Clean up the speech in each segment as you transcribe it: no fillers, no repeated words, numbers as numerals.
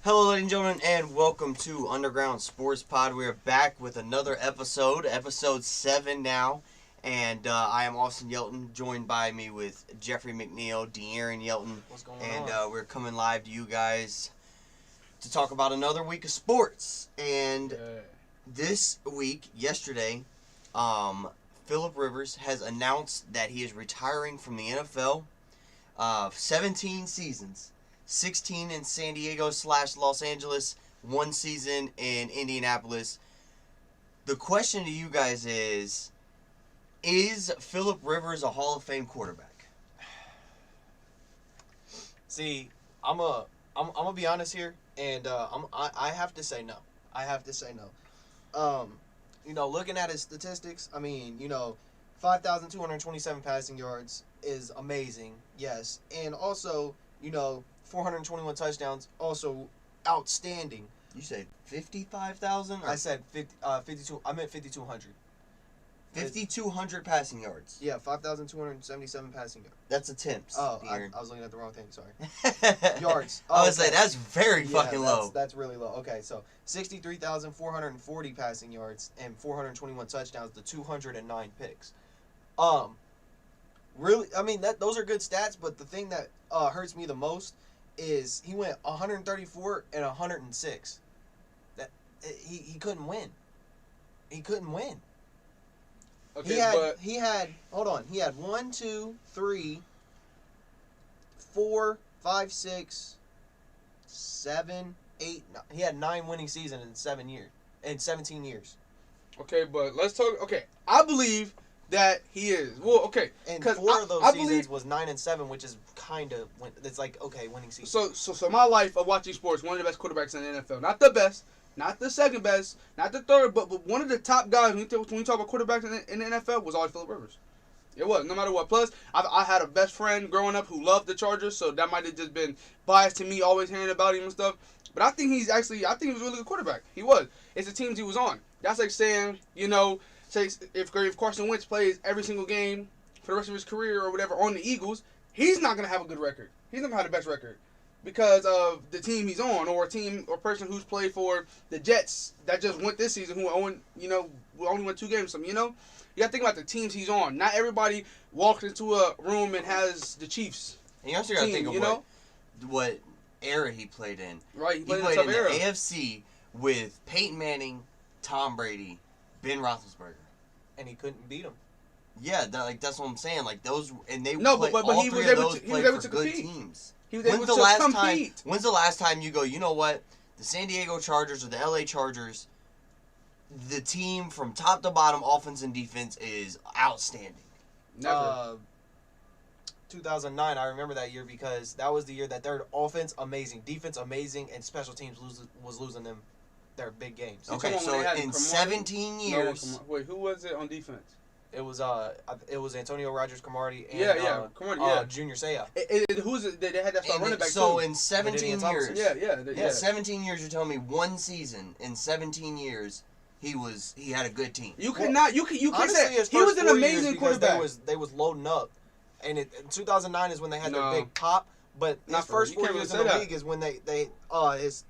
Hello, ladies and gentlemen, and welcome to Underground Sports Pod. We are back with another episode 7 now, and I am Austin Yelton, joined by me with Jeffrey McNeil, De'Aaron Yelton. What's going on? And we're coming live to you guys to talk about another week of sports. And this week, yesterday, Phillip Rivers has announced that he is retiring from the NFL. 17 seasons. 16 in San Diego / Los Angeles, 1 season in Indianapolis. The question to you guys is Phillip Rivers a Hall of Fame quarterback? See, I'm gonna be honest here, and I have to say no. Looking at his statistics, 5,227 passing yards is amazing, yes, and also 421 touchdowns, also outstanding. You said 55,000? I said 52. I meant 5,200. 5,200 passing yards. Yeah, 5,277 passing yards. That's attempts. Oh, I was looking at the wrong thing. Sorry. Yards. I was like, that's very fucking low. That's really low. Okay, so 63,440 passing yards and 421 touchdowns to 209 picks. Really, those are good stats, but the thing that hurts me the most is he went 134 and 106. He couldn't win. He couldn't win. Okay, He had 1, 2, 3, 4, 5, 6, 7, 8. He had 9 winning seasons in 17 years. Okay, but let's talk. Okay, I believe that he is. Well, okay, and 4 of those seasons was 9 and 7, which is kind of it's like winning season. So my life of watching sports, one of the best quarterbacks in the NFL, not the best, not the second best, not the third, but one of the top guys when you talk about quarterbacks in the NFL was always Phillip Rivers. It was, no matter what. Plus, I had a best friend growing up who loved the Chargers, so that might have just been biased to me, always hearing about him and stuff. But I think he was a really good quarterback. He was. It's the teams he was on. That's like saying, say if Carson Wentz plays every single game for the rest of his career or whatever on the Eagles, he's not going to have a good record. He's not going to have the best record because of the team he's on, or a team or person who's played for the Jets that just went this season, who only won 2 games. You got to think about the teams he's on. Not everybody walks into a room and has the Chiefs. And you also got to think of what era he played in. Right, he played in a tough in era. The AFC with Peyton Manning, Tom Brady, Ben Roethlisberger, and he couldn't beat him. Yeah, that's what I'm saying. Like those, and they but all he three was of able those to played for good compete. teams. He was able to compete. When's the last time you go, you know what? The San Diego Chargers or the LA Chargers, the team from top to bottom, offense and defense is outstanding. Never. 2009, I remember that year because that was the year that their offense amazing, defense amazing, and special teams was losing them their big games. Okay, so in 17 years... Wait, who was it on defense? It was Antonio Rogers Cromartie and Cromartie, Junior Seau. Who's it? They had that star running back so too. In 17 years, 17 years. You're telling me 1 season in 17 years he had a good team. You can't say he was an amazing quarterback. They was loading up, and in 2009 is when they had their big pop. But his first 4 years in the league is when they his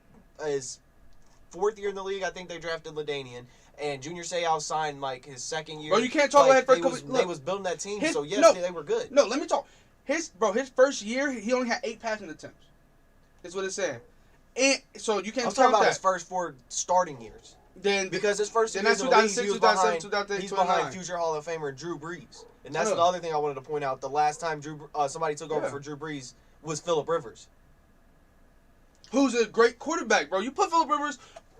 4th year in the league. I think they drafted LaDainian. And Junior Seau signed his second year. Bro, you can't talk about they was building that team, so they were good. No, let me talk. His first year, he only had 8 passing attempts. That's what it's saying. And so you can't talk about his first 4 starting years. Then because his first year in the league, he's behind future Hall of Famer Drew Brees. And that's the other thing I wanted to point out. The last time somebody took over for Drew Brees was Phillip Rivers, who's a great quarterback, bro. You put Phillip Rivers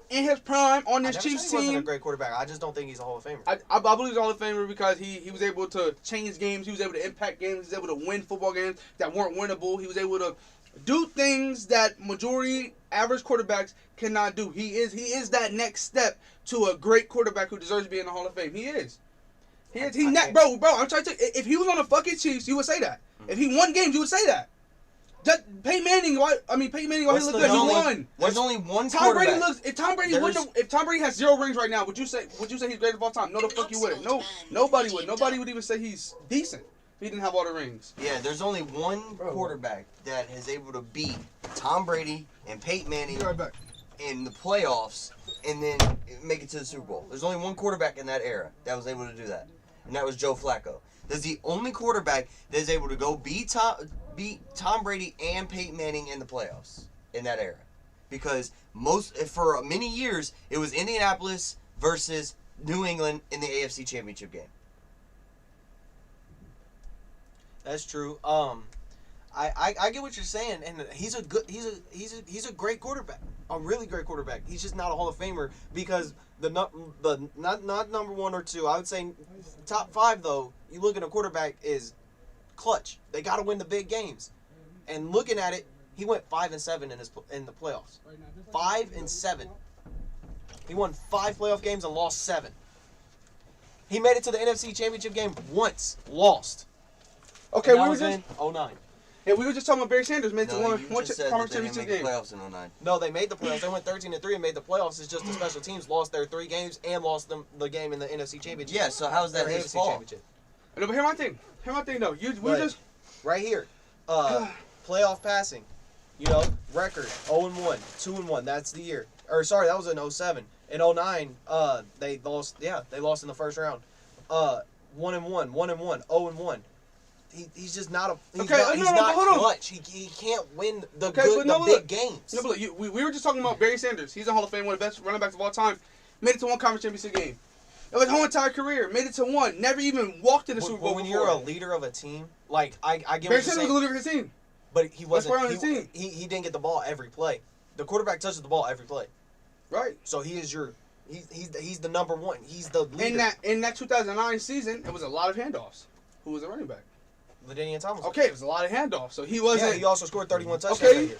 in his prime on this Chiefs team. He wasn't a great quarterback. I just don't think he's a Hall of Famer. I believe he's a Hall of Famer because he was able to change games. He was able to impact games. He was able to win football games that weren't winnable. He was able to do things that majority average quarterbacks cannot do. He is that next step to a great quarterback who deserves to be in the Hall of Fame. He is. Bro. I'm trying to tell you, if he was on the fucking Chiefs, you would say that. Mm-hmm. If he won games, you would say that. Peyton Manning, Peyton Manning, why he look good? He won. There's only one Tom quarterback. Brady if Tom Brady has 0 rings right now, would you say he's great of all time? No, the fuck you wouldn't. No, nobody would. Nobody would even say he's decent. if he didn't have all the rings. Yeah, there's only one quarterback that is able to beat Tom Brady and Peyton Manning in the playoffs and then make it to the Super Bowl. There's only one quarterback in that era that was able to do that, and that was Joe Flacco. That's the only quarterback that is able to go beat Tom Brady and Peyton Manning in the playoffs in that era. Because for many years, it was Indianapolis versus New England in the AFC Championship game. That's true. I get what you're saying, and he's a great quarterback, a really great quarterback. He's just not a Hall of Famer because not number 1 or 2. I would say top 5 though. You look at a quarterback is clutch. They got to win the big games, and looking at it, he went 5-7 in the playoffs. 5-7. He won 5 playoff games and lost 7. He made it to the NFC Championship game once, lost. Okay, we were just 09. Yeah, we were just talking about Barry Sanders made it to one conference championship game. Playoffs in 09. No, they made the playoffs. They went 13-3 and made the playoffs. It's just the special teams lost their 3 games and lost the game in the NFC Championship. Yeah, so how's that his fault? No, but here's my thing. Though. We just right here, playoff passing. You know, record 0-1, 2-1. That's the year. Or sorry, that was in 07. In 09, they lost. Yeah, they lost in the first round. 1-1, 1-1, 0-1. He's just not a. He's not clutch. He can't win the big games. No, but look, we were just talking about Barry Sanders. He's a Hall of Fame, one of the best running backs of all time. Made it to one conference championship game. His whole entire career, made it to one. Never even walked in the Super Bowl when before. you're a leader of a team, like I get Barry what you're Sanders was a leader of his team. But he wasn't. On his team. He didn't get the ball every play. The quarterback touches the ball every play. Right. So he is your. He's the number 1. He's the leader. In that 2009 season, it was a lot of handoffs. Who was the running back? LaDainian Thomas. Okay, it was a lot of handoffs. So he wasn't. Yeah, he also scored 31 touchdowns that year.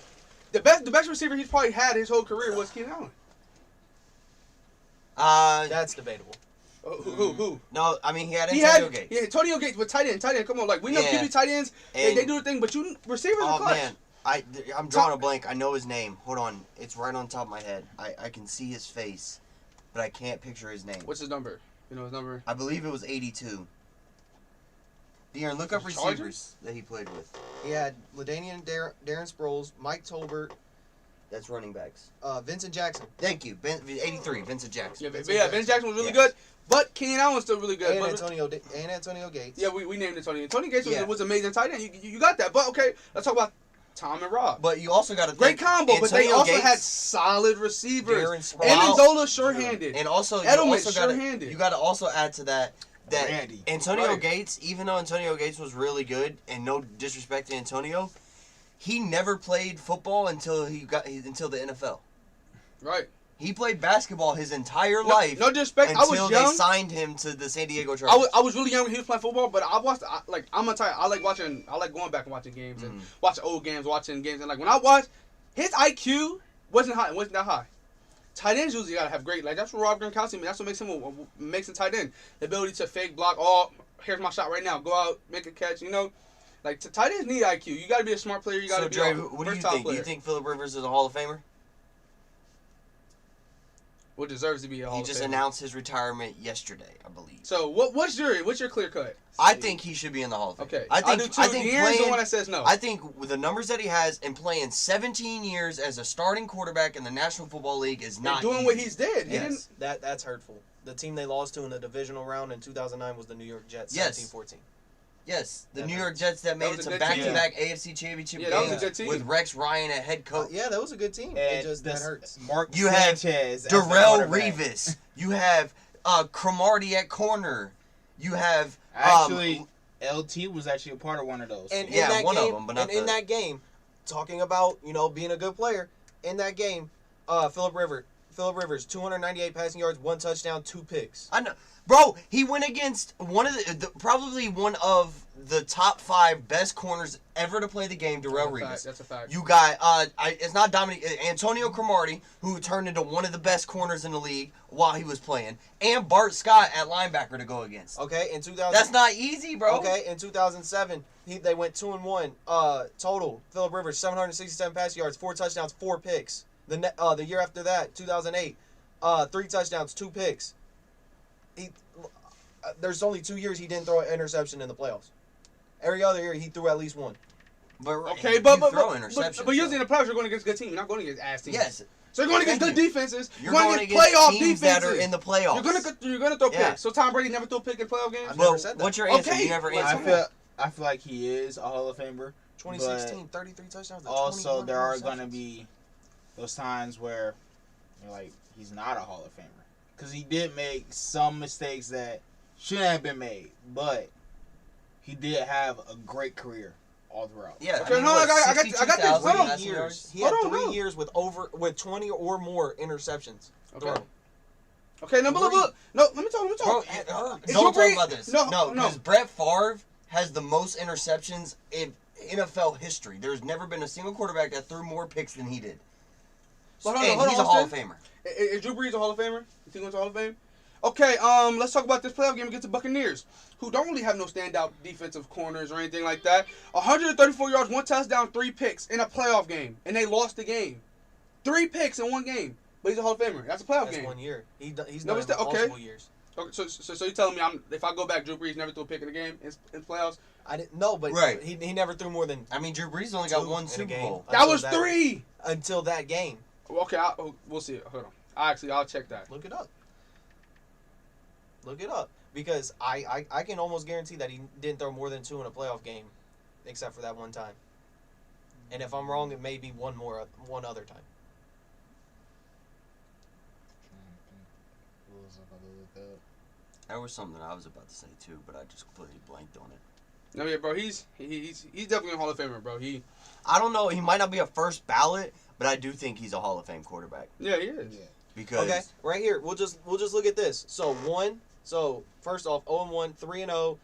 The best receiver he's probably had his whole career was Keenan Allen. That's debatable. Who? No, I mean he had Antonio Gates. Yeah, Antonio Gates with tight end. Come on, like we know QB tight ends, they do the thing, but receivers are clutch. Man, I'm drawing a blank. I know his name. Hold on, it's right on top of my head. I can see his face, but I can't picture his name. What's his number? You know his number? I believe it was 82. De'Aaron, look up receivers that he played with. He had LaDainian, Darren Sproles, Mike Tolbert. That's running backs. Vincent Jackson. Thank you. 83, Vincent Jackson. Yeah, Vincent Jackson was really good, but Keenan Allen's still really good. And Antonio Gates. Yeah, we named Antonio. Antonio Gates was amazing tight end. You got that. But, okay, let's talk about Tom and Rob. But you also got to great combo, but they also had solid receivers. Amendola sure-handed. And also, Edelman sure-handed. You got to also add to that Antonio Gates, even though Antonio Gates was really good, and no disrespect to Antonio, he never played football until the NFL. Right. He played basketball his entire life. No disrespect. I was young. Until they signed him to the San Diego Chargers. I was really young when he was playing football, but I'm a type. I like going back and watching games and watching old games, and like when I watched, his IQ wasn't that high. Tight ends usually gotta have great. Like that's what Rob Gronkowski. That's what makes him tight end. The ability to fake block. Oh, here's my shot right now. Go out, make a catch. You know, like tight ends need IQ. You gotta be a smart player. You gotta be a versatile what do you think? player. Do you think Philip Rivers is a Hall of Famer? What deserves to be a Hall of Famer? He just announced his retirement yesterday, I believe. So what's your clear cut? I think he should be in the Hall of Fame. Okay, I think De'Aaron's the one that says no. I think with the numbers that he has and playing 17 years as a starting quarterback in the National Football League is not doing easy. what he's did. Yes, that's hurtful. The team they lost to in the divisional round in 2009 was the New York Jets. 17-14. Yes, the New York Jets that made it to back-to-back AFC Championship games that was a good team. with Rex Ryan at head coach. Yeah, that was a good team. That hurts. You have Darrell Revis. You have Cromartie at corner. You have LT was actually a part of one of those. And one of them, but not in that game, talking about being a good player. In that game, Philip Rivers, 298 passing yards, 1 touchdown, 2 picks. I know. Bro, he went against probably one of the top 5 best corners ever to play the game, Darrell Revis. That's a fact. You got, it's not Antonio Cromartie, who turned into one of the best corners in the league while he was playing, and Bart Scott at linebacker to go against. Okay, in 2000. That's not easy, bro. Okay, in 2007, they went 2-1 total. Philip Rivers, 767 passing yards, 4 touchdowns, 4 picks. The year after that, 2008, 3 touchdowns, 2 picks. There's only 2 years he didn't throw an interception in the playoffs. Every other year, he threw at least one. But okay, but usually in the playoffs, you're going against good teams. You're not going against ass teams. Yes. So you're going against good defenses. You're going against playoff teams that are in the playoffs. You're gonna throw picks. So Tom Brady never threw a pick in playoff games. I've never said that. What's your answer? Okay. You never answered. I feel like he is a Hall of Famer. 2016, 33 touchdowns. Also, there are going to be those times where you're like, he's not a Hall of Famer. Because he did make some mistakes that shouldn't have been made. But he did have a great career all throughout. Yeah. Okay, I got this. Hold on. He had 3 years with 20 or more interceptions. Okay. Okay, no, but look. No, let me talk. Bro, don't talk about this. No, because Brett Favre has the most interceptions in NFL history. There's never been a single quarterback that threw more picks than he did. Hold and on, he's a Hall of Famer. Is Drew Brees a Hall of Famer? You think he went to Hall of Fame? Okay, let's talk about this playoff game against the Buccaneers, who don't really have no standout defensive corners or anything like that. 134 yards, 1 touchdown, 3 picks in a playoff game, and they lost the game. 3 picks in 1 game, but he's a Hall of Famer. That's a playoff game. That's 1 year. He's No, done it's the- okay. multiple years. Okay, so you're telling me if I go back, Drew Brees never threw a pick in a game in playoffs? I didn't know, but Right. he never threw more than. I mean, Drew Brees only got 1 in a Super game. Bowl. That was 3. Until that game. Okay, we'll see it. Hold on. I'll check that. Look it up. Look it up, because I can almost guarantee that he didn't throw more than 2 in a playoff game, except for that one time. And if I'm wrong, it may be one other time. That was something I was about to say too, but I just completely blanked on it. No, yeah, bro. He's definitely a Hall of Famer, bro. I don't know. He might not be a first ballot, but I do think he's a Hall of Fame quarterback. Yeah, he is. Yeah. Because Okay, right here, we'll just look at this. So first off, 0-1, 3-0,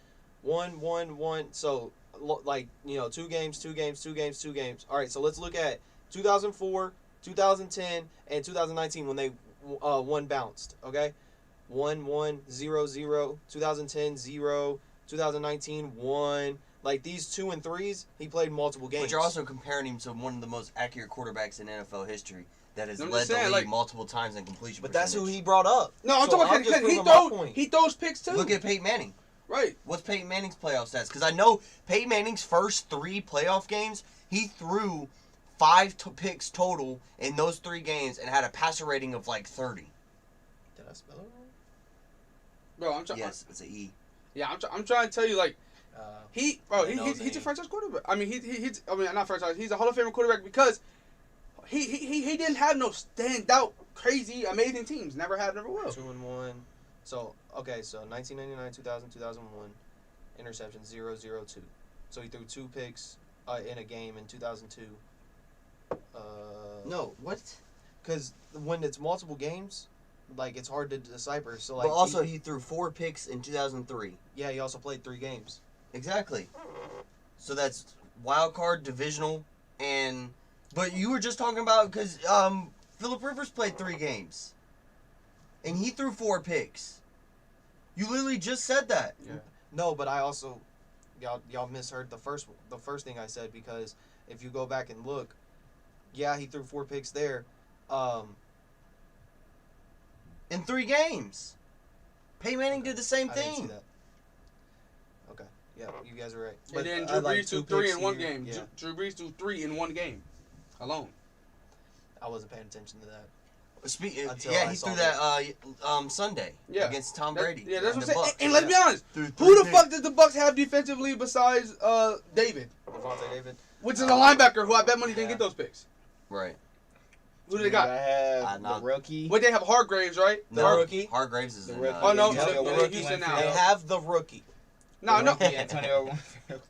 1-1-1. So 2 games. All right, so let's look at 2004, 2010, and 2019 when they one bounced. Okay, 1-1, 0-0, 2010 0, 2019 1. Like these 2 and 3s, he played multiple games. But you're also comparing him to one of the most accurate quarterbacks in NFL history that has I'm led just the saying, league multiple times in completion But percentage. that's who he brought up. No, I'm So talking just about proving he throws picks too. Look at Peyton Manning. Right. What's Peyton Manning's playoff stats? Because I know Peyton Manning's first 3 playoff games, he threw 5 picks total in those 3 games and had a passer rating of like 30. Did I spell it Bro, I'm trying. Yes, it's an E. Yeah, I'm trying to tell you, like, wrong? he's a franchise quarterback. I mean, not franchise. He's a Hall of Famer quarterback because he didn't have no standout, crazy, amazing teams. Never have, never will. 2-1. So 1999, 2000, 2001, interception 0-0-2. So he threw 2 picks in a game in 2002. No, what? Because when it's multiple games, like it's hard to decipher. So like, But also he threw 4 picks in 2003. yeah, he also played 3 games. Exactly. So that's wild card, divisional, and but you were just talking about because Phillip Rivers played 3 games, and he threw 4 picks. You literally just said that. Yeah. No, but I also y'all misheard the first thing I said, because if you go back and look, yeah, he threw 4 picks there. In 3 games. Peyton Manning did the same I didn't see thing. that. Okay, yeah, you guys are right. And then I Drew like Brees threw 2 3 picks in 1 here. game. Yeah, Drew Brees threw 3 in 1 game alone. I wasn't paying attention to that. Yeah, he threw that Sunday against Tom Brady. Yeah, that's and what the I'm saying. Bucks. And let's be honest, Threw who the 3 fuck did the Bucks have defensively besides David? Devontae David. Which is a linebacker who I bet money didn't get those picks. Right. Who do they got? I have the rookie. What, they have Hargraves, right? No, rookie. Hargraves is The in rookie. Oh, no, the they're rookie. Houston now. They have the rookie. No, no. Antonio.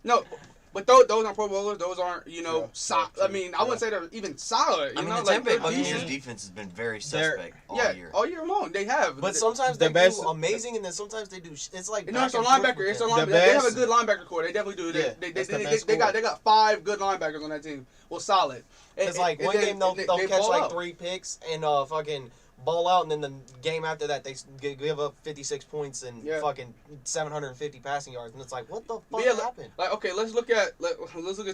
No, but those aren't Pro Bowlers. Those aren't, Yeah, solid. I mean, I wouldn't say they're even solid. I mean, the like, Tampa Bay they're Buccaneers decent. defense has been very suspect all year. all year long. They have. But sometimes The they best- do amazing, and then sometimes they do. It's like No, it's a back and forth linebacker. with It's a them. linebacker. The They have a best- good linebacker core. They definitely do. Yeah, that's the best They core. got 5 good linebackers on that team. Well, solid. It's like one game they'll catch ball like out. 3 picks and fucking ball out, and then the game after that they give up 56 points and fucking 750 passing yards, and it's like, what the fuck happened? Like, okay, let's look at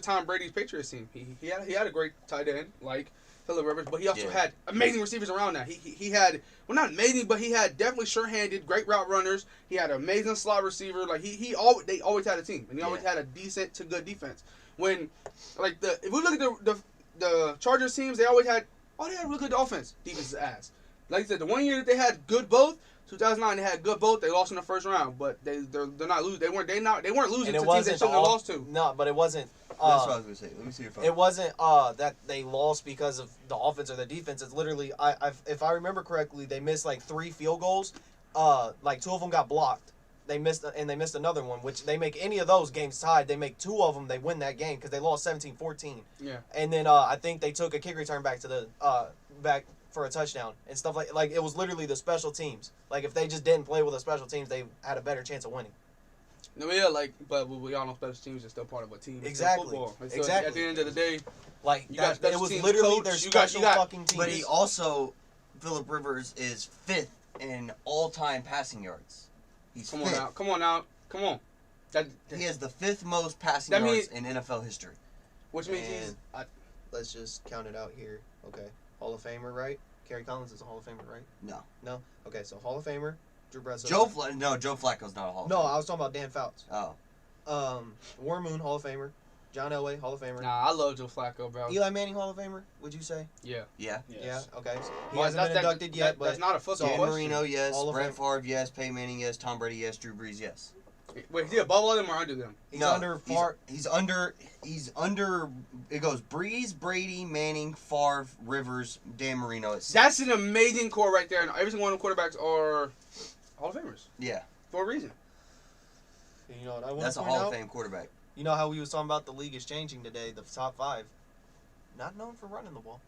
Tom Brady's Patriots team. He had a great tight end. Like, Phillip Rivers, but he also had amazing receivers around that. He had, well, not amazing, but he had definitely sure-handed, great route runners. He had an amazing slot receiver. Like they always had a team, and he always had a decent to good defense. When, like if we look at the Chargers teams, they had really good offense. Defense is ass. Like I said, the one year that they had good both, 2009, they had good both. They lost in the first round, but they're not losing. They weren't losing to teams they shouldn't have lost to. No, but it wasn't. That's what I was gonna say. Let me see your phone. It wasn't that they lost because of the offense or the defense. It's literally, if I remember correctly, they missed like 3 field goals. Like 2 of them got blocked. They missed another one, which they make any of those games tied. They make 2 of them, they win that game because they lost 17-14. Yeah. And then I think they took a kick return back to the back for a touchdown and stuff like it was literally the special teams. Like if they just didn't play with the special teams, they had a better chance of winning. No, yeah, but we all know special teams are still part of a team. It's exactly. Football. Exactly. At the end of the day, like you got it was literally coach, their special fucking team. But he also, Phillip Rivers is 5th in all-time passing yards. He's Come 5th. on now. He has the 5th most passing yards in NFL history. Which means let's just count it out here. Okay, Hall of Famer, right? Kerry Collins is a Hall of Famer, right? No. Okay, so Hall of Famer, Drew Bledsoe. Joe Flacco's not a Hall of Famer. No, I was talking about Dan Fouts. Oh. Warren Moon, Hall of Famer. John Elway, Hall of Famer. Nah, I love Joe Flacco, bro. Eli Manning, Hall of Famer, would you say? Yeah. Yeah. Yes. Yeah, okay. So he Well, hasn't been inducted yet, but that's not a football Dan question. Marino, yes. Hall of Brett Fame. Favre, yes. Peyton Manning, yes. Tom Brady, yes. Drew Brees, yes. Wait, is he above all of them or under them? He's under He's under. It goes Brees, Brady, Manning, Favre, Rivers, Dan Marino. That's an amazing core right there, and every single one of the quarterbacks are Hall of Famers. Yeah. For a reason. You know what I want That's to a point Hall out? of Fame quarterback. You know how we was talking about the league is changing today, the top 5. Not known for running the ball.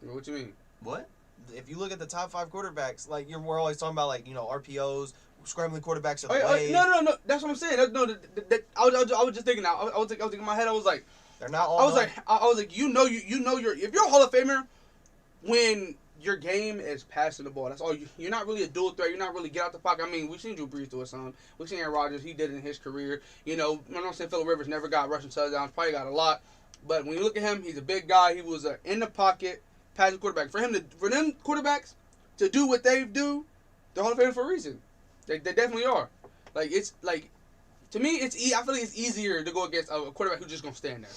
What you mean? What? If you look at the top 5 quarterbacks, like we're always talking about, like, you know, RPOs, scrambling quarterbacks are the way. No. That's what I'm saying. I was just thinking. I was thinking in my head. I was like, they're not all. I was like, if you're a Hall of Famer, when your game is passing the ball, that's all. You're not really a dual threat. You're not really get out the pocket. I mean, we've seen Drew Brees do it some. We've seen Aaron Rodgers. He did it in his career. You know, I'm not saying Phillip Rivers never got rushing touchdowns. Probably got a lot. But when you look at him, he's a big guy. He was an in the pocket passing quarterback. For them quarterbacks to do what they do, they're Hall of Fame for a reason. They definitely are. Like, it's like, to me, I feel like it's easier to go against a quarterback who's just gonna stand there.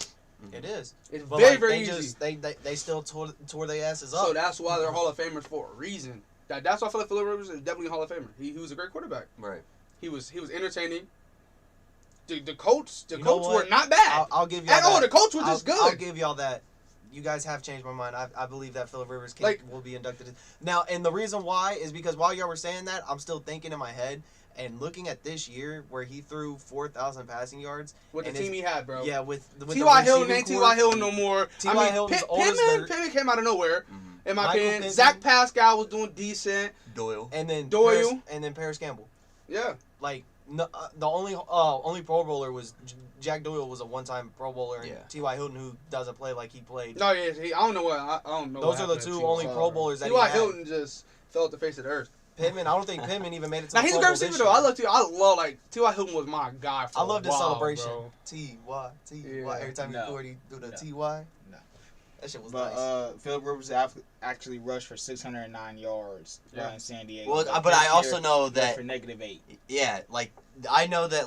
It is. It's but very easy. They still tore their asses up. So that's why they're Hall of Famers for a reason. That's why I feel like Phillip Rivers is definitely a Hall of Famer. He was a great quarterback. Right. He was entertaining. The Colts were not bad. I'll give y'all at all. The Colts were just good. I'll give y'all that. You guys have changed my mind. I believe that Phillip Rivers will be inducted. Now, and the reason why is because while y'all were saying that, I'm still thinking in my head and looking at this year where he threw 4,000 passing yards. With the team he had, bro. Yeah, with T.Y. Hilton ain't T.Y. Hilton no more. T.Y. Hilton's old as dirt. Pittman came out of nowhere. Mm-hmm. In my opinion, Zach Pascal was doing decent. Doyle. And then Paris Campbell. Yeah. Like no, the only Pro Bowler was Jack Doyle was a one-time Pro Bowler, and T.Y. Hilton, who doesn't play like he played. No, yeah, I don't know what I don't know. Those are the 2 only Pro Bowlers that T.Y. he had. Hilton just fell off the face of the earth. Pittman, I don't think Pittman even made it to now the he's a Pro great Bowl receiver this though. year. I love like T.Y. Hilton was my guy. For I love this celebration. Bro. T.Y. Every time you record, he do the T.Y. No. That shit was nice. Phillip Rivers actually rushed for 609 yards in San Diego. Well, but I also know that for -8. Yeah, like I know that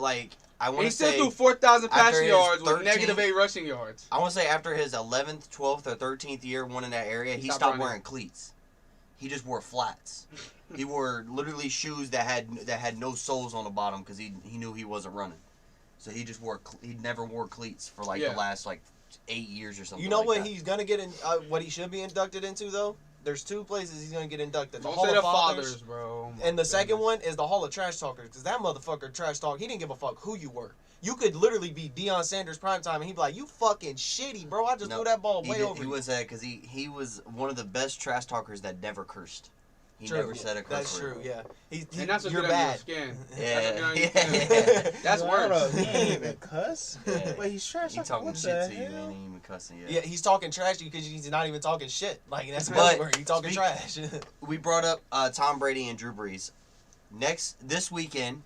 I want to say he still threw 4,000 passing yards with -8 rushing yards. I want to say after his 11th, 12th, or 13th year, one in that area, he stopped wearing cleats. He just wore flats. He wore literally shoes that had no soles on the bottom because he knew he wasn't running. So he just he never wore cleats for the last 8 years or something. You know like what that. he's gonna get in? What he should be inducted into though? There's 2 places he's gonna get inducted. The Don't Hall say of the Fathers, bro. And the second one is the Hall of Trash Talkers, because that motherfucker trash talk. He didn't give a fuck who you were. You could literally be Deion Sanders primetime, and he'd be like, "You fucking shitty, bro. I just threw that ball way over." He was because he was one of the best trash talkers that never cursed. He never said a curse word. That's true. Yeah. And that's you're good bad. on your skin. Yeah. That's worse. He ain't even cuss. But he's trash. He talking shit to you. He ain't even cussing yet. Yeah, he's talking trash to you because he's not even talking shit. Like, that's another word. He's talking trash. We brought up Tom Brady and Drew Brees. This weekend,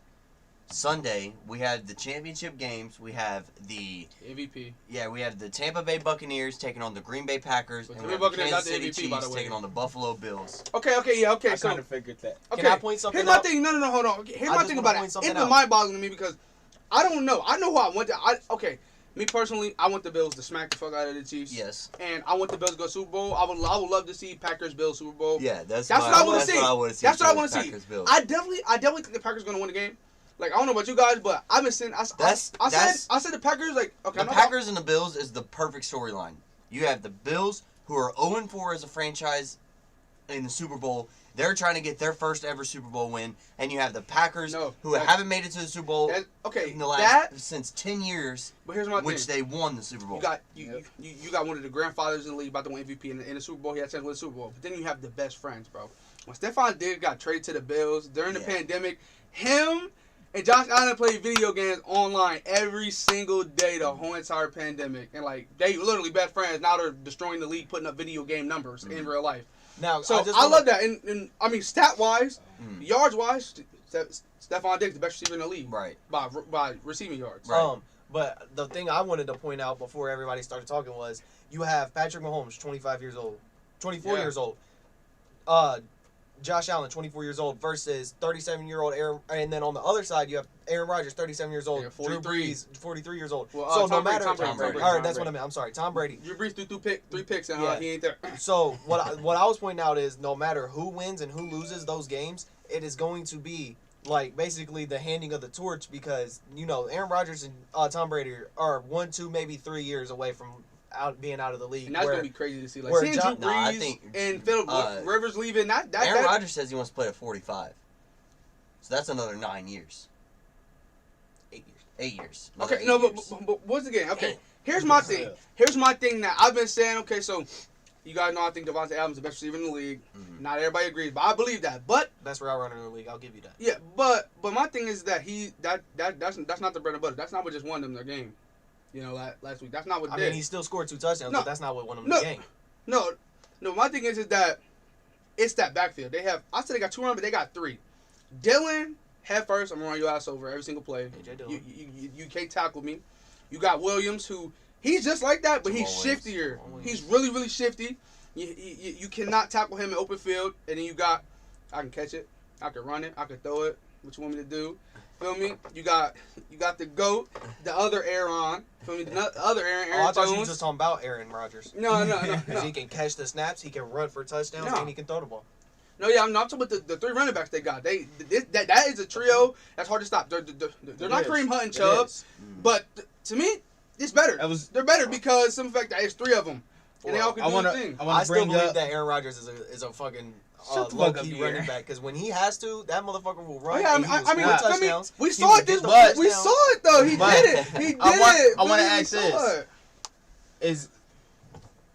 Sunday, we had the championship games. We have the MVP. Yeah, we have the Tampa Bay Buccaneers taking on the Green Bay Packers, and we have the Buccaneers got Kansas the City MVP, by Chiefs the way. taking on the Buffalo Bills. Okay. I So kind of figured that. okay. Can I point something Here's my out? thing. No, hold on. Here's I my just thing wanna about point it. something It's out. mind-boggling to me because I don't know. I know who I want to. Me personally, I want the Bills to smack the fuck out of the Chiefs. Yes. And I want the Bills to go Super Bowl. I would love to see Packers Bills Super Bowl. Yeah, that's what I want to see. That's what I want to see. That's what I want to see. Packers, Bills. I definitely think the Packers are going to win the game. Like, I don't know about you guys, but I've been saying I said the Packers, like, okay. The Packers and the Bills is the perfect storyline. You have the Bills, who are 0-4 as a franchise in the Super Bowl. They're trying to get their first ever Super Bowl win, and you have the Packers, who haven't made it to the Super Bowl in the last since 10 years. But here's my which thing. they won the Super Bowl. You got one of the grandfathers in the league about to win MVP in the Super Bowl. He had a chance to win the Super Bowl. But then you have the best friends, bro. When Stephon Diggs got traded to the Bills during the pandemic, him and Josh Allen played video games online every single day the whole entire pandemic, and like they literally best friends. Now they're destroying the league, putting up video game numbers in real life. Now, so I love that, and I mean stat wise, yards wise, Stephon Diggs the best receiver in the league, right? By receiving yards. Right. But the thing I wanted to point out before everybody started talking was you have Patrick Mahomes, 24 years old. Josh Allen, 24 years old, versus 37-year-old Aaron. And then on the other side, you have Aaron Rodgers, 37 years old. 43. Drew Brees, 43 years old. Well, so Tom no matter. Brady. All right, that's what I meant. I'm sorry, Tom Brady. Drew Brees threw three picks, and he ain't there. So what I was pointing out is no matter who wins and who loses those games, it is going to be like basically the handing of the torch because Aaron Rodgers and Tom Brady are 1, 2, maybe 3 years away from being out of the league. And that's gonna be crazy to see. Like seeing Drew Brees and Philip Rivers leaving. Aaron Rodgers says he wants to play at 45, so that's another 9 years. 8 years. Okay, no, but what's the game? Okay, here's my thing. Here's my thing that I've been saying. Okay, so you guys know I think Devontae Adams is the best receiver in the league. Not everybody agrees, but I believe that. But best route runner in the league, I'll give you that. Yeah, but my thing is that that's not the bread and butter. That's not what just won them their game. Last week. That's not what. I mean, he still scored 2 touchdowns, but that's not what won him the game. No. My thing is that it's that backfield. I said they got 2 runners, but they got 3. Dylan, head first. I'm gonna run your ass over every single play. You can't tackle me. You got Williams, who he's just like that, but he's shiftier. He's really, really shifty. You cannot tackle him in open field. And then I can catch it. I can run it. I can throw it. What you want me to do? Feel me? You got the GOAT, the other Aaron. Feel me? The other Aaron I thought Jones. you were just talking about Aaron Rodgers. No. Because he can catch the snaps, he can run for touchdowns, and he can throw the ball. No, I'm talking about the 3 running backs they got. That is a trio that's hard to stop. They're not Kareem Hunt and Chubb, but to me, it's better. They're better because of the fact that it's 3 of them, and they all can do their thing. I still believe that Aaron Rodgers is a fucking low-key running back because when he has to, that motherfucker will run. We saw it. We saw it though. He did it. He did it. I want to ask this: is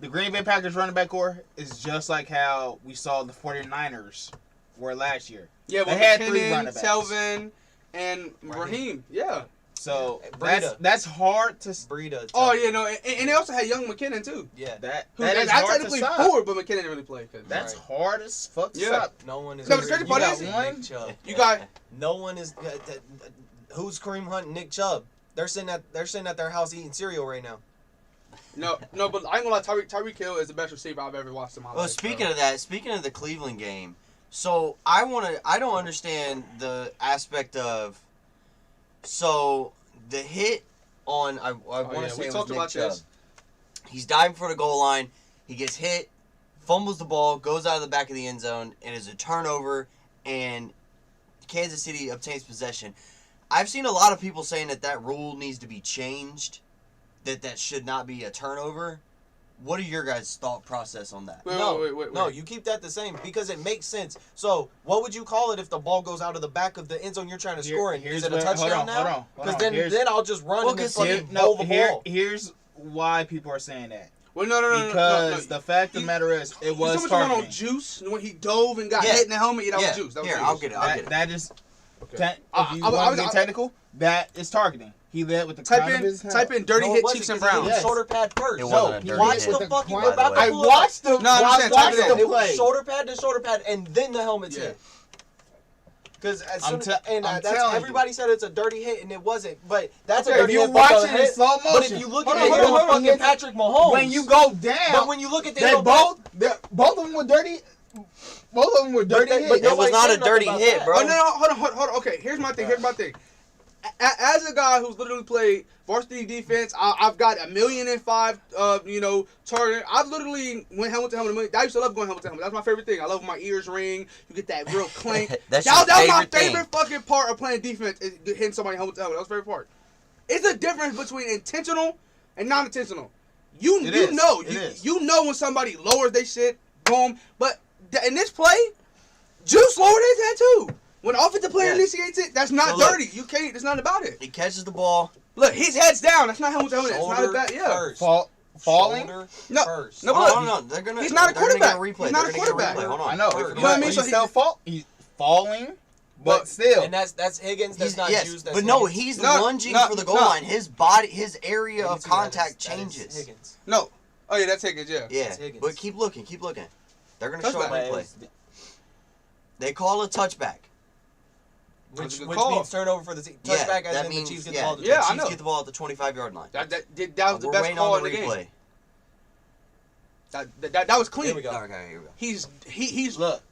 the Green Bay Packers running back core is just like how we saw the 49ers were last year? Yeah, they had 3 running backs. Telvin and Raheem. Yeah. So that's hard to Breida. Oh yeah, no, and they also had young McKinnon too. Yeah, that's technically forward, but McKinnon didn't really play. That's hard as fuck to stop. No one is. No, the crazy part is you got no one is. Who's Kareem Hunt and Nick Chubb? They're sitting at their house eating cereal right now. No, but I ain't gonna lie. Tyreek Hill is the best receiver I've ever watched in my life. Well, speaking of the Cleveland game, so I don't understand the aspect of. So the hit on I want to say it was Nick Chubb. He's diving for the goal line. He gets hit, fumbles the ball, goes out of the back of the end zone, and is a turnover. And Kansas City obtains possession. I've seen a lot of people saying that rule needs to be changed. That should not be a turnover. What are your guys' thought process on that? Wait. No, you keep that the same because it makes sense. So, what would you call it if the ball goes out of the back of the end zone you're trying to score in? Is it a touchdown now? Because then I'll just run and then fucking bowl the ball. Here's why people are saying that. Well, no. Because the fact of the matter is, it was targeting. On Juice when he dove and got hit in the helmet. Yeah, that was Juice. I'll get it. That is. If you want to be technical, that is targeting. He led with the crown of his hand. Type in dirty hit Chiefs and Browns. Yes. Shoulder pad first. It wasn't a dirty watch hit. the fucking. I watched the. No, I understand. It was shoulder pad to shoulder pad, and then the helmet's hit. Because everybody said it's a dirty hit, and it wasn't. But that's okay, a dirty hit. If you watch it in slow motion. But if you look at it, fucking Patrick Mahomes. When you go down. But when you look at both of them were dirty. Both of them were dirty hits. It was not a dirty hit, bro. Oh, no, hold on. Okay, here's my thing. As a guy who's literally played varsity defense, I've got 1,000,005, target. I've literally went helmet to helmet. I used to love going helmet to helmet. That's my favorite thing. I love my ears ring. You get that real clank. That was my favorite fucking part of playing defense, is hitting somebody helmet to helmet. That was my favorite part. It's a difference between intentional and non-intentional. You know when somebody lowers their shit, boom. But in this play, Juice lowered his head too. When the offensive player initiates it, that's not dirty. You can't. It's not about it. He catches the ball. Look, his head's down. That's not helmet to helmet. It's not a bad. Yeah. First. Falling? No. First. No, No. He's not a quarterback. He's not a quarterback. Hold on. I know. You know what I mean? So he's falling, but still. And that's Higgins. That's not Juice. That's but no, Higgins. he's lunging for the goal line. His body, his area of contact changes. Higgins. No. Oh yeah, that's Higgins. Yeah. Yeah, Higgins. but keep looking. They're gonna show a Touchback. replay. They call a touchback. Which call. means turnover for the team. Touchback as that in means, the Chiefs get the ball. Yeah, I Chiefs know. get the ball at the 25-yard line. That was the We're best waiting call on in the the game. replay. That was clean. Here we go. Okay, here we go. He's Look.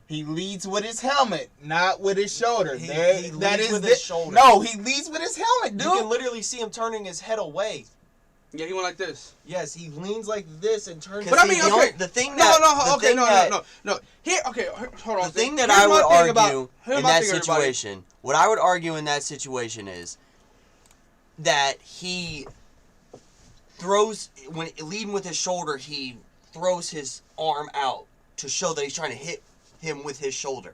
He leads with his helmet, not with his shoulder. He leads with his shoulder. No, he leads with his helmet, dude. You can literally see him turning his head away. Yeah, he went like this. Yes, he leans like this and turns. But I mean, okay. The thing No. that Here, okay, hold on. the thing that Here's I would my thing argue here's in my that thing, everybody. situation, what I would argue in that situation is that he throws, when leading with his shoulder, he throws his arm out to show that he's trying to hit him with his shoulder.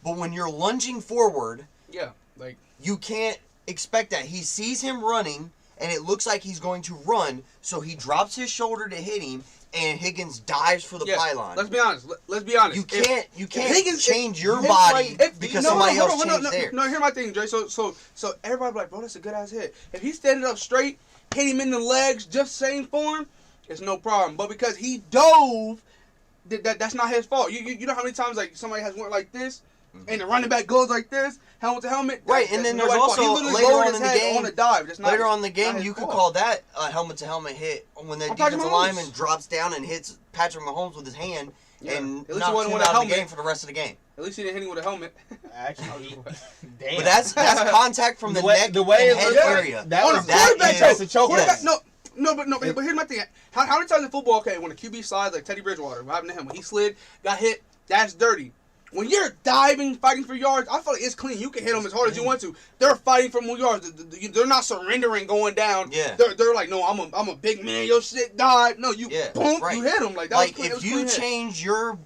But when you're lunging forward, Yeah, like you can't expect that. He sees him running, and it looks like he's going to run, so he drops his shoulder to hit him, and Higgins dives for the pylon. Let's be honest. Let's be honest. You can't Higgins change your body because somebody else changed theirs. No, here's my thing, Dre. So everybody be like, bro, that's a good ass hit. If he's standing up straight, hit him in the legs, just same form, it's no problem. But because he dove, that's not his fault. You know how many times like somebody has went like this, and the running back goes like this, helmet to helmet. Right, and then there's also later on in the game. On a dive. Later on in the game, you could call that a helmet to helmet hit when the defensive lineman drops down and hits Patrick Mahomes with his hand and knocks him out of the game for the rest of the game. At least he didn't hit him with a helmet. Actually, damn. But that's contact from the neck the way and head area. That on was a quarterback, to choke. Yes. But here's my thing. How many times in football, okay, when a QB slides like Teddy Bridgewater, what happened to him? When he slid, got hit, that's dirty. When you're diving, fighting for yards, I feel like it's clean. You can hit them as hard as you want to. They're fighting for more yards. They're not surrendering, going down. Yeah. They're like, no, I'm a big man. Your shit died. No, you boom, right. you hit them like that. Like was clean, if you change your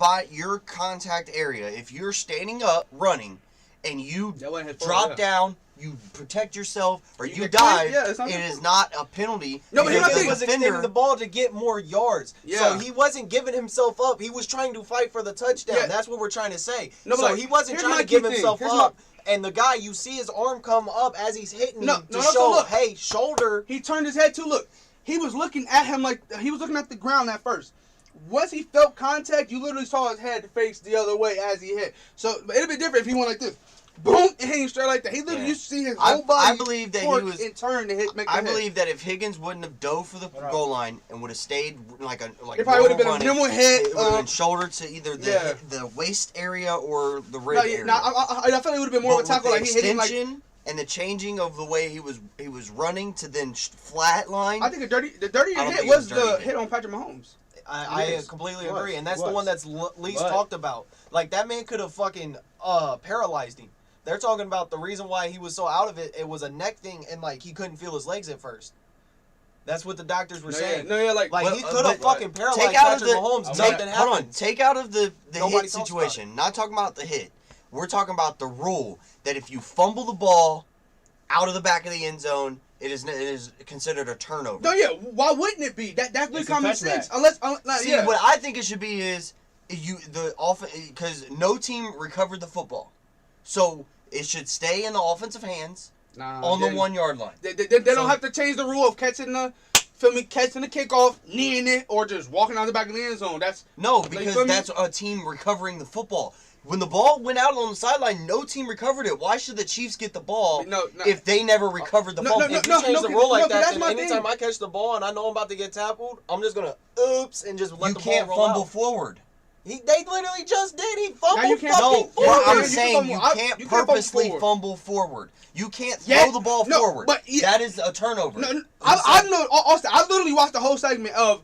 contact area, if you're standing up running, and you drop down, you protect yourself, or you dive, it is not a penalty. No, but he was extending the ball to get more yards. Yeah. So he wasn't giving himself up. He was trying to fight for the touchdown. Yeah. That's what we're trying to say. No, so he wasn't trying to give himself up. And the guy, you see his arm come up as he's hitting him to show, hey, shoulder. He turned his head too. Look, he was looking at him like he was looking at the ground at first. Once he felt contact, you literally saw his head face the other way as he hit. So it'd be different if he went like this. Boom, and hit him straight like that. He literally, you see his whole body. I believe that he was in turn to hit. I believe that if Higgins wouldn't have dove for the goal line and would have stayed like it probably would have been a normal hit. It would have been shoulder to either the waist area or the rib area. I feel like it would have been more of a tackle. Like he hit him like. And the changing of the way he was running to then flat line. I think the dirtier hit was the hit on Patrick Mahomes. I completely agree, and that's the one that's least talked about. Like that man could have fucking paralyzed him. They're talking about the reason why he was so out of it. It was a neck thing, and like he couldn't feel his legs at first. That's what the doctors were saying. Like he could have fucking paralyzed Patrick Mahomes. Nothing happened. Hold on, take out of the hit situation. Not talking about the hit. We're talking about the rule that if you fumble the ball out of the back of the end zone, it is considered a turnover. No, yeah. Why wouldn't it be? That's good common sense. See, what I think it should be is because no team recovered the football, so it should stay in the offensive hands on the 1 yard line. They don't have to change the rule of catching the feel me, catching the kickoff, kneeing it, or just walking out the back of the end zone. That's no, because that's a team recovering the football. When the ball went out on the sideline, no team recovered it. Why should the Chiefs get the ball if they never recovered the ball? If you change the rule like that, then anytime I catch the ball and I know I'm about to get tackled, I'm just going to oops and just let the ball roll out. You can't fumble forward. They literally just did. He fumbled forward. I'm saying you can't purposely fumble forward. You can't throw the ball forward. But that is a turnover. I literally watched the whole segment of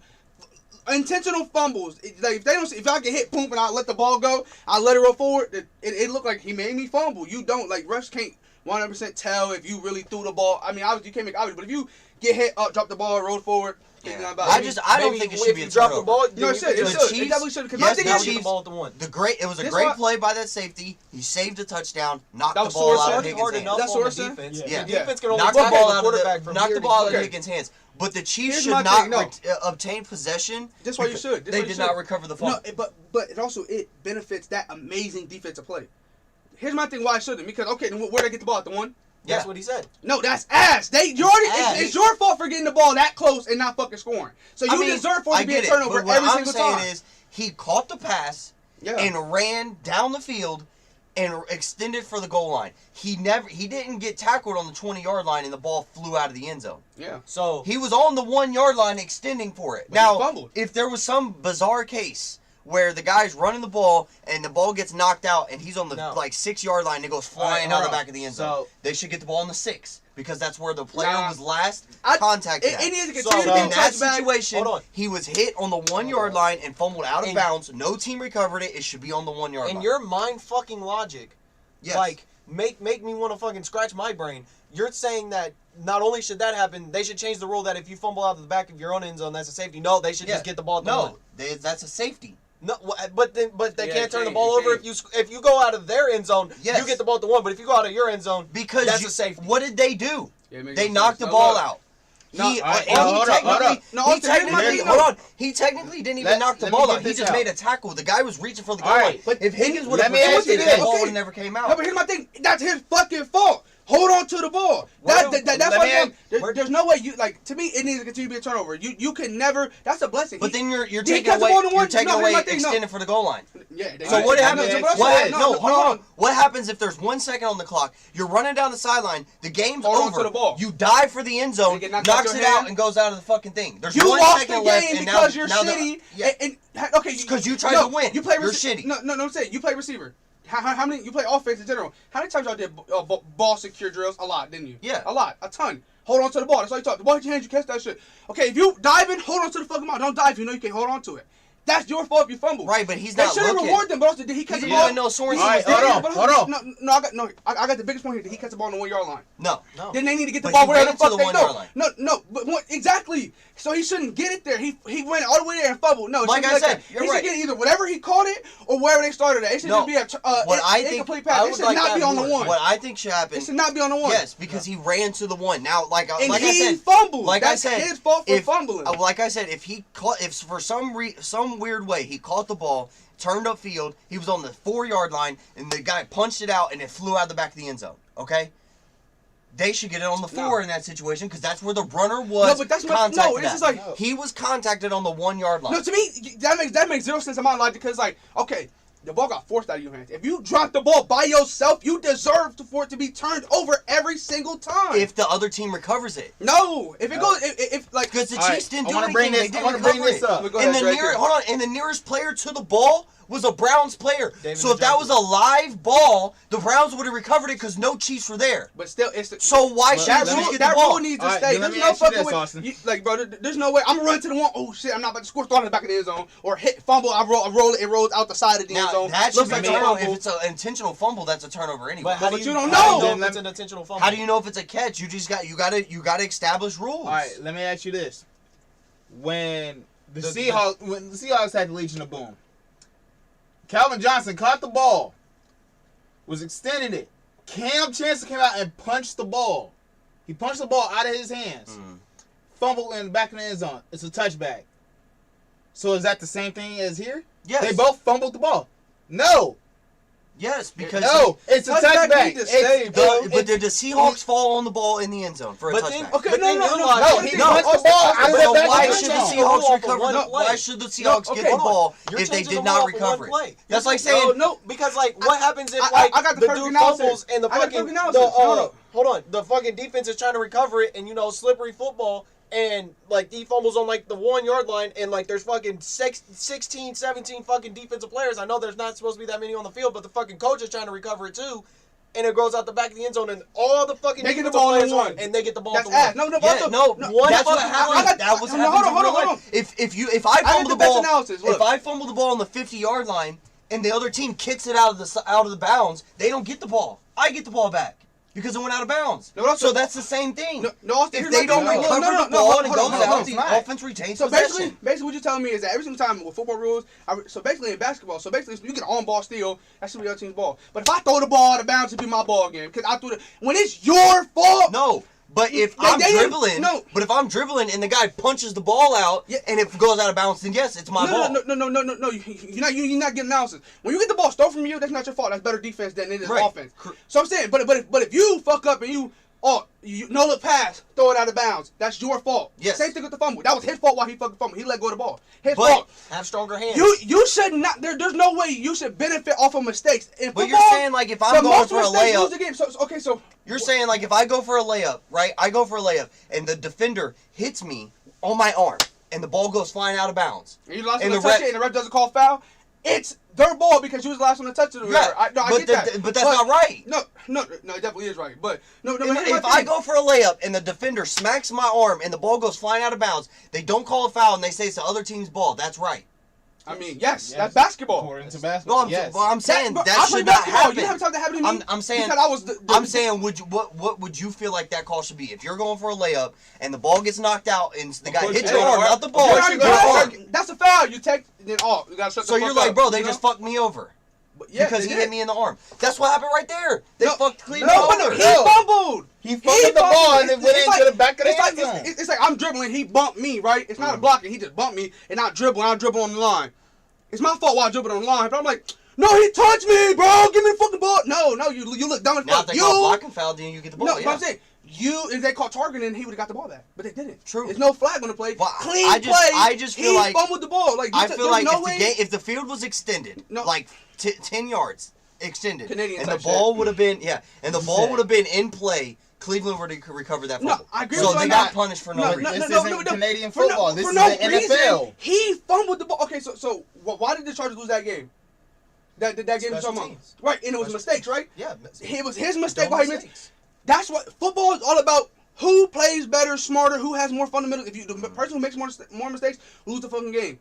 intentional fumbles. Like if I get hit, boom, and I let the ball go, I let it roll forward. It looked like he made me fumble. You don't refs can't 100% tell if you really threw the ball. I mean, obviously you can't make obvious, but if you get hit, drop the ball, roll forward. Yeah. I don't think it should be a turnover. Drop the ball, it should. It definitely should. Yes, the Chiefs. It was a great play by that safety. He saved a touchdown, knocked the ball out of Higgins' hands. That's what I'm saying. Yeah. The defense can only knock the ball out of the Higgins' hands. But the Chiefs should not obtain possession. That's why you should. They did not recover the fumble. No, but it benefits that amazing defensive play. Here's my thing why I shouldn't. Because, okay, then where'd I get the ball at the one? That's what he said. No, that's ass. It's your fault for getting the ball that close and not fucking scoring. So you deserve for it to be a turnover every single time. What I'm saying is he caught the pass and ran down the field and extended for the goal line. He didn't get tackled on the 20-yard line and the ball flew out of the end zone. Yeah. So he was on the 1-yard line extending for it. Now, if there was some bizarre case where the guy's running the ball and the ball gets knocked out and he's on the 6-yard line and it goes flying out the back of the end zone. They should get the ball in the 6 because that's where the player was last contacted. In that situation, he was hit on the 1-yard line and fumbled out of bounds. No team recovered it. It should be on the 1-yard line. In your mind fucking logic, make me want to fucking scratch my brain. You're saying that not only should that happen, they should change the rule that if you fumble out of the back of your own end zone, that's a safety. No, they should just get the ball at the one. That's a safety. No, but they can't turn the ball over if you go out of their end zone. Yes. You get the ball at the one, but if you go out of your end zone, that's a safety. What did they do? They knocked the ball out. He technically didn't even knock the ball out. He just made a tackle. The guy was reaching for the goal line. But if Higgins would have protected it, the ball would have never came out. No, but here's my thing. That's his fucking fault. Hold on to the ball. That's why there's no way to me it needs to continue to be a turnover. You can never. That's a blessing. But then you're taking away extending for the goal line. Yeah. So what happens? Hold on. What happens if there's 1 second on the clock? You're running down the sideline. The game's over. The ball. You dive for the end zone, knocks it out, and goes out of the fucking thing. There's 1 second left, and now you're shitty. Okay, because you tried to win. You play you're shitty. No, I'm saying you play receiver. How many you play offense in general? How many times y'all did ball secure drills? A lot, didn't you? Yeah, a lot, a ton. Hold on to the ball. That's all you talk. The ball hit your hands, you catch that shit. Okay, if you dive in, hold on to the fucking ball. Don't dive if you know you can hold on to it. That's your fault if you fumble. Right, but he's not looking. They shouldn't reward them, but also did he catch the ball? No, Sorensen hold on. I got the biggest point here. Did he catch the ball on the 1-yard line? No. Then they need to get the ball wherever the fuck they go. No, but exactly. So he shouldn't get it there. He went all the way there and fumbled. No, like I said, he should get either whatever he caught it or wherever they started at. It should just be a incomplete pass. It should not be on the 1. What I think should happen. It should not be on the 1. Yes, because he ran to the 1. Now, like I said, he fumbled. That's his fault for fumbling. Like I said, if for some weird way he caught the ball, turned upfield, he was on the 4-yard line, and the guy punched it out, and it flew out the back of the end zone. Okay. They should get it on the 4 in that situation because that's where the runner was. No, but that's contacted. He was contacted on the 1-yard line. No, to me that makes zero sense in my logic because okay, the ball got forced out of your hands. If you drop the ball by yourself, you deserve for it to be turned over every single time. If the other team recovers it. No, if it goes, if because the Chiefs didn't do anything. I want to bring this up. And the nearest player to the ball was a Browns player. So if that was a live ball, the Browns would have recovered it because no Chiefs were there. But still, so why should the Chiefs get the ball? Rule needs to stay. There's no fucking way. Bro, there's no way. I'm gonna run to the 1. Oh shit, I'm not about to score. Throw it in the back of the end zone or hit fumble. I roll it. It rolls out the side of the end zone. That should be turnover. If it's an intentional fumble, that's a turnover anyway. But you don't know if it's an intentional fumble. How do you know if it's a catch? You gotta establish rules. All right, let me ask you this: when the Seahawks had the Legion of Boom, Calvin Johnson caught the ball, was extending it. Cam Chancellor came out and punched the ball. He punched the ball out of his hands. Fumbled in the back of the end zone. It's a touchback. So is that the same thing as here? Yes. They both fumbled the ball. No. Yes, because it's a touchback. But did the Seahawks fall on the ball in the end zone for a touchback? Okay, he punched the ball. So why should the Seahawks recover? Why should the Seahawks get the ball if they did not recover it? That's like saying no, because like what happens if like the dude fumbles and the fucking hold on, the fucking defense is trying to recover it, and slippery football. And, like, he fumbles on, like, the 1 yard line, and, like, there's fucking 16, 17 fucking defensive players. I know there's not supposed to be that many on the field, but the fucking coach is trying to recover it, too. And it goes out the back of the end zone, and all the fucking defensive players run, and they get the ball at the one. No, that's what happened. That was happening in real life. If I fumble the ball, if I fumble the ball on the 50-yard line, and the other team kicks it out of the bounds, they don't get the ball. I get the ball back. Because it went out of bounds. So that's the same thing. If they don't recover the ball and it goes out, the offense retains possession. Basically what you're telling me is that every single time with football rules, so basically in basketball, you get an on-ball steal, that should be the other team's ball. But if I throw the ball out of bounds, it'd be my ball again. Because I threw when it's your fault. No. But if I'm dribbling and the guy punches the ball out and it goes out of bounds, then yes, it's my ball. No. You're not getting analysis. When you get the ball stolen from you, that's not your fault. That's better defense than it is offense. So I'm saying, but if you fuck up and you no look pass, throw it out of bounds, that's your fault. Yes. Same thing with the fumble. That was his fault while he fucking fumbled. He let go of the ball. His fault. Have stronger hands. You should not. There's no way you should benefit off of mistakes. In but football, you're saying like if I'm going for a layup. So you're saying like if I go for a layup, right? I go for a layup and the defender hits me on my arm and the ball goes flying out of bounds. And you lost and the ref doesn't call foul. It's their ball because you was the last one to touch it. Or yeah, I get that. But that's not right. No, it definitely is right. But if I go for a layup and the defender smacks my arm and the ball goes flying out of bounds, they don't call a foul and they say it's the other team's ball. That's right. I mean, yes, that's basketball. According to basketball, I'm saying that should not happen. You haven't talked to happen to me. I'm saying what would you feel like that call should be if you're going for a layup and the ball gets knocked out and the guy hits your arm, not the ball. That's a foul. You take then off. You gotta shut the fuck up. So you're like, bro, they just fucked me over. Because he hit me in the arm. That's what happened right there. They fucked Cleveland over. He fumbled. He fumbled the ball and then went into the back of the end zone. It's like I'm dribbling. He bumped me, right? It's not a blocking. He just bumped me and not dribbling. I dribble on the line. It's my fault while I dribble on the line. But I'm like, no, he touched me, bro. Give me the fucking ball. No, you look dumb as fuck. Now if they call blocking foul, then you get the ball. No, but I'm saying, if they caught targeting, he would have got the ball back. But they didn't. True. There's no flag on the play. Well, Clean play. I just feel like he fumbled the ball. Like I feel like if the field was extended, like 10 yards extended, and the ball would have been would have been in play, Cleveland would have recovered that fumble. No, I agree so with they got punished for no reason. This isn't Canadian football. This is the NFL. He fumbled the ball. Okay, so why did the Chargers lose that game? That game was talking about. Right, and it was mistakes, right? Yeah. It was his mistake why he missed. That's what football is all about. Who plays better, smarter, who has more fundamentals. If the person who makes more mistakes lose the fucking game.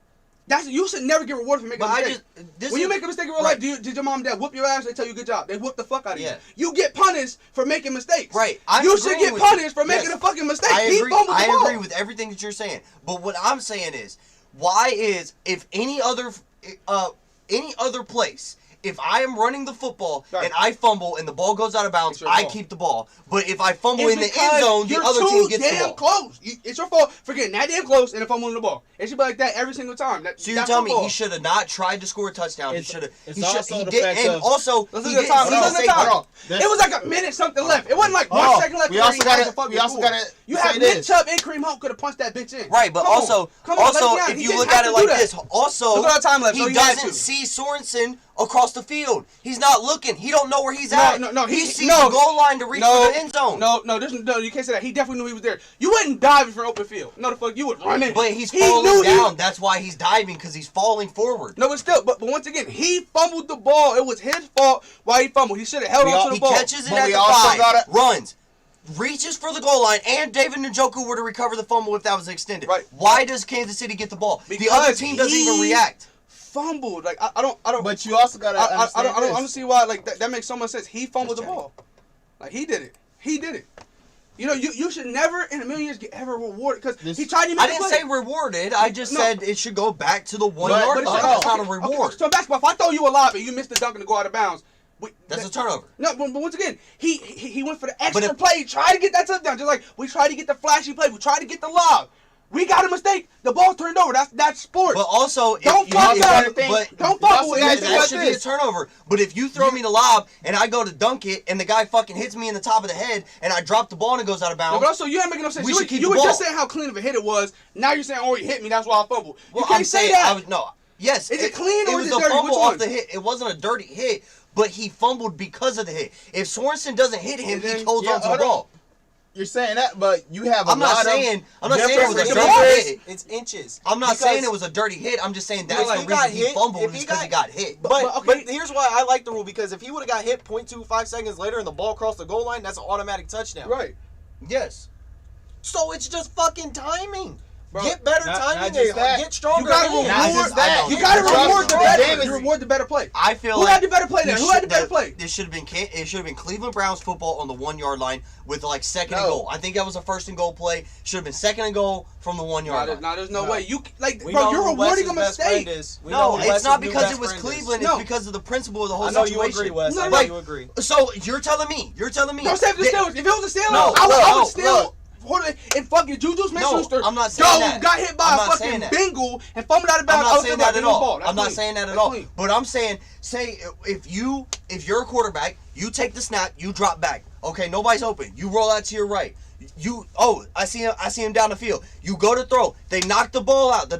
You should never get rewarded for making a mistake. When you make a mistake in real life, did your mom and dad whoop your ass? They tell you good job. They whoop the fuck out of you. You get punished for making mistakes. Right. You should get punished for making a fucking mistake. I agree with everything that you're saying. But what I'm saying is, if any other place, if I am running the football and I fumble and the ball goes out of bounds, I keep the ball. But if I fumble in the end zone, the other team gets the ball. Close. It's your fault for getting that damn close and if fumbling the ball. It should be like that every single time. So you're telling me he should have not tried to score a touchdown? He should have. He did. And also, listen to the time. It was like a minute something left. It wasn't like 1 second left. We also got to. You have Nick Chubb and Kareem Hunt could have punched that bitch in. Right, but also, if you look at it like this, also, he doesn't see Sorensen across the field. He's not looking. He don't know where he's at. No. He sees the goal line to reach for the end zone. No, you can't say that. He definitely knew he was there. You wouldn't dive for an open field. No, the fuck, you would run in. But he's falling down. That's why he's diving, because he's falling forward. No, but still, but once again, he fumbled the ball. It was his fault why he fumbled. He should have held on to the ball. He catches it at the 5, runs, reaches for the goal line, and David Njoku were to recover the fumble if that was extended. Right. Why does Kansas City get the ball? The other team doesn't even react. Fumbled. Like I don't. But you also gotta understand I don't see why. Like that makes so much sense. He fumbled the ball. Like he did it. You know, you should never in a million years get ever rewarded because he tried to make I didn't say rewarded. I just said it should go back to the 1 yard line. That's not a reward. Okay, so basketball, if I throw you a lob and you miss the dunk and to go out of bounds, that's a turnover. No, but once again, he went for the extra play. He tried to get that touchdown. Just like we tried to get the flashy play. We tried to get the lob. We got a mistake. The ball turned over. That's sports. But also, don't fumble. Don't fumble. That should be a turnover. But if you throw me the lob and I go to dunk it and the guy fucking hits me in the top of the head and I drop the ball and it goes out of bounds. No, but also, you ain't making no sense. You were just saying how clean of a hit it was. Now you're saying, oh, he hit me. That's why I fumbled. You can't say that. Yes. Is it clean or is it dirty? It was a fumble off the hit. It wasn't a dirty hit, but he fumbled because of the hit. If Sorensen doesn't hit him, he holds on to the ball. You're saying that, but you have I'm not saying it was a dirty hit. It's inches. I'm not saying it was a dirty hit. I'm just saying that's the reason he fumbled because he got hit. But here's why I like the rule, because if he would have got hit 0.25 seconds later and the ball crossed the goal line, that's an automatic touchdown. Right. Yes. So it's just fucking timing. Bro, get better timing. Get stronger. You gotta reward the better play. I feel who had the better play there? Who had the better play? It should have been Cleveland Browns football on the 1 yard line with like second and goal. I think that was a first and goal play. Should have been second and goal from the 1 yard line. No, there's no way. You you're rewarding a mistake. No, it's not because it was Cleveland. It's because of the principle of the whole situation. I know you agree, Wes. I know you agree. So you're telling me. Don't say the Steelers. If it was the Steelers, I would still. And fucking Juju Smith-Schuster I'm not saying that. got hit by a fucking Bengal and fumbled out of bounds. I'm not saying that at all. I'm not saying that at all. But I'm saying, if you're a quarterback, you take the snap, you drop back. Okay, nobody's open. You roll out to your right. I see him down the field. You go to throw. They knock the ball out. The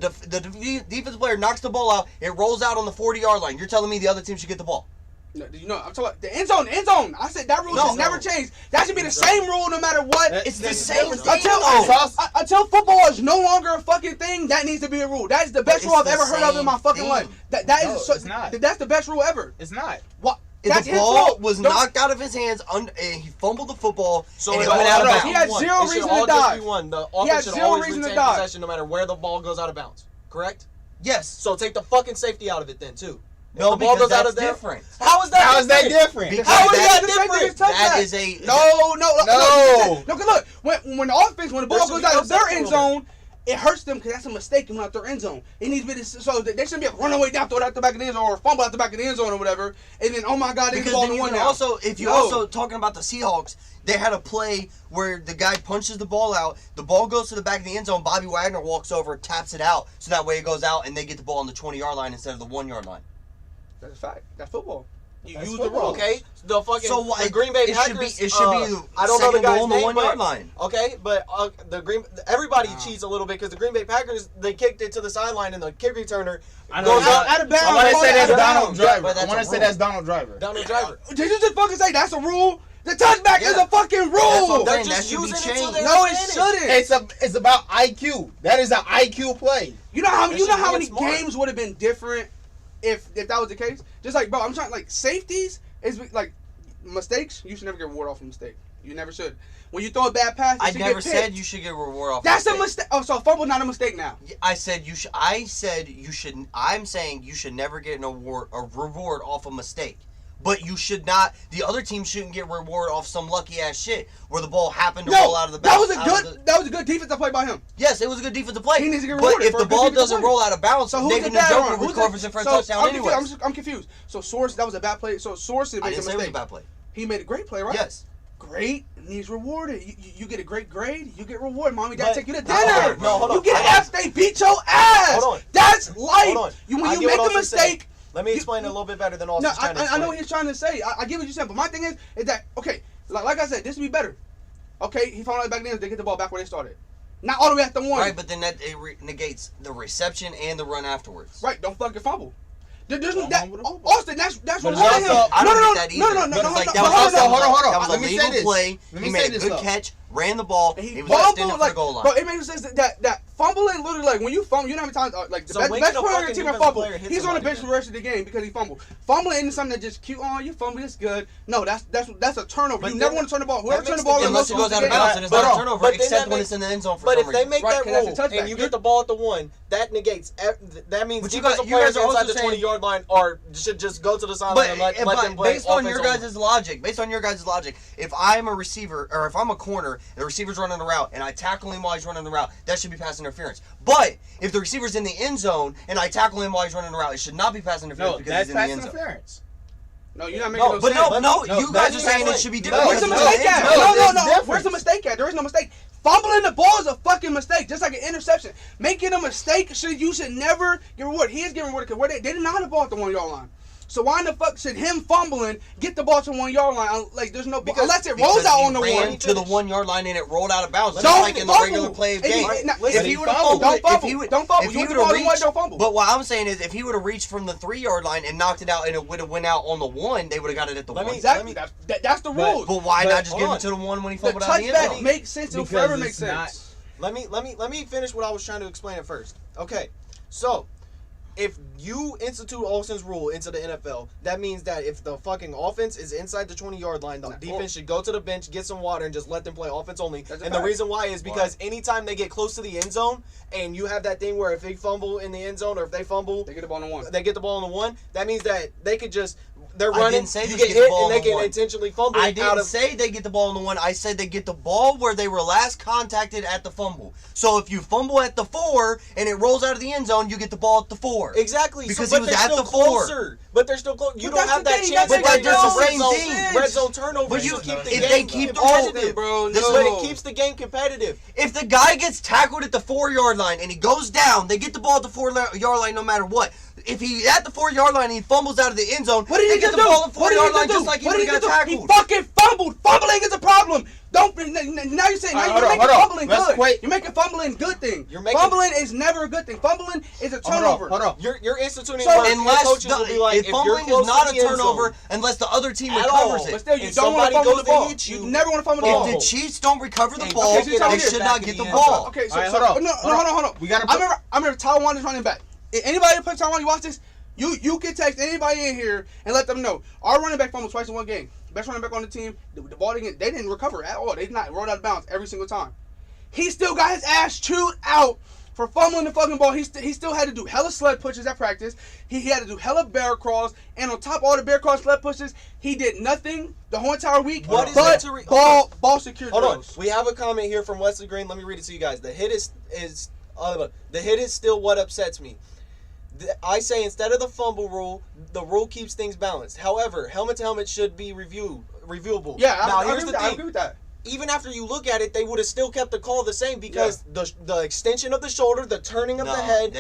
defensive player knocks the ball out. It rolls out on the 40-yard line. You're telling me the other team should get the ball? No, I'm talking about the end zone. The end zone. I said that rule should never change. That should be the same rule no matter what. It's the same thing. Until football is no longer a fucking thing, that needs to be a rule. That is the best rule I've ever heard of in my fucking life. It's not. That's the best rule ever. It's not. What? The ball was knocked out of his hands, and he fumbled the football, and it went out of bounds. He had zero reason to dive. The offense should always retain possession no matter where the ball goes out of bounds. Correct? Yes. So take the fucking safety out of it then, too. No, the ball goes out of different. How is that different? How is that different? That is a no. Look, when the ball goes out of their end zone, it hurts them because that's a mistake in their end zone. It needs to be so they shouldn't be able to run away down, throw it out the back of the end zone, or fumble out the back of the end zone or whatever. And then oh my God, they get the ball in one now. Also, if you also talking about the Seahawks, they had a play where the guy punches the ball out, the ball goes to the back of the end zone, Bobby Wagner walks over, taps it out, so that way it goes out and they get the ball on the 20-yard line instead of the 1 yard line. That's a fact. That's football. You use the rule. Okay, the fucking the Green Bay Packers. It should be I don't know the guy's on the name, 1 yard line. Okay, but everybody cheats a little bit because the Green Bay Packers, they kicked it to the sideline and the kick returner goes out of bounds. I want to say that's Donald Driver. I want to say that's Donald Driver. Donald Driver. Did you just fucking say that's a rule? The touchback is a fucking rule. They're just using it to their No, it shouldn't. It's about IQ. That is an IQ play. You know how many games would have been different if that was the case? Just like, bro, I'm trying, like, safeties is like mistakes. You should never get reward off a mistake. You never should. When you throw a bad pass, I never said you should get reward off. That's a mistake. Oh, so fumble not a mistake now. I said you should. I'm saying you should never get a reward off a mistake. But you should not. The other team shouldn't get reward off some lucky ass shit where the ball happened to roll out of the bounds. That was a good defensive play by him. Yes, it was a good defensive play. He needs to get rewarded. But if the ball doesn't roll out of bounds, so David Njoku recovers it for a touchdown anyway. I'm confused. So that was a bad play. So Source makes a mistake. It was a bad play. He made a great play, right? Yes. Great needs rewarded. You get a great grade, you get rewarded. Mommy, dad take you to dinner. Hold on. You get F, they beat your ass. Hold on. That's life. Hold on. When you make a mistake. Let me explain it a little bit better than Austin's trying to explain. I know what he's trying to say. I get what you're saying, but my thing is that, okay, like I said, this would be better. Okay, he found out back then they get the ball back where they started. Not all the way at the one. Right, but then that negates the reception and the run afterwards. Right, don't fucking fumble. Austin, that's what I'm saying. No. Hold on. That was a legal play. He made a good catch, ran the ball. He was extended for the goal line. But it makes sense that fumbling literally, like, when you fumble, you know how many times, like, the best player on your team at fumble, he's on the bench for the rest of the game because he fumbled. Fumbling isn't something that just cute, oh, you fumbled, it's good. No, that's a turnover. You never want to turn the ball. Whoever turns the ball unless it goes out of bounds, and it's not a turnover, except when it's in the end zone for some reason. But if they make that rule and you get the ball at the one, that negates, that means defensive players inside the 20-yard line should just go to the sideline and let them play. Based on your guys' logic, if I'm a receiver, or if I'm a corner, the receiver's running the route, and I tackle him while he's running the route, that should be pass interference. But if the receiver's in the end zone, and I tackle him while he's running the route, it should not be pass interference because he's in the end zone. No, you're not making no sense. No, you guys are saying it should be different. Where's the mistake at? No. Where's the mistake at? There is no mistake. Fumbling the ball is a fucking mistake, just like an interception. Making a mistake, you should never get rewarded. He is getting rewarded because they didn't know how to ball at the 1 yard line. So why in the fuck should him fumbling get the ball to 1 yard line? Like there's no ball unless it rolls out on the one to the 1 yard line and it rolled out of bounds. Don't like in the regular play of game. If he would have fumbled, don't fumble. Don't fumble. You would have reached. Don't fumble. But what I'm saying is, if he would have reached from the 3 yard line and knocked it out, and it would have went out on the 1, they would have got it at the 1. Exactly. That's the rule. But why not just give it to the 1 when he fumbled out of the end zone? Touchback makes sense. It'll forever make sense. Let me finish what I was trying to explain at first. Okay, so if you institute Olsen's rule into the NFL, that means that if the fucking offense is inside the 20-yard line, the defense should go to the bench, get some water, and just let them play offense only. And the reason why is because anytime they get close to the end zone, and you have that thing where if they fumble in the end zone or if they fumble, they get the ball on the 1. They get the ball on the 1. That means that they could just they're running. You get hit and they can intentionally fumble. I didn't say they get the ball on the 1. I said they get the ball where they were last contacted at the fumble. So if you fumble at the 4 and it rolls out of the end zone, you get the ball at the 4. Exactly. Because he was at the 4. But they're still close. You don't have that chance. But that's the same thing. Red zone turnover. But if they keep competitive, bro, but it keeps the game competitive. If the guy gets tackled at the 4 yard line and he goes down, they get the ball at the 4 yard line no matter what. If he at the 4 yard line and he fumbles out of the end zone, what did he get the ball at the 4 yard line just like he would have got tackled. He fucking fumbled. Fumbling is a problem. Don't now you're saying you're making fumbling good. You're making fumbling good thing. Fumbling is never a good thing. Fumbling is a turnover. Hold on. You're instituting unless coaches will be like, if fumbling is not a turnover unless the other team recovers it. But still, you don't want to fumble the ball. You never want to fumble the ball. If the Chiefs don't recover the ball, they should not get the ball. Okay, so hold on. I remember Taiwan is running back. Anybody that plays Taiwan, you watch this. You can text anybody in here and let them know. Our running back fumbled twice in one game. Best running back on the team. The ball they didn't recover at all. They did not roll out of bounds every single time. He still got his ass chewed out for fumbling the fucking ball. He still had to do hella sled pushes at practice. He had to do hella bear crawls. And on top of all the bear crawls, sled pushes, he did nothing the whole entire week but ball secure drills. Hold on. We have a comment here from Wesley Green. Let me read it to you guys. The hit is still what upsets me. I say instead of the fumble rule, the rule keeps things balanced. However, helmet to helmet should be reviewable. Yeah, I agree with that. Even after you look at it, they would have still kept the call the same because the extension of the shoulder, the turning of the head,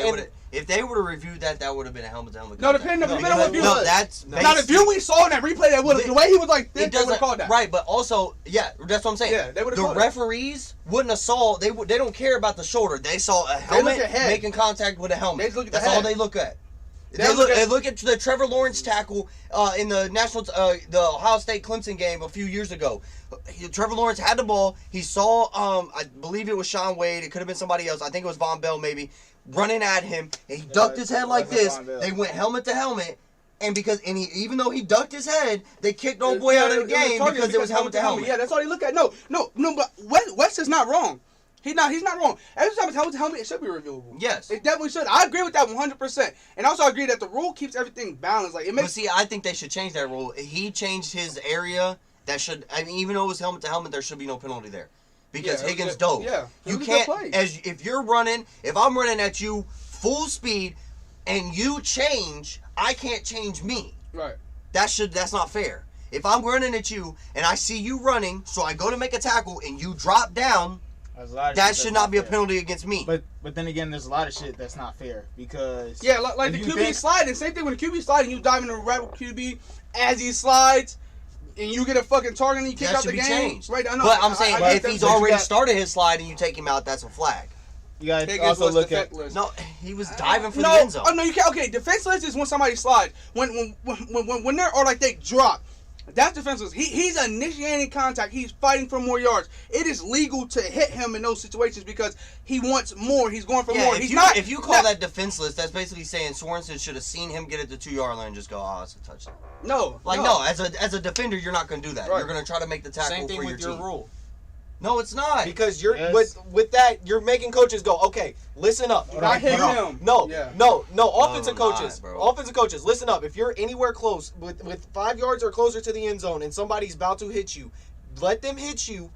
if they would have reviewed that, that would have been a helmet to helmet. No, depending on what view. No, that's now the view we saw in that replay. That would have the way he was like. They would have called that. Right, but also, that's what I'm saying. Yeah, they would have. The referees wouldn't have saw. They don't care about the shoulder. They saw a helmet making contact with a helmet. That's all they look at. They look at the Trevor Lawrence tackle in the the Ohio State Clemson game a few years ago. Trevor Lawrence had the ball. He saw, I believe it was Sean Wade. It could have been somebody else. I think it was Von Bell maybe running at him. And he ducked his head like this. They went helmet to helmet. And even though he ducked his head, they kicked old boy out of the game because it was helmet to helmet. Yeah, that's all he looked at. No, but West is not wrong. He's not wrong. Every time it's helmet to helmet, it should be reviewable. Yes. It definitely should. I agree with that 100%. And also I agree that the rule keeps everything balanced. Like it makes. But see, I think they should change that rule. He changed his area. Even though it was helmet to helmet, there should be no penalty there. Because Higgins dove. Yeah. You can't, if I'm running at you full speed and you change, I can't change me. Right. That's not fair. If I'm running at you and I see you running, so I go to make a tackle and you drop down, that should not be a penalty against me. But then again, there's a lot of shit that's not fair because like the QB sliding. Same thing when the QB sliding, you dive in the right QB as he slides, and you get a fucking target and you kick out the game. Changed. Right? I know. But I'm saying if he's already started his slide and you take him out, that's a flag. You guys also look at no. He was diving for the end zone. Oh no, you can't. Okay, defenseless is when somebody slides. When they're or like they drop. That's defenseless. He's initiating contact. He's fighting for more yards. It is legal to hit him in those situations because he wants more. He's going for more. If you call that defenseless, that's basically saying Sorensen should have seen him get at the 2 yard line and just go, it's a touchdown. No. As a defender, you're not going to do that. Right. You're going to try to make the tackle Same thing for with your your team. rule. No, it's not. Because with that, you're making coaches go, okay, listen up. Not hit him. No, offensive coaches, listen up. If you're anywhere close, with 5 yards or closer to the end zone and somebody's about to hit you, let them hit you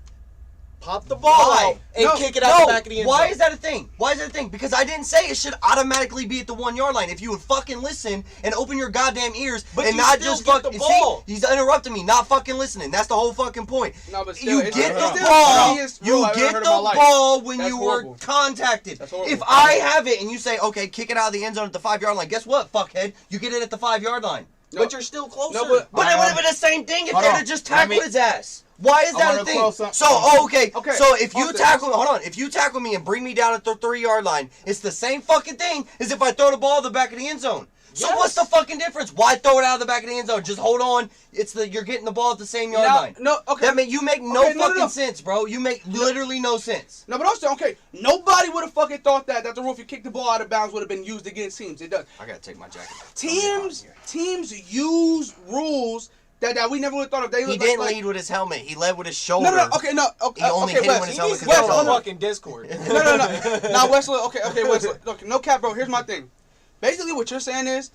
pop the ball out and kick it out the back of the end zone. Why is that a thing? Why is that a thing? Because I didn't say it should automatically be at the 1 yard line. If you would fucking listen and open your goddamn ears and not just fucking see, he's interrupting me, not fucking listening. That's the whole fucking point. No, but still, you get the ball. You get the ball when you were contacted. If I have it and you say, okay, kick it out of the end zone at the 5 yard line, guess what, fuckhead? You get it at the 5 yard line. No. But you're still closer. No, but it would have been the same thing if they'd have just tackled his ass. Why is that a thing? Okay. So if you tackle, if you tackle me and bring me down at the 3 yard line, it's the same fucking thing as if I throw the ball in the back of the end zone. So what's the fucking difference? Why throw it out of the back of the end zone? Just hold on. You're getting the ball at the same yard line. No, okay. That mean you make no fucking sense, bro. You make literally no sense. No, but also, okay, nobody would have fucking thought that the rule if you kick the ball out of bounds would have been used against teams. It does. I gotta take my jacket. Teams use rules that we never would have thought of. He didn't lead with his helmet. He led with his shoulder. Okay. He only hit Wes, with his helmet. He needs to go on fucking Discord. No. Now, Wesley, okay, Wesley. Look, no cap, bro. Here's my thing. Basically, what you're saying is,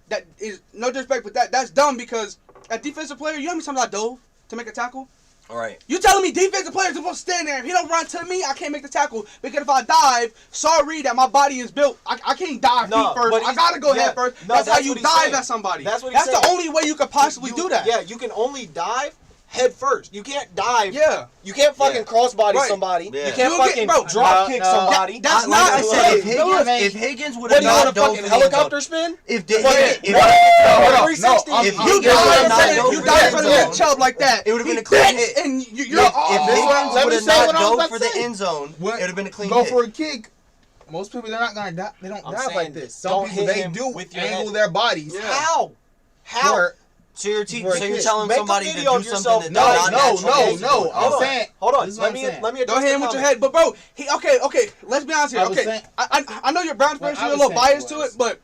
that is no disrespect, but that's dumb because a defensive player, you know how many times I dove to make a tackle? All right. You telling me defensive players are supposed to stand there? If he don't run to me, I can't make the tackle because if I dive, sorry that my body is built. I can't dive feet first. I gotta go head first. That's how you dive at somebody. That's the only way you could possibly do that. Yeah, you can only dive head first. You can't dive. Yeah. You can't fucking crossbody somebody. Yeah. You can't fucking drop kick somebody. That's like not. I said, if Higgins would have not dove fucking helicopter spin. If you dive in front of Chubb like that, it would have been a clean hit. And if Higgins would have not dove for the end zone, it would have been a clean hit. Go for a kick. Most people, they're not gonna dive. They don't dive like this. Some people, they do angle their bodies. How? So you're telling somebody to do something that no. I'm saying. Hold on. Let me go ahead with your head. But bro, okay. Let's be honest here. Okay, I know your Browns fans, you're a little biased to it, but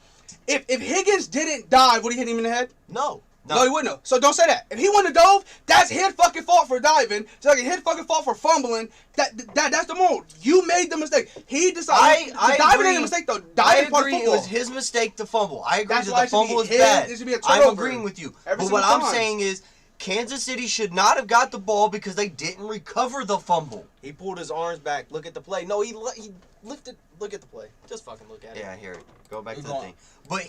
if Higgins didn't dive, would he hit him in the head? No, he wouldn't have. So don't say that. If he wouldn't have dove, that's his fucking fault for diving. Just like his fucking fault for fumbling. That's the moral. You made the mistake. He decided. Diving ain't a mistake though. Diving part of football. It was his mistake to fumble. I agree that the fumble is bad. I'm agreeing with you. But what I'm saying is, Kansas City should not have got the ball because they didn't recover the fumble. He pulled his arms back. Look at the play. No, he lifted. Look at the play. Just fucking look at it. Yeah, I hear it. Go back to the thing. But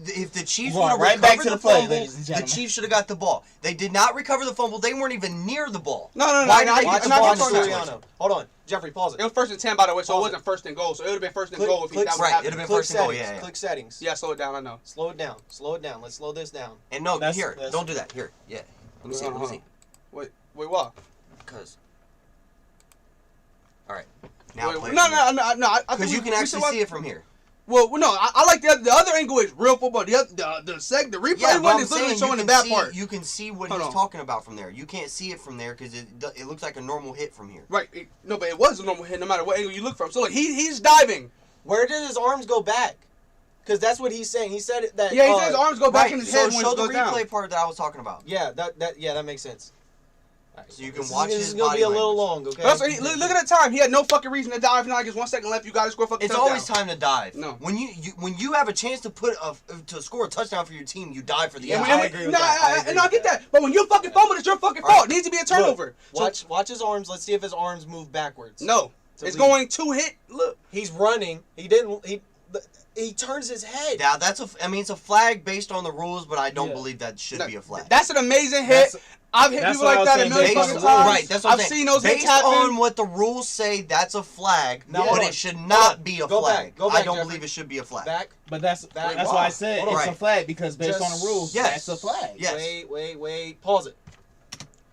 if the Chiefs would have right back recovered to the play, fumble, the Chiefs should have got the ball. They did not recover the fumble. They weren't even near the ball. No. Hold on. Jeffrey, pause it. It was 1st and 10, by the way, so it wasn't 1st and goal. So it would have been 1st and goal if that was happening. It would have been 1st and goal, yeah. Click settings. Yeah, slow it down, I know. Slow it down. Let's slow this down. And don't do that. Here, yeah. Let me see. Wait, what? Because. All right. Now no. Because you can actually see it from here. Well, no, I like the other angle is real football. The replay one is literally showing the bad part. You can see what he's talking about from there. You can't see it from there because it looks like a normal hit from here. Right. But it was a normal hit no matter what angle you look from. So look, he's diving. Where did his arms go back? Because that's what he's saying. He said that. Yeah, he said his arms go back in his head when show it goes the down. replay part that I was talking about. Yeah, that makes sense. Right, so you can watch his body. This is gonna be a little long, okay? Look at the time. He had no fucking reason to dive. Now, just 1 second left. You got to score fucking touchdown. It's always time to dive. No. When you have a chance to to score a touchdown for your team, you dive for the end. I agree with that. I get that. But when you fucking fumble, it's your fucking fault. It needs to be a turnover. Watch his arms. Let's see if his arms move backwards. No. It's going to hit. Look. He's running. He turns his head. Yeah, it's a flag based on the rules, but I don't believe that should be a flag. That's an amazing hit. I've hit people like that a million fucking times. Right, that's what I'm saying. I've seen those hits happen. Based on what the rules say, that's a flag, but it should not be a flag. I don't believe it should be a flag. But that's why I said it's a flag, because based on the rules, that's a flag. Yes. Wait. Pause it.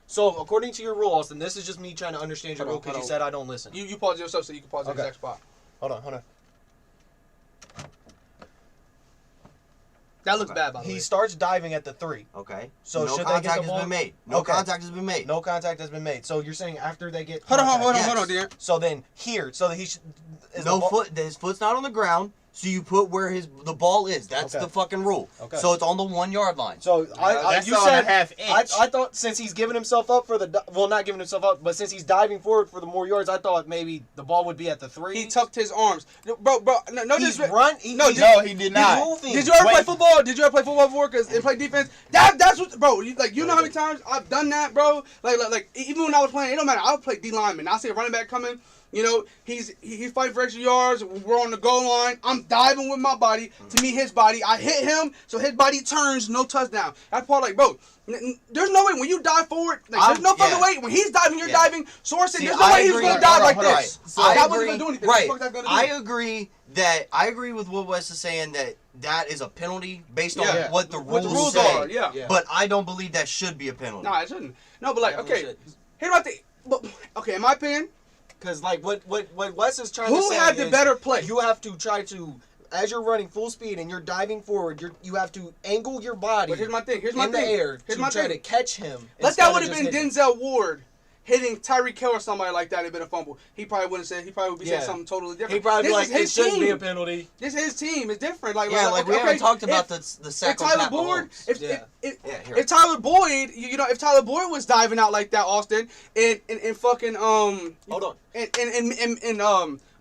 So, according to your rule, Austin, this is just me trying to understand your rule because you said I don't listen. You pause yourself so you can pause the exact spot. Hold on. That looks bad, by the way. He starts diving at the 3. Okay. So no should they get the ball? Has been made. No contact has been made. No contact has been made. So you're saying after they get Hold on, dear. So then here, so that he should... His foot's not on the ground. So you put where the ball is. That's the fucking rule. Okay. So it's on the 1 yard line. So you said half inch. I thought since he's giving himself up for not giving himself up, but since he's diving forward for the more yards, I thought maybe the ball would be at the 3. He tucked his arms, bro. No, he's just run. he did not. Did you ever play football? Did you ever play football before? And play defense? That's what, bro. You know how many times I've done that, bro. Like even when I was playing, it don't matter. I would play D lineman. I see a running back coming. You know, he's fighting for extra yards. We're on the goal line. I'm diving with my body to meet his body. I hit him, so his body turns. No touchdown. That's part bro. There's no way when you dive forward. There's no fucking way. When he's diving, you're diving. Sorensen, there's no way he's gonna dive like this. So I wasn't gonna do anything. Right. I agree with what Wes is saying that is a penalty based on what the rules say. are. Yeah. But I don't believe that should be a penalty. No, it shouldn't. No, but okay. Here's my thing. But okay, in my opinion. Because what Wes is trying to say who had the better play? You have to try to, as you're running full speed and you're diving forward, you have to angle your body. But here's my thing. In the air to try to catch him. That would have been Denzel Ward hitting Tyreek Hill or somebody like that. It'd been a fumble. He probably wouldn't say. He probably would be saying something totally different. He probably be like, it shouldn't be a penalty. This is his team. It's different. We haven't talked about the sack on Pat Mahomes. If Tyler Boyd, if Tyler Boyd was diving out like that, Austin, and fucking hold on, and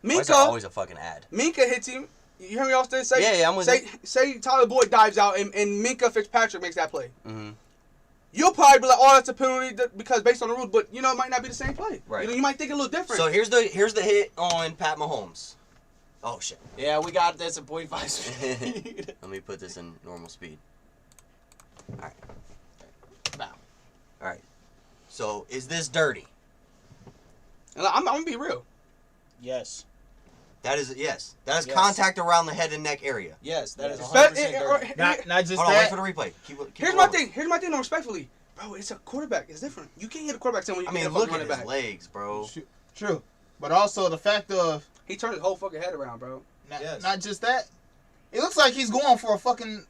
Minka, that's always a fucking ad. Minka hits him. You hear me, Austin? Say, I'm with you. Say Tyler Boyd dives out and Minka Fitzpatrick makes that play. Mm-hmm. You'll probably be like, oh, that's a penalty because based on the rules, but it might not be the same play. Right. You might think a little different. So here's the hit on Pat Mahomes. Oh shit. Yeah, we got this at 0.5 speed. Let me put this in normal speed. All right. Bow. All right. So is this dirty? And I'm gonna be real. Yes. That is contact around the head and neck area. Yes, that is 100% dirty. Not just Hold on, that. wait for the replay. Keep Here's my thing. Here's my thing. No, respectfully, bro. It's a quarterback. It's different. You can't hit a quarterback when you look at his legs, bro. True, but also the fact of he turned his whole fucking head around, bro. Not just that. It looks like he's going for a fucking.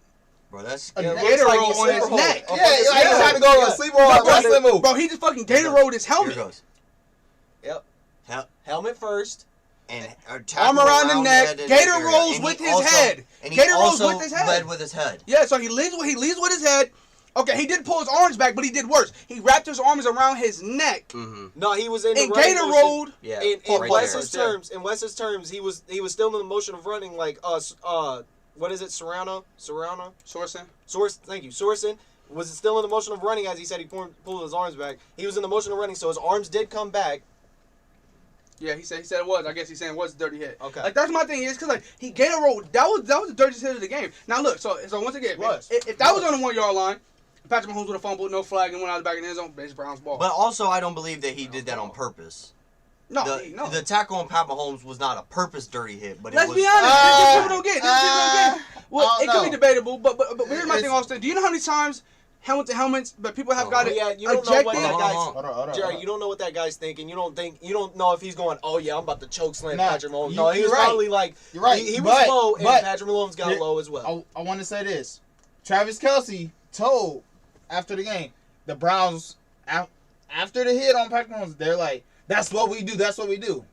Bro, that's a gator roll on his neck. Yeah, he's trying to go to a sleep roll. Bro, he just fucking gator rolled his helmet. Here goes. Yep. Helmet first. And arm around the neck. Gator rolls with his head. And Gator rolls with his head. Led with his head. Yeah, so he leads with his head. Okay, he did pull his arms back, but he did worse. He wrapped his arms around his neck. Mm-hmm. No, he was in the Gator rolled. Yeah. In Wes's terms, he was still in the motion of running like what is it? Sorensen. Thank you, Sorensen. Was still in the motion of running as he said he pulled his arms back. He was in the motion of running, so his arms did come back. Yeah, he said it was. I guess he's saying it was a dirty hit. Okay. Like that's my thing is because he gator rolled. That was the dirtiest hit of the game. Now look, so once again, if that was on the 1 yard line, Patrick Mahomes would have fumbled, no flag, and went out the back of the end zone. It's Brown's ball. But also, I don't believe that he did that on purpose. No, the tackle on Pat Mahomes was not a purpose dirty hit, but let's it was. Be honest. People don't get. Well, it could be debatable, but here's my thing, Austin. Do you know how many times? Helmet to helmets, but people have got it. Yeah, you don't know what that guy's. Hold on. Jerry, you don't know what that guy's thinking. You don't know if he's going. Oh yeah, I'm about to choke slam Patrick Mahomes. No, he was probably like. You're right. He was low, and Patrick Mahomes got low as well. I want to say this: Travis Kelce told after the game the Browns after the hit on Patrick Mahomes, they're like, "That's what we do. That's what we do."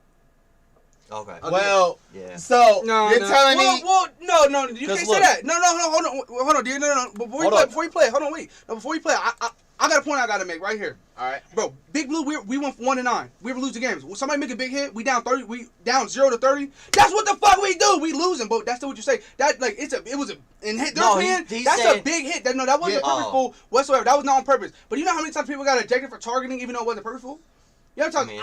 Okay. Well, yeah. So you're telling me? Well, no, you can't say that. No, hold on, dude. No. Before you play, hold on, wait. No, before you play, I got a point I got to make right here. All right, bro. Big Blue, we went 1-9. We ever lose the games. When somebody make a big hit, we down 30. We down 0-30. That's what the fuck we do. We losing, but that's still what you say. That in hit their opinion. That's a big hit. That wasn't purposeful whatsoever. That was not on purpose. But you know how many times people got ejected for targeting even though it wasn't purposeful? You know how many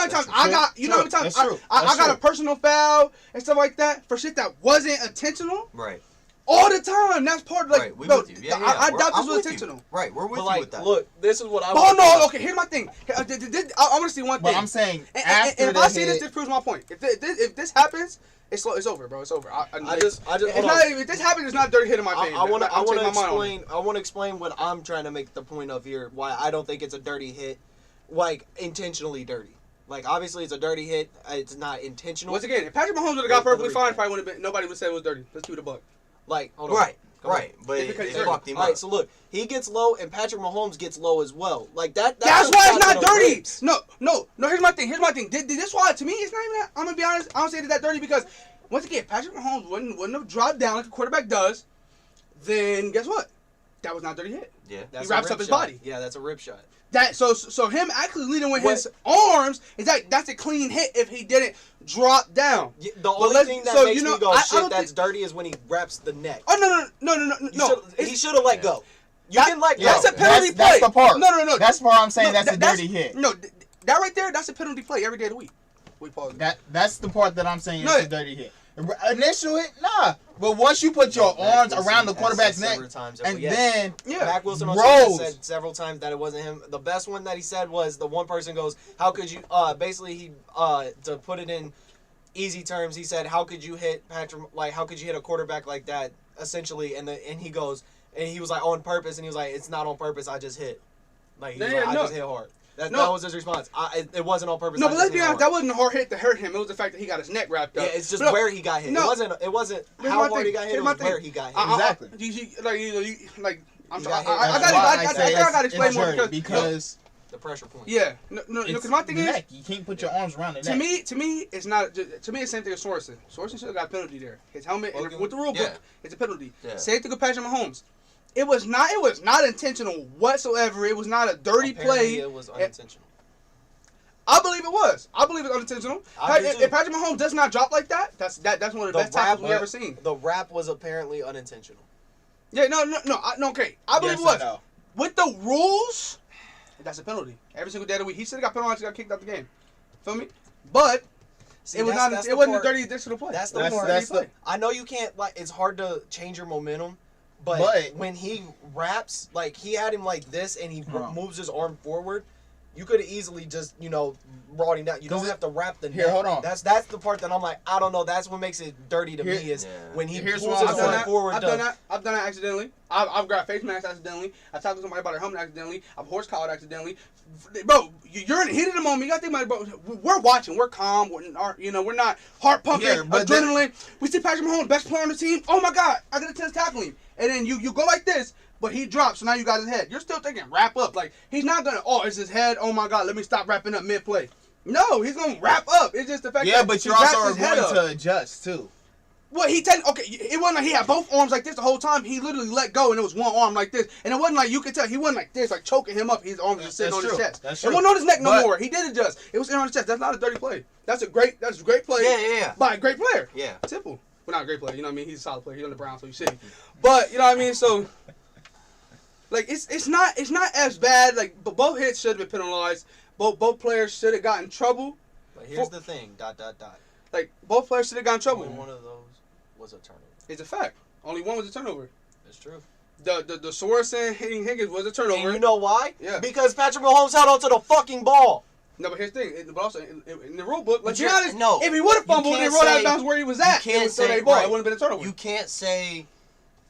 times I got a personal foul and stuff like that for shit that wasn't intentional. Right. All the time. That's part of right. We with you. Yeah. I doubt this was intentional. Right. We're with you with that. Look, this is what I. Oh no. Okay. Here's my thing. I want to see one thing. But I'm saying and if I see this proves my point. If this happens. It's over, bro. It's over. If this happens, it's not a dirty hit in my opinion. I want to explain what I'm trying to make the point of here. Why I don't think it's a dirty hit. Like, intentionally dirty. Like, obviously, it's a dirty hit. It's not intentional. Once again, if Patrick Mahomes would have got perfectly fine, probably wouldn't have been. Nobody would have said it was dirty. Let's keep it a buck. Like, hold on. Right. But it fucked him up. All right, so look, he gets low, and Patrick Mahomes gets low as well. Like that. That's why it's not dirty. No. Here's my thing. This why to me it's not even. I'm gonna be honest. I don't say it's that dirty because once again, Patrick Mahomes wouldn't have dropped down like a quarterback does, then guess what? That was not a dirty hit. Yeah. He wraps up his body. Yeah, that's a rip shot. So him actually leading with his arms that's a clean hit if he didn't drop down. Yeah, the only thing that makes me go shit that's dirty is when he wraps the neck. Oh no. He should have let go. You can let go. That's a penalty play. That's the part. No. That's why I'm saying that's a dirty hit. No, that right there, that's a penalty play every day of the week. We pause it. That's the part that I'm saying is a dirty hit. Initial hit, nah. But once you put your arms around the quarterback's neck, and then Mac Wilson also said several times that it wasn't him. The best one that he said was the one person goes, "How could you?" Basically, he to put it in easy terms, he said, "How could you hit Patrick? Like, how could you hit a quarterback like that?" Essentially, and he goes, and he was like, "On purpose," and he was like, "It's not on purpose. I just hit. Like, he was like, I just hit hard." That was his response. It wasn't on purpose. No, but let's be honest. That wasn't a hard hit to hurt him. It was the fact that he got his neck wrapped up. Yeah, it's just where he got hit. No, it wasn't how hard he got hit. It was where he got hit. Exactly. I'm sorry. I got to explain more because the pressure point. Yeah. No. Because my thing is, neck. You can't put your arms around the neck. To me, it's not. To me, it's the same thing as Sorensen. Sorensen should have got a penalty there. His helmet with the rule book, it's a penalty. Yeah. Same thing with Patrick Mahomes. It was not intentional whatsoever. It was not a dirty play. It was unintentional. I believe it was. I believe it's unintentional. If Patrick Mahomes does not drop like that, that's one of the best tackles we've ever seen. The wrap was apparently unintentional. Yeah, no, okay. I believe it was. No. With the rules, that's a penalty. Every single day of the week. He should have got penalized, got kicked out the game. Feel me? But it was not. It wasn't a dirty additional play. That's the part. I know you can't, it's hard to change your momentum. But when he wraps, he had him like this and he moves his arm forward, you could have easily just, brought him down. You don't have to wrap the neck. Here, hold on. That's the part that I'm like, I don't know. That's what makes it dirty to me is when he pulls his arm forward. I've done that accidentally. I've grabbed face masks accidentally. I've talked to somebody about their helmet accidentally. I've horse collared accidentally. Bro, you're in the heat of the moment. You got to think about it, bro. We're watching. We're calm. We're not heart pumping, adrenaline. We see Patrick Mahomes, best player on the team. Oh, my God. I got a chance tackling him. And then you go like this, but he drops, so now you got his head. You're still thinking wrap up. He's not going to, it's his head. Oh, my God, let me stop wrapping up mid-play. No, he's going to wrap up. It's just the fact that but you also are going to adjust, too. Well, it wasn't like he had both arms like this the whole time. He literally let go, and it was one arm like this. And it wasn't like you could tell. He wasn't like this, choking him up. His arms just sitting on his chest. That's true. It wasn't on his neck no more. He did adjust. It was in on his chest. That's not a dirty play. That's a great play. Yeah. By a great player. Yeah. Simple. Well, not a great player. You know what I mean? He's a solid player. He's on the Browns, so he's shitty. But, you know what I mean? So, it's not as bad. But both hits should have been penalized. Both players should have gotten in trouble. But here's the thing. ... Both players should have gotten in trouble. Only one of those was a turnover. It's a fact. Only one was a turnover. That's true. The Sorensen hitting Higgins was a turnover. And you know why? Yeah. Because Patrick Mahomes held onto the fucking ball. No, but here's the thing. But also, in the rule book, if he would have fumbled and rolled out of bounds where he was at, it wouldn't have been a turnover. You can't say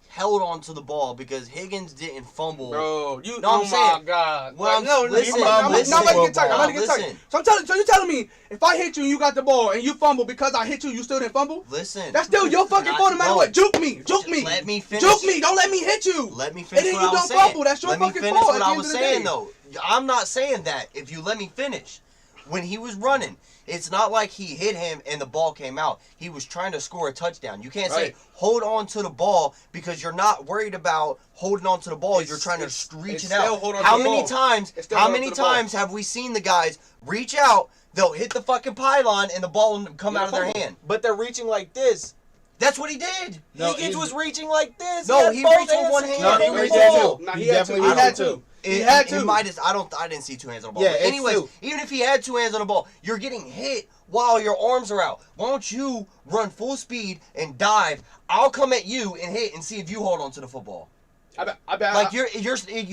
held onto the ball because Higgins didn't fumble. Bro, my God. Well, listen. I'm about to get tired. So you're telling me if I hit you and you got the ball and you fumble because I hit you, you still didn't fumble? Listen. That's still your fucking fault no matter what. Juke me. Let me finish. Juke me. Don't let me hit you. Let me finish what I was saying. And then you don't fumble. That's your fucking fault. Let me finish what I was saying, though. I'm not saying that. If you let me finish. When he was running, it's not like he hit him and the ball came out. He was trying to score a touchdown. You can't say hold on to the ball because you're not worried about holding on to the ball. You're trying to reach it out. How many times have we seen the guys reach out, they'll hit the fucking pylon and the ball will come out of their hand. But they're reaching like this. That's what he did. Higgins was reaching like this. No, he reached with one hand. No, he reached that too. He had to. He had to. I didn't see two hands on the ball. Yeah, but anyways, even if he had two hands on the ball, you're getting hit while your arms are out. Why don't you run full speed and dive? I'll come at you and hit and see if you hold on to the football. You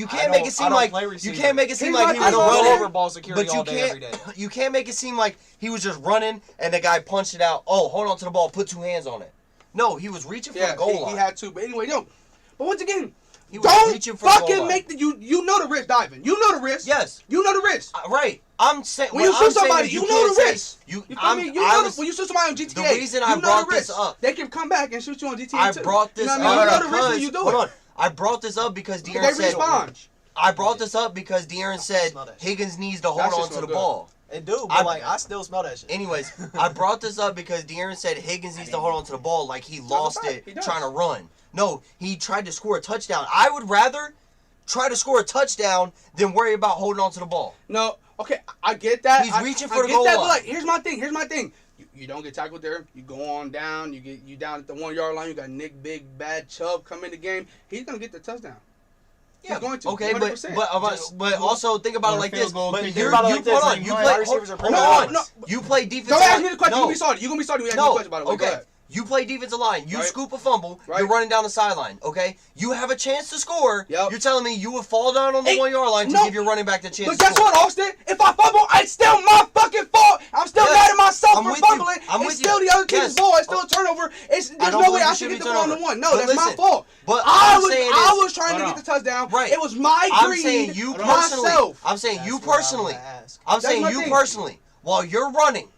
can't make it seem like he was running over ball security all day every day. You can't make it seem like he was just running and the guy punched it out. Oh, hold on to the ball, put two hands on it. No, he was reaching for the goal line. He had to. But anyway, But once again, don't fucking make you know the risk diving. You know the risk. Yes. You know the risk. Right. I'm saying when you shoot somebody, you know the risk. When you shoot somebody on GTA, the reason I brought this up, they can come back and shoot you on GTA I brought this up you know hold on. I brought this up because De'Aaron said. I brought this up because De'Aaron said Higgins needs to hold on to the ball. It do, but I still smell that shit. Anyways, I brought this up because De'Aaron said Higgins needs to hold on to the ball like he lost it trying to run. No, he tried to score a touchdown. I would rather try to score a touchdown than worry about holding on to the ball. No, okay, I get that. He's reaching for the goal line. But like, here's my thing. You don't get tackled there. You go on down. You down at the 1 yard line. You got Nick Big Bad Chubb come in the game. He's gonna get the touchdown. Yeah, he's going to. Okay, 100%. but also think about it like this. But you play defensive. Don't ask me the question. You gonna be salty. You gonna be salty when you ask me the question, by the way. Okay. Go ahead. You play defensive line. You scoop a fumble. You're running down the sideline. Okay. You have a chance to score. Yep. You're telling me you would fall down on the 1 yard line to give your running back the chance. But to guess score. what, Austin? If I fumble, it's still my fucking fault. I'm still mad at myself for fumbling. It's still the other team's ball. It's still a turnover. There's no way I should get the ball on the 1. No, that's my fault. But I was trying to get the touchdown. Right. It was my greed. I'm saying you personally. I'm saying you personally. I'm saying you personally. While you're running,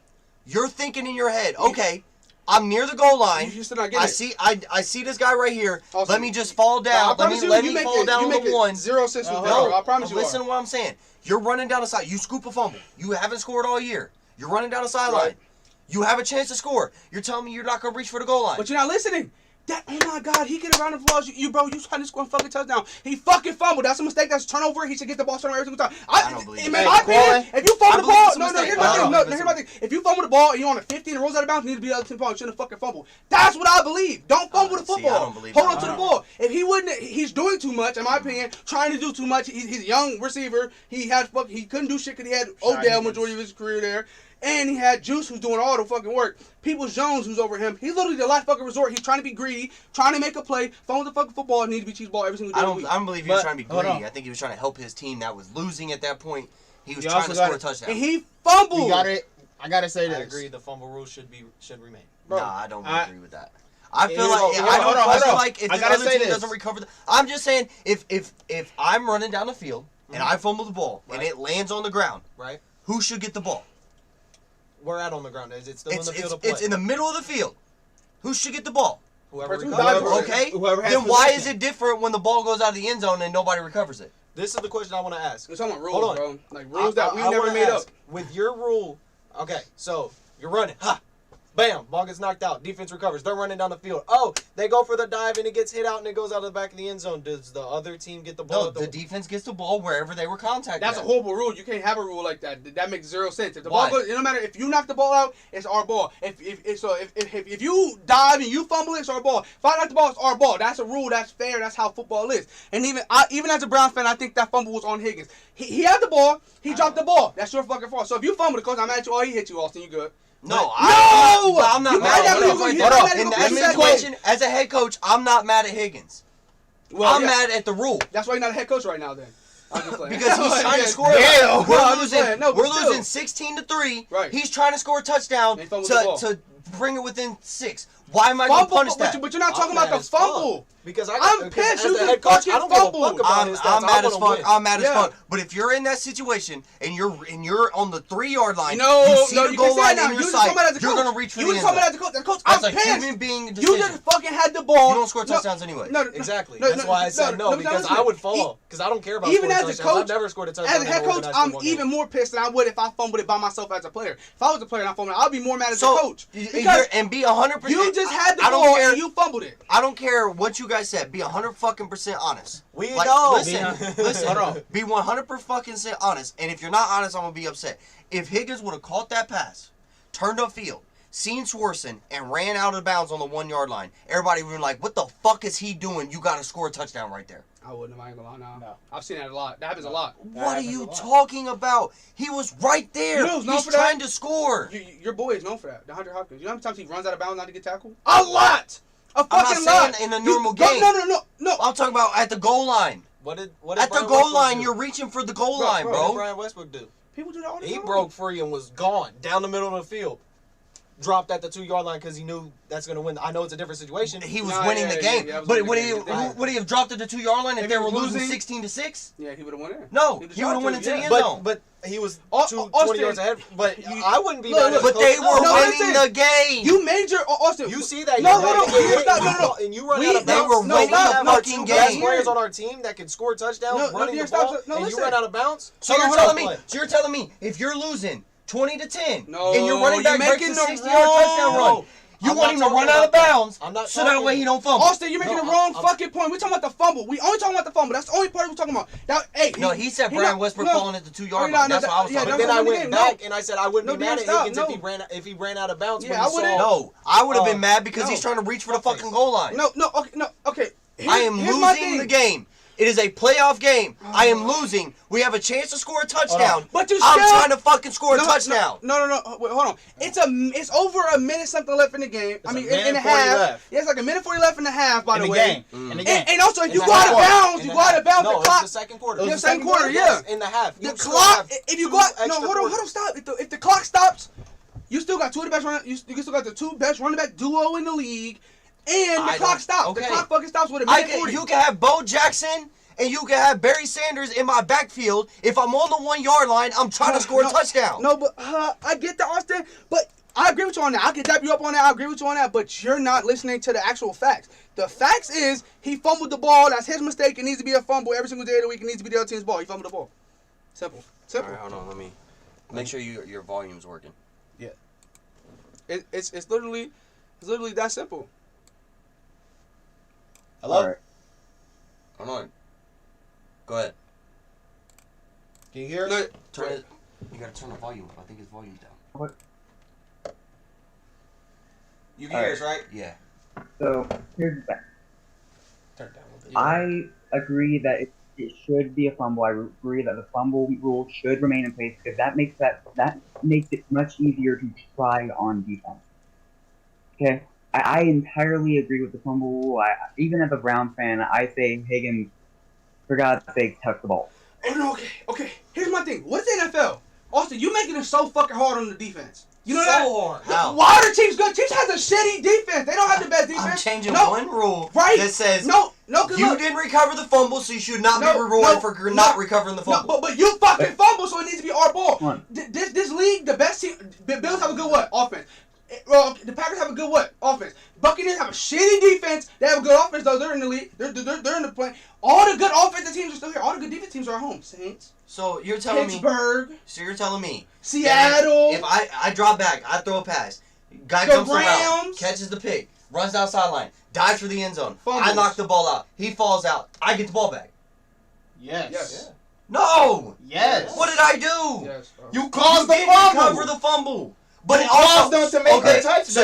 you're thinking in your head, okay, I'm near the goal line. You still not getting I see this guy right here. Also, let me just fall down. Let me fall down on the 1. 0 sense with No, I promise you. listen to what I'm saying. You're running down the side. You scoop a fumble. You haven't scored all year. You're running down the sideline. Right. You have a chance to score. You're telling me you're not gonna reach for the goal line. But you're not listening. Oh my God, he get around the applause. You trying to score a fucking touchdown. He fucking fumbled. That's a mistake. That's a turnover. He should get the ball every single time. I don't believe in my opinion, if you fumble the ball, here's my thing. If you fumble the ball and you're on a 15 and rolls out of bounds, you need to be the other 10 points. You shouldn't fucking fumble. That's what I believe. Don't fumble the football. I don't believe Hold on to the ball. If he wouldn't, he's doing too much, in my opinion, trying to do too much. He's a young receiver. He couldn't do shit because he had Odell majority of his career there. And he had Juice, who's doing all the fucking work. Peoples Jones, who's over him. He's literally the last fucking resort. He's trying to be greedy, trying to make a play, fumble the fucking football, and need to be cheese ball every single day. I don't believe he was trying to be greedy. I think he was trying to help his team that was losing at that point. He was trying to score a touchdown. And he fumbled. I gotta say this. I agree. The fumble rule should remain. Nah, I don't agree with that. I feel like if the other team doesn't recover, I'm just saying if I'm running down the field and I fumble the ball and it lands on the ground, right? Who should get the ball? We're out on the ground. Is it still in the field of play? It's in the middle of the field. Who should get the ball? Whoever recovers. Okay. Then why is it different when the ball goes out of the end zone and nobody recovers it? This is the question I want to ask. We're talking about rules, bro. Like rules that we never made up. With your rule, okay, so you're running. Ha! Bam! Ball gets knocked out. Defense recovers. They're running down the field. Oh, they go for the dive and it gets hit out and it goes out of the back of the end zone. Does the other team get the ball? No, the defense gets the ball wherever they were contacted. That's a horrible rule. You can't have a rule like that. That makes zero sense. If the ball goes, it don't matter if you knock the ball out, it's our ball. If you dive and you fumble, it's our ball. If I knock the ball, it's our ball. That's a rule. That's fair. That's how football is. And even as a Browns fan, I think that fumble was on Higgins. He had the ball. He dropped the ball. That's your fucking fault. So if you fumble the coach, I'm mad at you. Oh, he hit you, Austin. You good? I'm not mad at Higgins. In that situation, as a head coach, I'm not mad at Higgins. I'm mad at the rule. That's why you're not a head coach right now, then. Because he's trying to score. We're losing 16-3. Right. He's trying to score a touchdown to bring it within 6. Why am I going to punish that? But you're not talking about the fumble. Because I'm pissed. You just fucking fumbled. I'm mad as fuck. I'm mad as fuck. But if you're in that situation and you're on the 3-yard line, you see the goal line in your sight, you're gonna reach for the end zone. You talking about coach? I'm pissed. As a human being decision. You just fucking had the ball. You don't score touchdowns anyway. No, exactly. That's why I said no, because I would fall. Because I don't care about even as a coach. I've never scored a touchdown. As a head coach, I'm even more pissed than I would if I fumbled it by myself as a player. If I was a player and I fumbled it, I'd be more mad as a coach. And be 100%. You just had the ball and you fumbled it. I don't care what you guys said. Be 100% honest. We know. Listen. Be 100% honest. And if you're not honest, I'm gonna be upset. If Higgins would have caught that pass, turned upfield, seen Swerson, and ran out of bounds on the 1-yard line, everybody would be like, "What the fuck is he doing? You got to score a touchdown right there." I wouldn't have. I ain't gonna lie. No. I've seen that a lot. That happens a lot. What are you talking about? He was right there. He's trying to score. Your boy is known for that. DeAndre Hopkins. You know how many times he runs out of bounds not to get tackled? A lot. I'm not saying in a normal game. No. I'm talking about at the goal line. What did at the goal line, you're reaching for the goal line, bro. What did Brian Westbrook do? People do that all the time. He broke free and was gone down the middle of the field. Dropped at the 2-yard line because he knew that's going to win. I know it's a different situation. He was winning the game. But would he have dropped at the 2-yard line if they were losing 16-6? Yeah, he would have won it. No, he would have went into the end zone. But he was 20 yards ahead. But I wouldn't be mad at But they were winning the game. You made your Austin. You see that? No. And you run out of bounds. They were winning the fucking game. Best players on our team that can score touchdowns running the ball, and you run out of bounds. So you're telling me if you're losing 20-10. No, and your running back you're breaks making a the 60-yard touchdown run. No. You I'm want him not to run talking out of about that. bounds I'm not so that way talking- he don't fumble. Austin, you're making the wrong fucking point. We talking about the fumble. We only talking about the fumble. That's the only part we're talking about. Now, hey, No, he said Brian Westbrook falling at the 2-yard no, line. no, That's what I was yeah, talking But about. then I the went game. back and I said I wouldn't No, be mad Dan, at Higgins stop. if he ran out of bounds. Yeah, when I he saw, wouldn't. No, I would have been mad because no. he's trying to reach for the fucking goal line. No, okay. I am Here's my losing thing. the game. It is a playoff game. I am losing. We have a chance to score a touchdown. But you I'm still- trying to fucking score a touchdown. No. Wait, hold on. It's over a minute something left in the game. I mean, a minute in a 40 half. left. Yeah, it's like a minute 40 left in the half. By In the the way. game. Mm. In the game. And also, if you In go the out of half. bounds, In you the go out of half. bounds. No, The it's clock. the second quarter. It was It the second quarter, yes, yeah. in the half. The You still clock. have If you two go out, extra hold quarters. on, stop. If the clock stops, you still got two of the best running. You still got the two best running back duo in the league, and the clock stops. okay. The clock fucking stops with a minute 40. You can have Bo Jackson and you can have Barry Sanders in my backfield. If I'm on the 1-yard line, I'm trying to score a touchdown. No, but I get that, Austin. But I agree with you on that. I can dap you up on that. I agree with you on that. But you're not listening to the actual facts. The facts is he fumbled the ball. That's his mistake. It needs to be a fumble every single day of the week. It needs to be the other team's ball. He fumbled the ball. Simple. All right, hold on. Let me make sure your volume's working. Yeah. It's literally that simple. Hello? All right. Hold on. Go ahead. Can you hear us? No, Turn it. You gotta turn the volume up. I think his volume's down. What? You can hear us, right? Yeah. So here's the thing. Turn it down a little bit. I agree that it should be a fumble. I agree that the fumble rule should remain in place because that makes it much easier to try on defense. Okay, I entirely agree with the fumble rule. Even as a Brown fan, I say Higgins, for God's sake, touch the ball. Oh no, okay. Here's my thing. What's the NFL? Austin, you making it so fucking hard on the defense. You know that? hard. How? Why are the teams good? Teams has a shitty defense. They don't have the best defense. I'm changing No. one rule Right. that says No, cause you look, didn't recover the fumble, so you should not be No, rewarded no, for no, not recovering the No, fumble. but you fucking fumble, so it needs to be our ball. Come on. This league, the best team, Bills have a good what? Offense. The Packers have a good what? Offense. Buccaneers have a shitty defense. They have a good offense though. They're in the league. They're in the play. All the good offensive teams are still here. All the good defense teams are at home. Saints, So you're telling me. Pittsburgh, So you're telling me. Seattle. If I drop back, I throw a pass. Guy The comes around, Rams. catches the pick, runs down sideline, dives for the end zone. Fumbles. I knock the ball out. He falls out. I get the ball back. Yes. Yes. No. Yes. What did I do? Yes. You caused the didn't fumble. recover the fumble. But You it also caused them to make okay. the touchback. So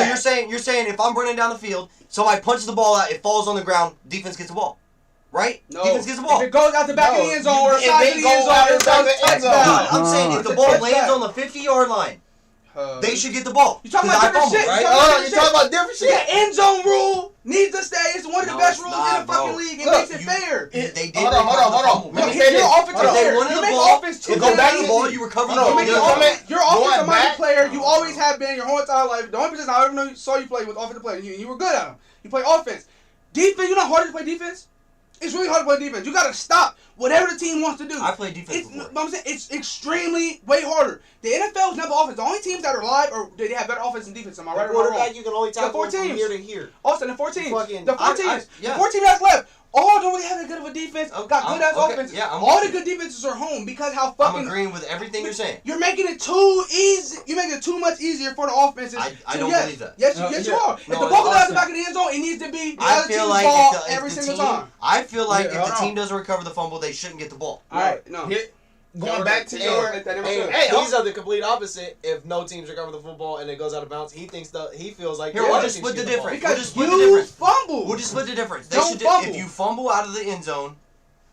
you're saying if I'm running down the field, somebody punches the ball out, it falls on the ground, defense gets the ball, right? No. Defense gets the ball. If it goes out the back of the end zone or If side they of the go end zone, out it's the back a of the end zone. touchdown. I'm saying if the It's a ball touchback. lands on the 50-yard line, they should get the ball. You talking 'Cause about I different fumbled, shit? right? You talking about You're talking about different shit. The end zone rule needs to stay. It's one of the No, best it's rules not, in the fucking bro. league. It Look, makes it fair. They did. Hold on. recover the fumble. Let No, me you're say this. offensive Hold on. If they player. wanted You the make ball, offense if too they go back bad. the ball, you recover Hold the on, ball. You make you're the coming- offense. You're an going offensive minded back. player. You always have been your whole entire life. The only position I ever saw you play was offensive player. You were good at them. You play offense. Defense, you know how hard it is to play defense? It's really hard to play defense. You gotta stop whatever the team wants to do. I played defense It's, before. but I'm saying it's extremely way harder. The NFL is never offense. The only teams that are live or they have better offense and defense. Am I right or am I Quarterback, wrong? you can only The tackle four from teams. here to here. Austin, the 4 teams. Fucking- The 4 teams. yeah. The 4 teams that's left. All don't really have that good of a defense. Got good ass okay, offenses. yeah, I'm all with the you. good defenses are home because how I'm fucking agreeing with everything you're saying. you're making it too easy. You're making it too much easier for the offenses. I don't yes, believe that. Yes, No, yes, yeah. you are. If No, the ball goes out Austin. the back of the end zone, it needs to be the I other feel team's like ball if every the single team, time. I feel like Yeah, if hold the on. team doesn't recover the fumble, they shouldn't get the ball. All right, no. Here, going back to your. Hey, Hey, these are the complete opposite. If no teams recover the football and it goes out of bounds, he feels like Here, the we'll other just team split should the get ball. difference. We'll Because just split the you difference. fumble. We'll just split the difference. They Don't should fumble. if you fumble out of the end zone,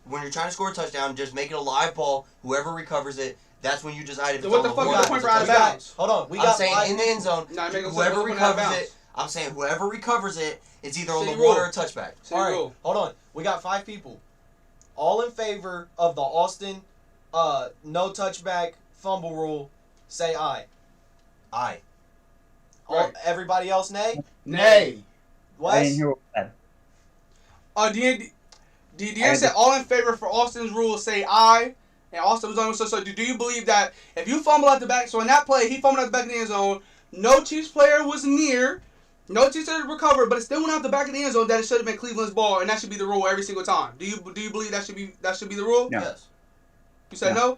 when you're trying to score a touchdown, just make it a live ball. Whoever recovers it, that's when you decide if So it's what on the the fuck board. is the point for out of We got- bounds? Hold on, we I'm got saying five in the end zone, Nah, it makes no sense. whoever What's the point out of recovers bounds? it, I'm saying whoever recovers it, it's either on the City one rule. or a touchback. City All right, rule. hold on. We got 5 people, all in favor of the Austin, no touchback fumble rule. Say aye. Aye. Right. Everybody else, nay. Nay. I didn't Wes. hear what you said. Deanna said all in favor for Austin's rule say aye. And Austin was on so do you believe that if you fumble at the back, so in that play he fumbled at the back of the end zone, no Chiefs player was near, no Chiefs player recovered, but it still went out the back of the end zone that it should have been Cleveland's ball, and that should be the rule every single time. Do you believe that should be the rule? No. Yes. You said no?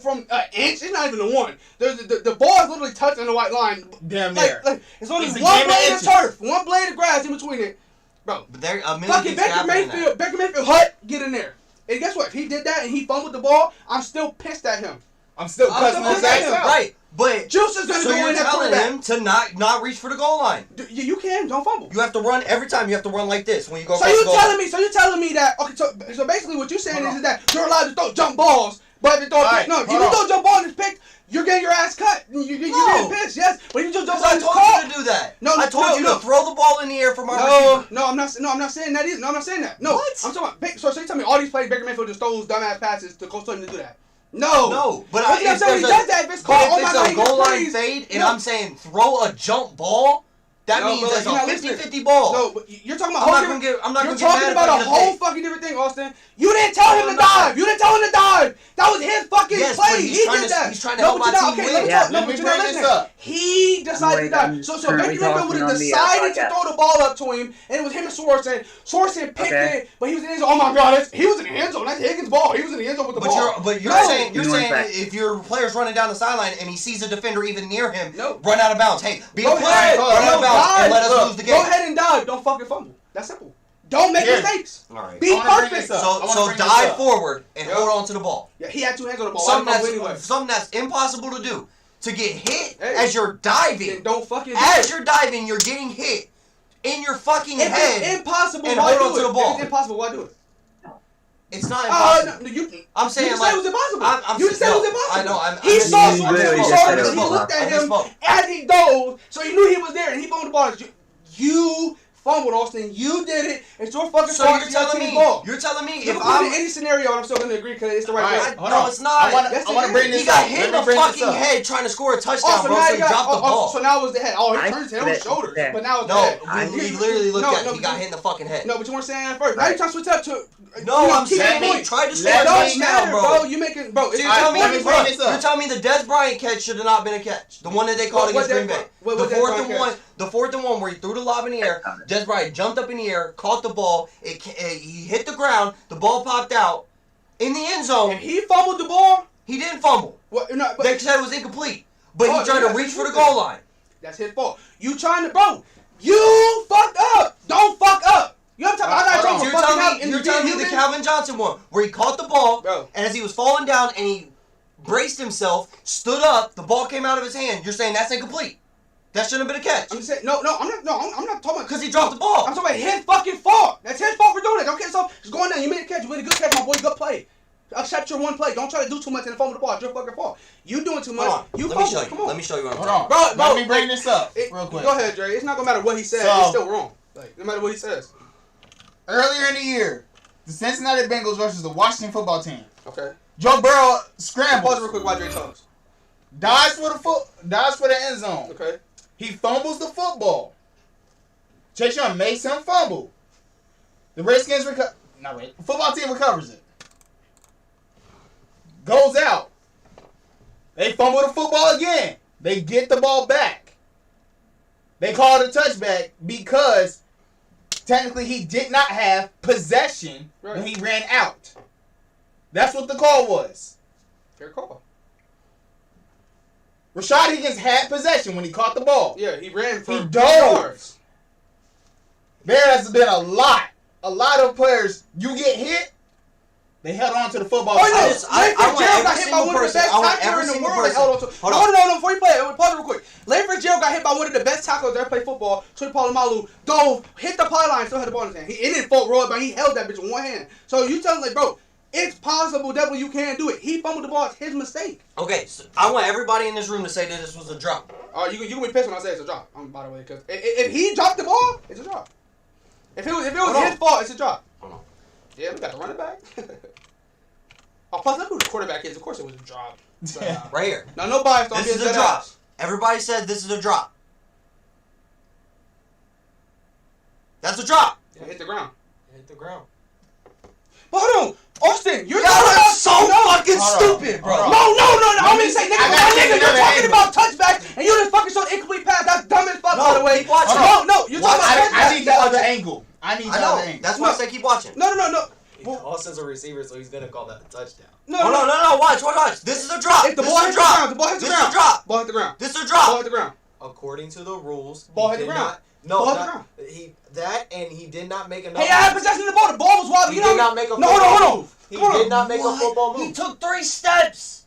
from an inch. It's not even a 1. The ball is literally touching the white line. Damn near. Like it's only one blade of turf, one blade of grass in between it, bro. But there, a million Fucking Baker Mayfield, hut, get in there. And guess what? If he did that and he fumbled the ball, I'm still pissed at him. I'm still cussing his ass out. Right. But Juice is gonna so go you're in at telling quarterback. him to not reach for the goal line. You can, don't fumble. You have to run every time. You have to run like this when you go. So you're telling me that okay? So basically, what you're saying is that you're allowed to throw jump balls, but if you throw if you throw jump ball and it's picked, you're getting your ass cut. You're getting pissed. Yes, but if you just jump ball, I told you to do that. No, I told you to throw the ball in the air from our receiver. No, I'm not saying that either. No, I'm not saying that. No, What? I'm talking about. So you tell me all these plays, Baker Mayfield just throws dumbass passes to Coach Sutton to do that. No, but if it's called, if it's a goal line fade, and I'm saying throw a jump ball, that means it's a 50-50 ball. No, but you're talking about. I'm not gonna get talking about a whole fucking different thing, Austin. You didn't tell him to dive. You didn't tell him to dive. That was his fucking play. He did that. He's trying to help my team win. No, but you're not listening. He decided to dive. So Baker Mayfield would have decided to throw the ball up to him, and it was him and Sorensen. Sorensen picked it, but he was in the end zone. Oh my God, he was in the end zone. That's Higgins' ball. He was in the end zone with the ball. But you're saying if your player's running down the sideline and he sees a defender even near him, run out of bounds. Hey, be a player, run out of bounds, and let us lose the game. Go ahead and dive. Don't fucking fumble. That's simple. Don't make mistakes. All right. Be perfect. So dive forward and hold on to the ball. Yeah, he had two hands on the ball. Something that's impossible to do. To get hit as you're diving. Then don't fucking as you're diving, you're getting hit in your fucking head. It's impossible. And why hold on to the ball. If it's impossible, why do it? It's not impossible. I'm saying you said it was impossible. You said it was impossible. I know. He saw Sorensen. He I looked at him as he dove, so he knew he was there, and he fumbled the ball. You fumbled, Austin. You did it. It's your fucking fault. You're telling me if I'm in any scenario, I'm still gonna agree because it's the right way. No, it's not. I want to bring this He got hit in the fucking head trying to score a touchdown, bro. So he dropped the ball. So now it was the head. Oh, he turned his head on his shoulders, but now it's the head. No, he literally looked at it. He got hit in the fucking head. No, but you weren't saying that first. Now you're trying to switch up to. No, I'm saying he tried to score a touchdown, bro. You making, bro. You're telling me the Dez Bryant catch should have not been a catch. The one that they called against Green Bay. The fourth and one where he threw the lob in the air. Dez Bryant jumped up in the air, caught the ball. He hit the ground. The ball popped out in the end zone. And he fumbled the ball. He didn't fumble. They said it was incomplete, but he tried to reach for the goal line. That's his fault. You trying to, bro? You fucked up. Don't fuck up. You know what I'm talking about? You're telling me the Calvin Johnson one where he caught the ball, and as he was falling down and he braced himself, stood up, the ball came out of his hand. You're saying that's incomplete? That shouldn't have been a catch. I'm just saying, I'm not talking about because he dropped the ball. I'm talking about his fucking fault. That's his fault for doing it. Okay, so just going down. You made a catch. You made a good catch, my boy. Good play. Accept your one play. Don't try to do too much and fumble the ball. It's your fucking fault. You doing too much. You fumble. Come on. Let me show you what I'm talking about. Bro, let me bring this up real quick. Go ahead, Dre. It's not gonna matter what he says. It's still wrong. Like no matter what he says. Earlier in the year, the Cincinnati Bengals versus the Washington football team. Okay. Joe Burrow scrambles. Pause real quick while Dre talks. Dives for the end zone. Okay. He fumbles the football. Chase Young makes him fumble. The Redskins football team recovers it. Goes out. They fumble the football again. They get the ball back. They call it a touchback because technically he did not have possession when he ran out. That's what the call was. Fair call. Rashad Higgins had possession when he caught the ball. Yeah, he ran for yards. There has been a lot of players. You get hit, they held on to the football. I want got hit by one of the best tackles in the world. They held on to. No. Before you play it, pause it real quick. Larry Fitzgerald got hit by one of the best tackles that ever played football. Troy Polamalu dove, hit the pylon, still had the ball in his hand. It didn't fall roll, but he held that bitch with one hand. So you tell him bro. It's possible, definitely you can do it. He fumbled the ball. It's his mistake. Okay, so I want everybody in this room to say that this was a drop. You can be pissed when I say it's a drop. By the way, because if he dropped the ball, it's a drop. If it was his fault, it's a drop. Hold on. Yeah, we got the running back. Plus, look who the quarterback is. Of course, it was a drop. Right here. Now, no bias. This is a drop. Everybody said this is a drop. That's a drop. It hit the ground. But hold on. Austin, you're so fucking stupid, bro. No. I'm gonna say, nigga, you're talking about touchback, and you just fucking showed incomplete pass. That's dumb as fuck, by the way. No, you're talking about touchback. I need the other angle. That's why I say keep watching. No. Austin's a receiver, so he's gonna call that a touchdown. No. Watch. This is a drop. If the ball hits the ground, the ball hits the ground. This is a drop. Ball hit the ground. This is a drop. Ball hit the ground. According to the rules, ball hit the ground. He did not make enough. Hey, I had possession of the ball. The ball was wobbly. He did not make a football move. He did not make a football move. He took 3 steps.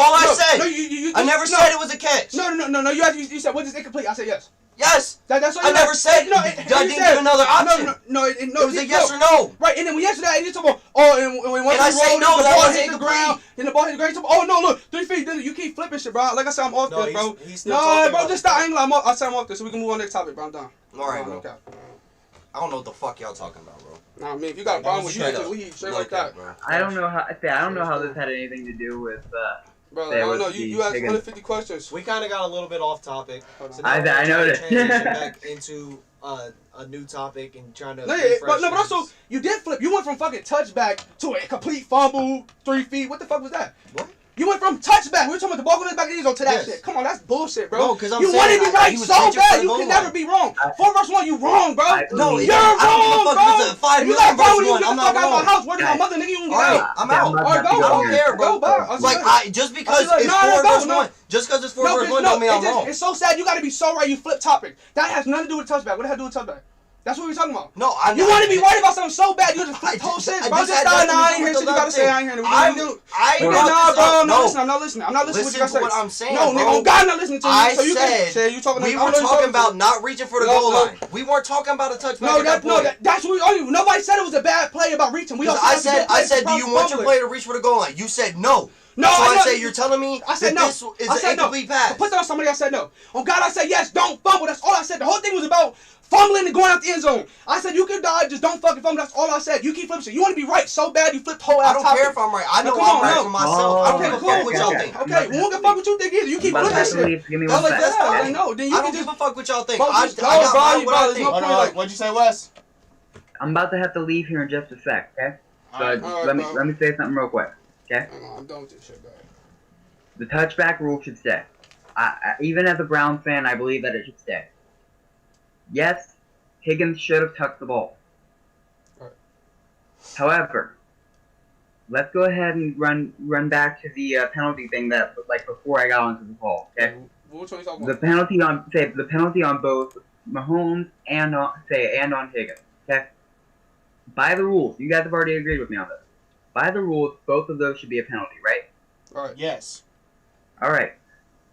all I said. No, you I never said it was a catch. No. You said, what is incomplete? I said yes. Yes. That's what I never said. I didn't give another option. No. It was a yes or no. Right, and then when you answer that, and you talk about, and when I say no, the that ball wasn't hit the ground, then the ball hit the ground. Oh no, look, 3 feet. Then you keep flipping shit, bro. Like I said, I'm off this, bro. Bro, just stop. I said I'm off this, so we can move on to the next topic, bro. I'm done. All right, bro. Okay. I don't know what the fuck y'all talking about, bro. Nah, I mean, if you got a problem with you, we straight like that, bro. I don't know how this had anything to do with. Bro, I don't know. You asked 150 questions. We kind of got a little bit off topic. So I noticed. Transition back into a new topic and trying to. But also you did flip. You went from fucking touchback to a complete fumble, 3 feet. What the fuck was that? What? You went from touchback. We were talking about the ball going back in the end zone to that shit. Come on, that's bullshit, bro. No, because you want to be right so bad. You can never be wrong. 4 versus 1, you wrong, bro. No, you're wrong, bro. You got problem when you get the fuck out of my house. Where's my mother, nigga? You can get out. I'm out. Alright, go. I don't care, bro. Like, just because it's 4 versus 1. Just because it's 4 versus 1 don't mean I'm wrong. It's so sad. You got to be so right. You flip topic. That has nothing to do with touchback. What does that do with touchback? That's what we're talking about. No, you want to be right about something so bad, you just flip the whole shit. Bro, just stop. I ain't hearing shit you gotta say. I ain't hearing it. I'm not listening. I'm not listening to what you gotta say. What I'm saying, no, nigga, God, I'm not listening to you. I so you said you talking. We were talking about not reaching for the goal line. We weren't talking about a touchback. That's what we. Nobody said it was a bad play about reaching. I said, do you want your player to reach for the goal line? You said no. No, so I said you're telling me I said no. This is an incomplete pass. Put that on somebody. I said no. On God, I said yes. Don't fumble. That's all I said. The whole thing was about fumbling and going out the end zone. I said you can die, just don't fucking fumble. That's all I said. You keep flipping shit. You want to be right so bad, you flip the whole ass topic. I don't care if I'm right. I know I'm right for myself. I don't give a fuck what y'all think. Okay, we won't give a fuck what you think either. You keep flipping shit. I don't give a fuck what y'all think. I got what I think. What'd you say, Wes? I'm about to have to leave here in just a sec, okay? So let me say something real quick, okay? I'm done with this shit, guys. The touchback rule should stay. Even as a Browns fan, I believe that it should stay. Yes, Higgins should have touched the ball. Right. However, let's go ahead and run back to the penalty thing that like before I got onto the ball. Okay. Which one are you talking about? The penalty on both Mahomes and on Higgins. Okay. By the rules, you guys have already agreed with me on this. By the rules, both of those should be a penalty, right? All right. Yes. All right.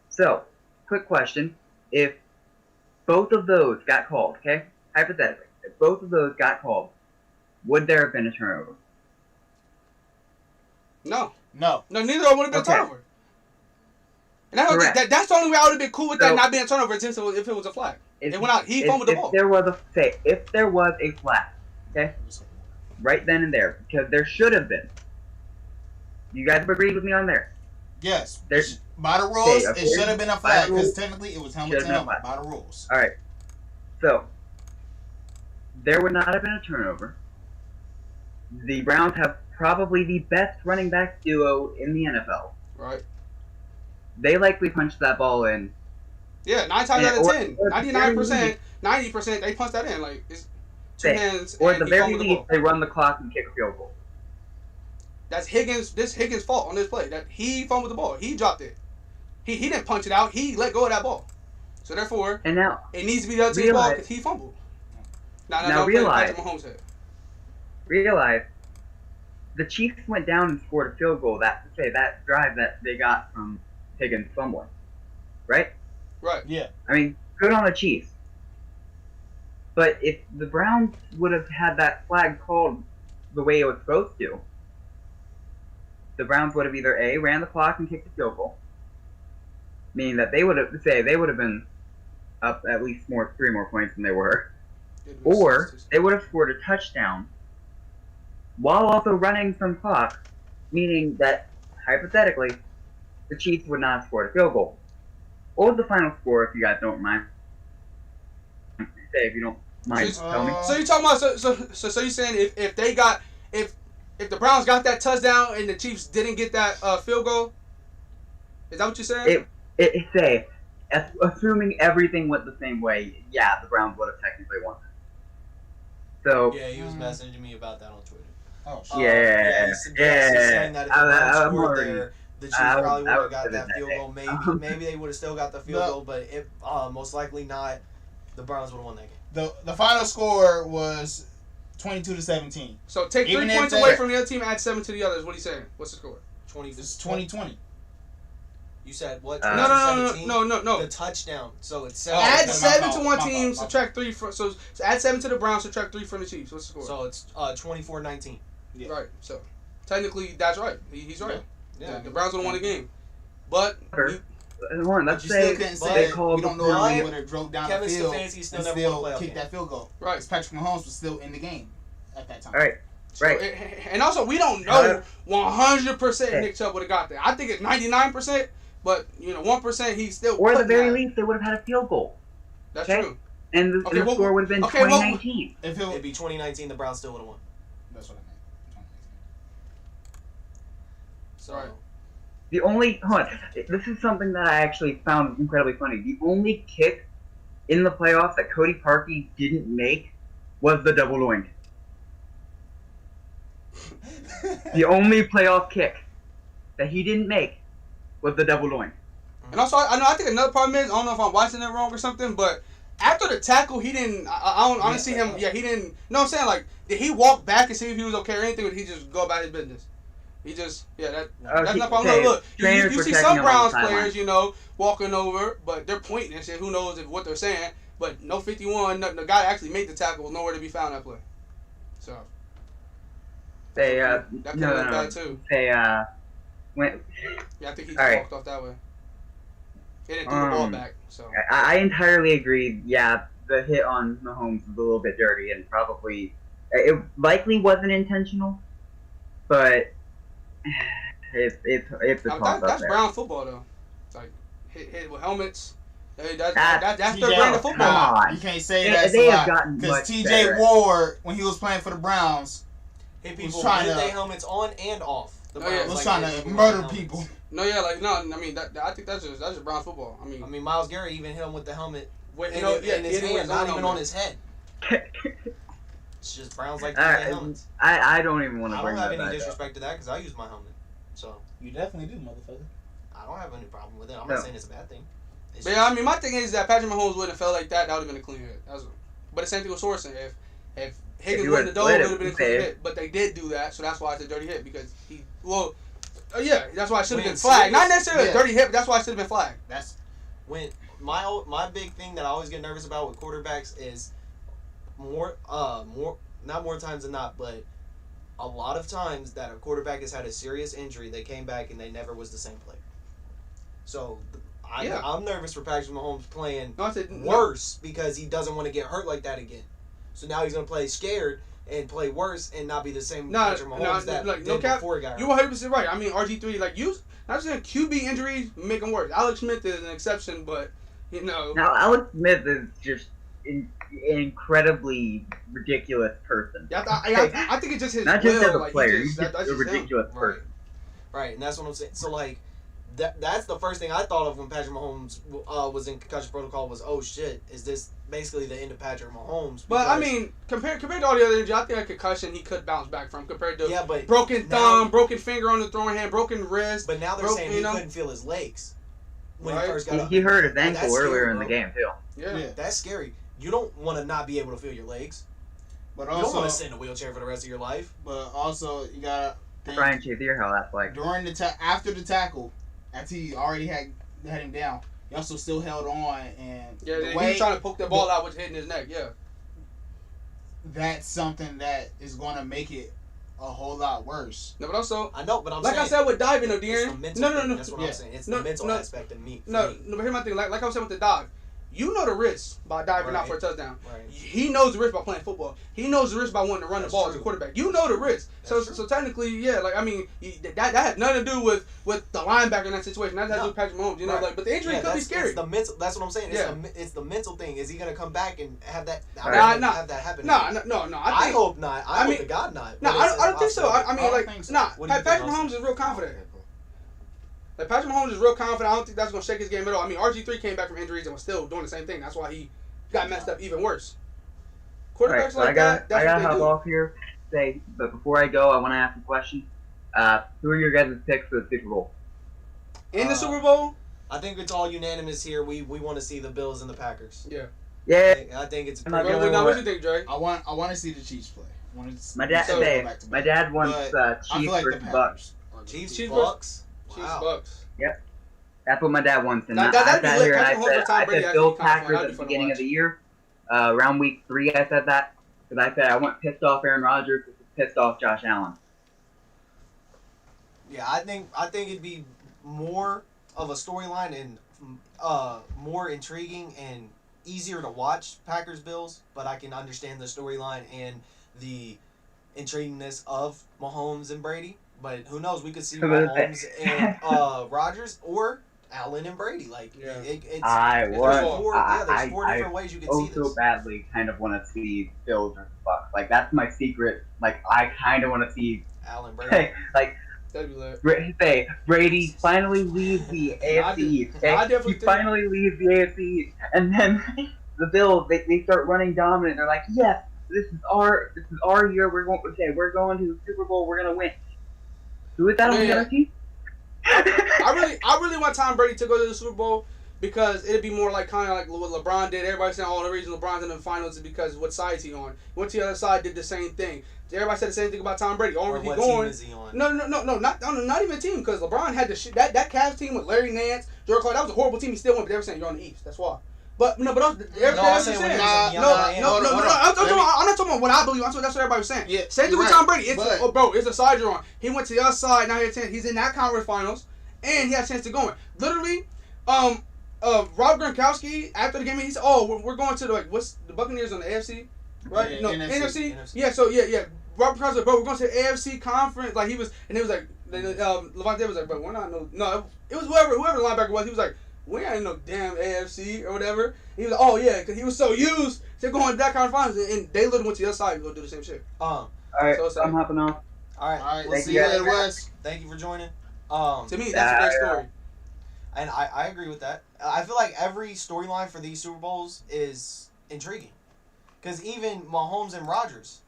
So, quick question: if both of those got called, okay? Hypothetically, if both of those got called, would there have been a turnover? No. No. No, neither would have been a turnover. And that's the only way I would have been cool with that not being a turnover if it was a flag. It went out. He fumbled the ball. If there was a flag, okay? Right then and there, because there should have been. You guys have agreed with me on there? Yes. By the rules, it should have been a flag because technically it was helmet to helmet. By the rules. All right. So there would not have been a turnover. The Browns have probably the best running back duo in the NFL. Right. They likely punched that ball in. Yeah, 9 times out of 10, 99%, 90%, they punch that in. Like it's two hands. Or at the very least, they run the clock and kick a field goal. That's Higgins' fault on this play. That he fumbled the ball. He dropped it. He didn't punch it out. He let go of that ball. So therefore, and now it needs to be the other team's ball because he fumbled. Now realize the Chiefs went down and scored a field goal. That drive that they got from Higgins fumbling, right? Right. Yeah. I mean, good on the Chiefs. But if the Browns would have had that flag called the way it was supposed to, the Browns would have either A, ran the clock and kicked the field goal, meaning that they would have been up at least 3 more points than they were, or they would have scored a touchdown while also running some clock, meaning that hypothetically the Chiefs would not have scored a field goal. What was the final score, if you guys don't mind? Say if you don't mind, tell me. So you're talking about so you're saying if the Browns got that touchdown and the Chiefs didn't get that field goal, is that what you're saying? Assuming everything went the same way, yeah, the Browns would have technically won. So yeah, he was messaging me about that on Twitter. Oh, yeah. He's saying that if the Browns scored there, the Chiefs probably would have got that field goal. Maybe they would have still got the field goal, but most likely not. The Browns would have won that game. The final score was 22-17. So take 3 points away from the other team, add 7 to the others. What are you saying? What's the score? It's 20-20. You said what? No. The touchdown. So it's 7. Add 7 to one team, subtract 3 from. So add 7 to the Browns, subtract 3 from the Chiefs. What's the score? So it's 24-19. Yeah. Right. So technically, that's right. He's right. Yeah. The Browns would have won the game, but. Let's say they called we don't know how he would have drove down Kevin the field Stefanski still and never still kicked that field goal. Right. Because Patrick Mahomes was still in the game at that time. All right. Right. And also, we don't know 100% Nick Chubb would have got there. I think it's 99%, but 1% he still. Or at the very least, they would have had a field goal. That's true. And the score would have been 2019. If it'd be 2019, the Browns still would have won. That's what I meant. So. The only this is something that I actually found incredibly funny. The only kick in the playoffs that Cody Parkey didn't make was the double oink. The only playoff kick that he didn't make was the double oink. And also, I think another problem is, I don't know if I'm watching it wrong or something, but after the tackle, he didn't. I don't see him. Yeah, he didn't. You know what I'm saying? Like, did he walk back and see if he was okay or anything, or did he just go about his business? He just, that's not problem. Look, you see some Browns players, walking over, but they're pointing and shit. Who knows what they're saying? But no 51. The guy actually made the tackle was nowhere to be found that play. So. That could have been bad too. Went. Yeah, I think he just walked off that way. He didn't throw the ball back. So. I entirely agree. Yeah, the hit on Mahomes was a little bit dirty and probably it likely wasn't intentional, but. It's a toss that's there. Brown football though. It's like hit with helmets. That's their brand of football. Come on. You can't say that they have gotten much because TJ better. Ward, when he was playing for the Browns, hit people with their helmets on and off. The Browns was trying to murder people. I mean I think that's just Browns football. I mean Miles Garrett even hit him with the helmet in his hand, hand, not even on his head. It's just Browns like helmets. I don't even want to bring that up. I don't have any disrespect to that because I use my helmet. So you definitely do, motherfucker. I don't have any problem with it. I'm not saying it's a bad thing. But yeah, I mean, my thing is that Patrick Mahomes wouldn't have felt like that. That would have been a clean hit. But the same thing with Sorensen. If Higgins wouldn't have dove, it would have been a clean hit. But they did do that, so that's why it's a dirty hit because that's why it should have been flagged. Not necessarily a dirty hit, but that's why it should have been flagged. That's when my big thing that I always get nervous about with quarterbacks is not more times than not, but a lot of times that a quarterback has had a serious injury, they came back and they never was the same player. So I'm nervous for Patrick Mahomes playing worse because he doesn't want to get hurt like that again. So now he's going to play scared and play worse and not be the same Patrick Mahomes before he got hurt. You're 100% right. I mean, RG3, not just QB injuries make him worse. Alex Smith is an exception, but, Now, Alex Smith is just an incredibly ridiculous person. Yeah, I think it's just his not will. Just as a player, he's just a ridiculous person. Right, and that's what I'm saying. So, that's the first thing I thought of when Patrick Mahomes was in concussion protocol was, oh, shit, is this basically the end of Patrick Mahomes? But, I mean, compared to all the other injuries, I think a concussion he could bounce back from compared to but broken thumb, broken finger on the throwing hand, broken wrist. But now they're saying he couldn't feel his legs when he first got up. He hurt his ankle earlier in the game, too. Yeah. That's scary. You don't want to not be able to feel your legs. But you don't want to sit in a wheelchair for the rest of your life. But also, you got to Brian Shazier, how that's like. During after the tackle, after he already had him down, he also still held on. And he was trying to poke the ball out, which hitting his neck, That's something that is going to make it a whole lot worse. No, but also... I know, but I'm saying... Like I said with diving, though, De'Aaron... No. That's what I'm saying. It's the mental aspect of me. No, but here's my thing. Like I was saying with the dive. You know the risk by diving out for a touchdown. Right. He knows the risk by playing football. He knows the risk by wanting to run the ball as a quarterback. You know the risk. So technically, that has nothing to do with the linebacker in that situation. That has to do with Patrick Mahomes. But the injury could be scary. It's the mental. That's what I'm saying. It's the mental thing. Is he gonna come back and have that? Have that happen? No. I hope not. I hope to God not. No, I don't think so. Patrick Mahomes is real confident. Like, Patrick Mahomes is real confident. I don't think that's going to shake his game at all. I mean, RG3 came back from injuries and was still doing the same thing. That's why he got messed up even worse. Quarterbacks that's I got to what hop off here. But before I go, I want to ask a question. Who are your guys' picks for the Super Bowl? In the Super Bowl? I think it's all unanimous here. We want to see the Bills and the Packers. Yeah. I think it's. What do you think, Dre? I want to see the Chiefs play. My dad wants Chiefs versus Bucks. Chiefs Bucks. Chiefs Bucks. Yep. That's what my dad wants. And That'd I be sat lit. here and Patrick Mahomes versus Tom I Brady said actually Bill kinda fun. Packers That'd at be the fun to beginning watch. of the year. Around week 3, I said that because I said I want pissed off Aaron Rodgers, pissed off Josh Allen. Yeah, I think it'd be more of a storyline and more intriguing and easier to watch Packers Bills, but I can understand the storyline and the intriguingness of Mahomes and Brady. But who knows? We could see Mahomes and Rodgers or Allen and Brady. Like there's four different ways you can see this. So badly kind of want to see Bills versus Bucks. Like that's my secret. Like I kind of want to see Allen Brady. Like Brady finally leaves the AFC East. He finally leaves the AFC East, and then the Bills they start running dominant. They're like, yes, this is our year. We're going to the Super Bowl. We're gonna win. Do it that on the other team. I really want Tom Brady to go to the Super Bowl because it'd be more like kind of like what LeBron did. Everybody saying, "Oh, the reason LeBron's in the finals is because what side's he on?" Went to the other side, did the same thing. Everybody said the same thing about Tom Brady. Or what team is he on? No, not even a team because LeBron had that Cavs team with Larry Nance, Jordan Clark. That was a horrible team. He still won, but they were saying you're on the East. That's why. But I'm not talking about what I believe. That's what everybody was saying. Yeah, same thing with Tom Brady. It's a side you're on. He went to the other side. Now he's in that conference finals, and he has a chance to go in. Literally, Rob Gronkowski after the game, he said, "Oh, we're going to what's the Buccaneers on the AFC, right? Yeah, no, NFC. Yeah, so yeah. Rob Gronkowski, bro, we're going to the AFC conference. Like he was, and it was like, Levante was like, bro, we're not it was whoever the linebacker was. He was like, we ain't no damn AFC or whatever. He was like, oh yeah, because he was so used to going to that kind of finals, and they literally went to the other side and go do the same shit. All right, so I'm hopping off. All right, we'll see you later, Wes. Thank you for joining. To me, that's a great story. And I agree with that. I feel like every storyline for these Super Bowls is intriguing, because even Mahomes and Rodgers,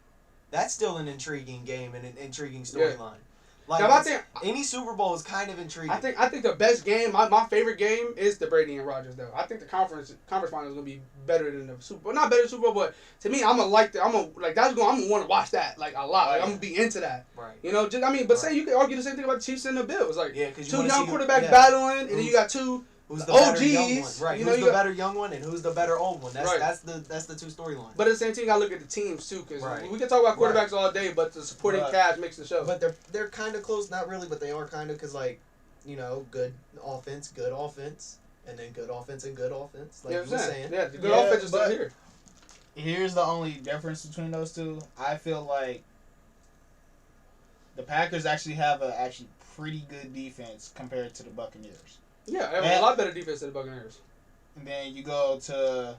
that's still an intriguing game and an intriguing storyline. Yeah. Like now, I think any Super Bowl is kind of intriguing. I think the best game, my favorite game, is the Brady and Rodgers though. I think the conference final is gonna be better than the Super Bowl. Not better than the Super Bowl, but to me, I'm gonna want to watch that like a lot. Like I'm gonna be into that. Right. You know, say you could argue the same thing about the Chiefs and the Bills. Like because two young quarterbacks battling, and then you got two. Who's the OGs, better young one? Right. Who's the better young one and who's the better old one? That's the two storylines. But at the same time, you gotta look at the teams too, because we can talk about quarterbacks all day, but the supporting cast makes the show. But they're kind of close, not really, but they are kind of because good offense, and then good offense and good offense. Like you were saying, the good offense is still here. Here's the only difference between those two. I feel like the Packers actually have a pretty good defense compared to the Buccaneers. Yeah, a lot better defense than the Buccaneers. And then you go to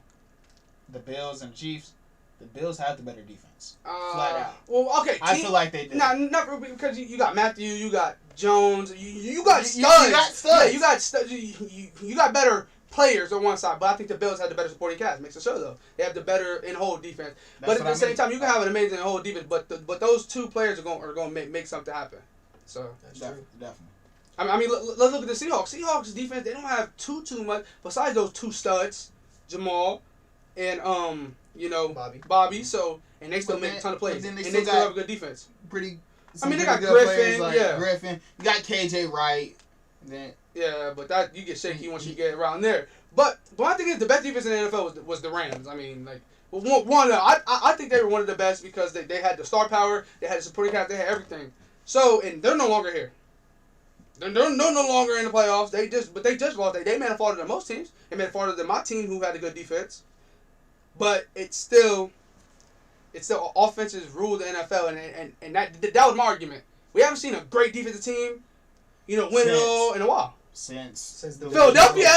the Bills and Chiefs. The Bills have the better defense, flat out. Well, okay. I feel like they do. Not really, because you got Matthew, you got Jones, you got studs. You got studs. Yeah, you got studs. You got better players on one side, but I think the Bills have the better supporting cast. Makes the show though. They have the better in-whole defense. But at the same time, you can have an amazing in-whole defense, but those two players are going to make something happen. So that's true. Definitely. I mean, let's look at the Seahawks. Seahawks defense, they don't have too much besides those two studs, Jamal and Bobby. So and they still make a ton of plays, and they still have a good defense. They got Griffin, Griffin. You got KJ Wright. Then but that you get shaky once you get around there. But I think the best defense in the NFL was the Rams. I mean, like I think they were one of the best because they had the star power, they had the supporting cast, they had everything. So and they're no longer here. They're no longer in the playoffs. They just lost. They made it farther than most teams. They made it farther than my team, who had a good defense. But it's still offenses rule the NFL, and that was my argument. We haven't seen a great defensive team, win it all in a while. Since the Philadelphia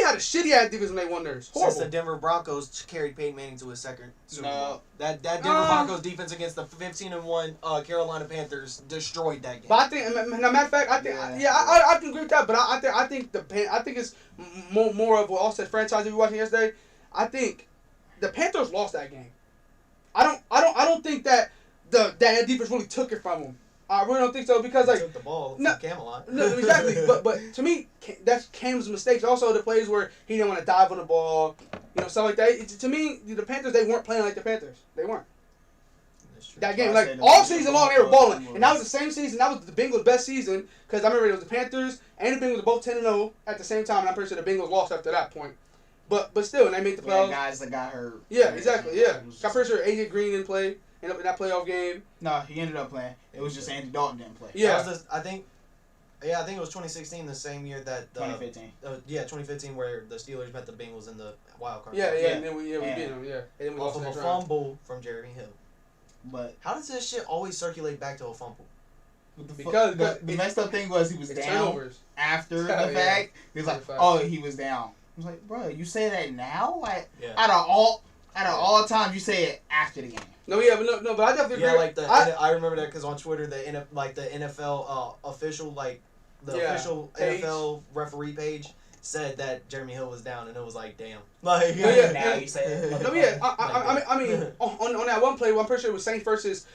had a shitty ass defense when they won theirs. Horrible. Since the Denver Broncos carried Peyton Manning to his second Super Bowl. That Denver Broncos defense against the 15-1 Carolina Panthers destroyed that game. But I think, matter of fact, I can agree with that. But I think it's more of what all said franchise we were watching yesterday. I think the Panthers lost that game. I don't think that that defense really took it from them. I really don't think so because he took the ball from Camelot. No, exactly. but to me, that's Cam's mistakes. Also, the plays where he didn't want to dive on the ball, stuff like that. To me, the Panthers, they weren't playing like the Panthers. They weren't. That game, like all season long, they were balling, and that was the same season. That was the Bengals' best season because I remember it was the Panthers and the Bengals were both 10-0 at the same time, and I'm pretty sure the Bengals lost after that point. But still, and they made the playoffs. Guys that got hurt. Yeah, exactly. Yeah, I'm pretty sure AJ Green didn't play in that playoff game. No, he ended up playing. It was just Andy Dalton didn't play. Yeah, I think it was 2016, the same year that 2015. 2015, where the Steelers met the Bengals in the wild card. Yeah, and then we beat them. Yeah, and then we off lost of a round. fumble from Jeremy Hill. But how does this shit always circulate back to a fumble? Because the messed up thing was he was down turnovers. after the fact. He was like, "Oh, he was down." I was like, "Bro, you say that now? Like out of all times, you say it after the game." No, yeah, but I definitely agree. Like I remember that because on Twitter, the NFL official official page. NFL referee page said that Jeremy Hill was down, and it was like, damn. Like now you say it. No, yeah. I mean, on that one play, I'm pretty sure it was Saints versus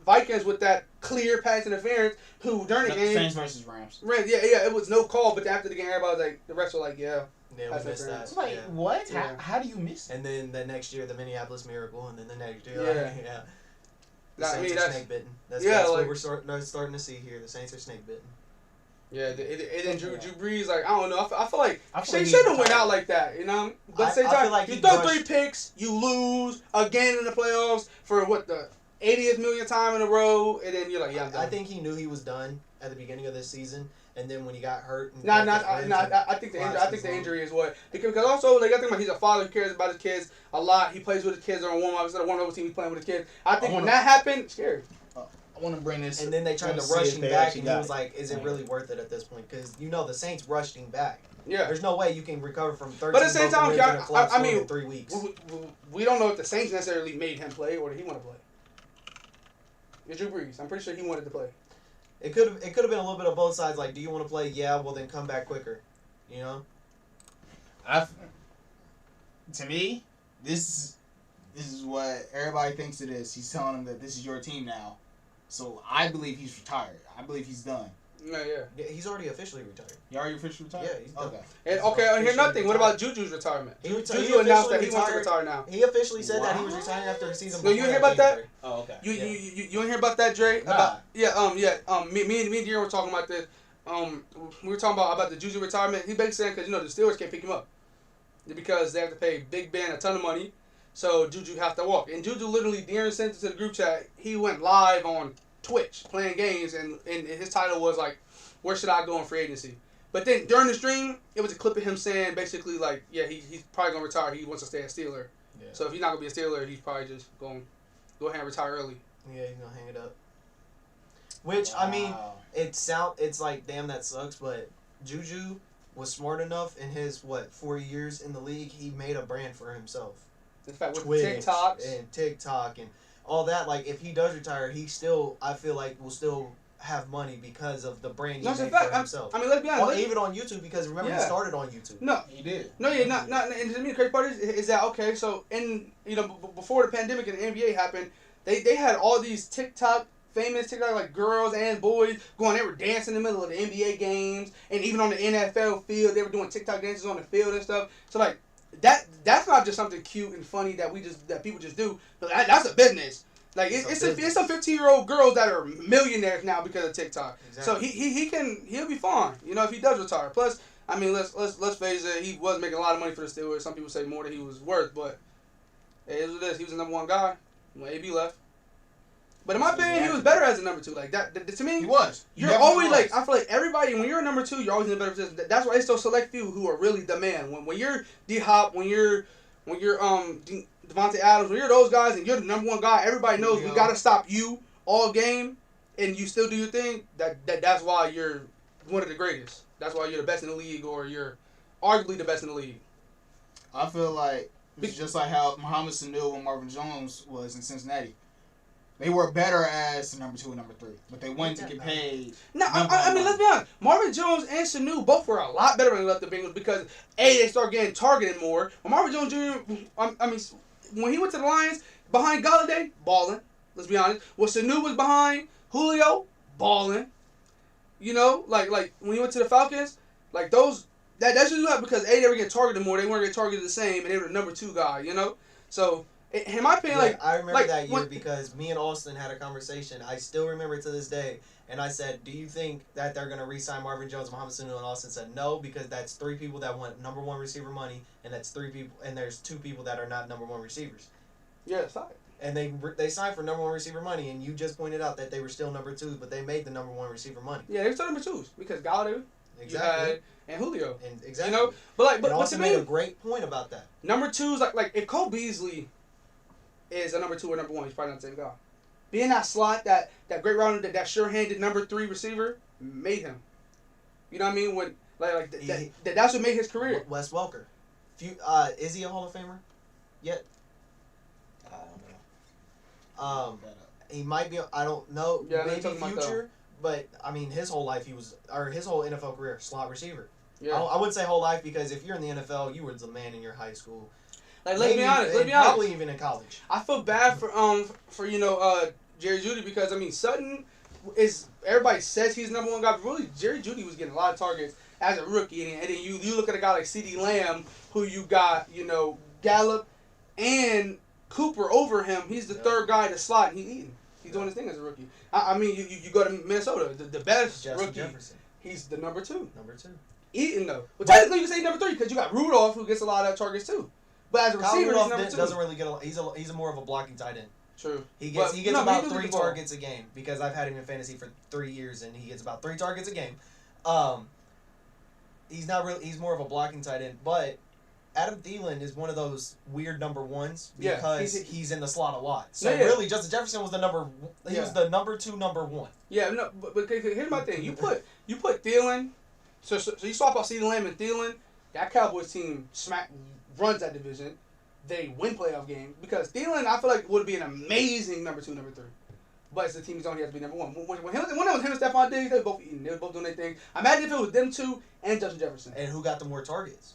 Vikings with that clear pass interference. Who during the game? Saints versus Rams. Yeah, it was no call, but after the game, everybody was like, the refs were like, yeah. Yeah, we missed that. It's like, what? Yeah. How do you miss it? And then the next year, the Minneapolis Miracle, and then the next year, The Saints are snake bitten. That's what we're starting to see here. The Saints are snake bitten. Yeah, and then Drew Brees, like, I don't know. I feel like he should have went out like that, you know? But at the same time, like you throw 3 picks, you lose again in the playoffs for the 80th millionth time in a row, and then you're like, yeah, I'm done. I think he knew he was done at the beginning of this season, and then when he got hurt. I think the injury is what. Because also, like, I think he's a father who cares about his kids a lot. He plays with his kids on warm-up. Instead of warm-up team, he's playing with his kids. I think when that happened, scary. I want to bring this. And then they tried to rush him back, and he was like, "Is it really worth it at this point?" Because the Saints rushed him back. Yeah. There's no way you can recover from 13 but at the same time, I mean, in 3 weeks. We don't know if the Saints necessarily made him play or did he want to play. It's Drew Brees. I'm pretty sure he wanted to play. It could have been a little bit of both sides. Like, do you want to play? Yeah. Well, then come back quicker. You know. To me, this is what everybody thinks it is. He's telling them that this is your team now. So I believe he's retired. I believe he's done. Yeah. He's already officially retired. He already officially retired? Yeah, he's done. Okay. And here's nothing. What about Juju's retirement? Juju announced that he wants to retire now. He officially said that he was retiring after the season. No, you hear about that? Oh, okay. You didn't hear about that, Dre? Nah. Me and Deere were talking about this. We were talking about the Juju retirement. He basically saying because the Steelers can't pick him up because they have to pay Big Ben a ton of money, so Juju has to walk. And Juju literally, Deere sent it to the group chat. He went live on Twitch playing games, and his title was like, "Where should I go in free agency?" But then during the stream, it was a clip of him saying basically like, "Yeah, he's probably gonna retire. He wants to stay a Steeler. Yeah. So if he's not gonna be a Steeler, he's probably just going to go ahead and retire early." Yeah, he's gonna hang it up. Which I mean, it's like, damn, that sucks. But Juju was smart enough in his 4 years in the league. He made a brand for himself. In fact, with Twitch TikTok and all that, like, if he does retire, he still, I feel like, will still have money because of the brand he made for himself. I mean, let's be honest. Even on YouTube, because remember, he started on YouTube. No, he did. No, yeah, not. And to me, the crazy part is that okay? So before the pandemic and the NBA happened, they had all these famous TikTok like girls and boys going. They were dancing in the middle of the NBA games, and even on the NFL field, they were doing TikTok dances on the field and stuff. So like. That's not just something cute and funny that people just do. That's a business. Like it's some 15-year-old girls that are millionaires now because of TikTok. Exactly. So he'll be fine. If he does retire. Plus, I mean, let's face it, he was making a lot of money for the Steelers. Some people say more than he was worth, but it is what it is. He was the number 1 guy when AB left. But in my opinion, he was better as a number 2. Like that to me, he was. You're always like, I feel like everybody when you're a number 2, you're always in a better position. That's why it's so select few who are really the man. When you're D-Hop, when you're Devontae Adams, when you're those guys and you're the number 1 guy, everybody knows we gotta stop you all game, and you still do your thing. That's why you're one of the greatest. That's why you're the best in the league, or you're arguably the best in the league. I feel like it's just like how Mohamed Sanu and Marvin Jones was in Cincinnati. They were better as number 2 and number 3, but they wanted to get paid. No, I mean, let's be honest. Marvin Jones and Sanu both were a lot better when they left the Bengals because they started getting targeted more. When Marvin Jones Jr., I mean, when he went to the Lions behind Galladay, balling. Let's be honest. When Sanu was behind Julio, balling. Like when he went to the Falcons, like those that just happened because they were getting targeted more. They weren't getting targeted the same, and they were the number 2 guy. So. In my opinion, I remember that year when, because me and Austin had a conversation. I still remember it to this day. And I said, do you think that they're going to re-sign Marvin Jones, Mohamed Sanu, and Austin said no, because that's 3 people that want number 1 receiver money, and that's 3 people, and there's 2 people that are not number 1 receivers. Yeah, it's fine. And they signed for number 1 receiver money, and you just pointed out that they were still number 2, but they made the number 1 receiver money. Yeah, they were still number 2s because Galladay, exactly, and Julio, and exactly. You know, but Austin made a great point about that. Number 2s like if Cole Beasley is a number 2 or number 1, he's probably not the same guy. Being that slot, that great rounder, that sure-handed number 3 receiver made him. You know what I mean? When that's what made his career. Wes Welker, is he a Hall of Famer yet? I don't know. He might be. I don't know. Yeah, maybe future. But I mean, his whole life his whole NFL career, slot receiver. Yeah. I wouldn't say whole life because if you're in the NFL, you were the man in your high school. Like let's be honest. Probably even in college. I feel bad for Jerry Jeudy because I mean Sutton is everybody says he's number 1 guy, but really Jerry Jeudy was getting a lot of targets as a rookie, and then you look at a guy like CeeDee Lamb who you got Gallup and Cooper over him. He's the 3rd guy to slot, and he's eating. He's doing his thing as a rookie. I mean you go to Minnesota, the best Justin rookie. Jefferson. He's the number 2. Number 2. Eating though, but technically you can say number 3 because you got Rudolph who gets a lot of targets too. But as a receiver, he's number 2. Doesn't really get he's more of a blocking tight end. True. He gets about 3 targets a game because I've had him in fantasy for 3 years and he gets about 3 targets a game. He's not really. He's more of a blocking tight end, but Adam Thielen is one of those weird number 1s because he's in the slot a lot. So really, Justin Jefferson was the number. He was the number 2, number 1. Yeah, no, but here's my thing. You put Thielen. So you swap out CeeDee Lamb and Thielen. That Cowboys team runs that division. They win playoff game because Thielen, I feel like, would be an amazing number 2, number 3. But it's the team he's on, he has to be number 1. When it was him and Stephon Diggs, they were both eating. They were both doing their thing. Imagine if it was them 2 and Justin Jefferson. And who got the more targets?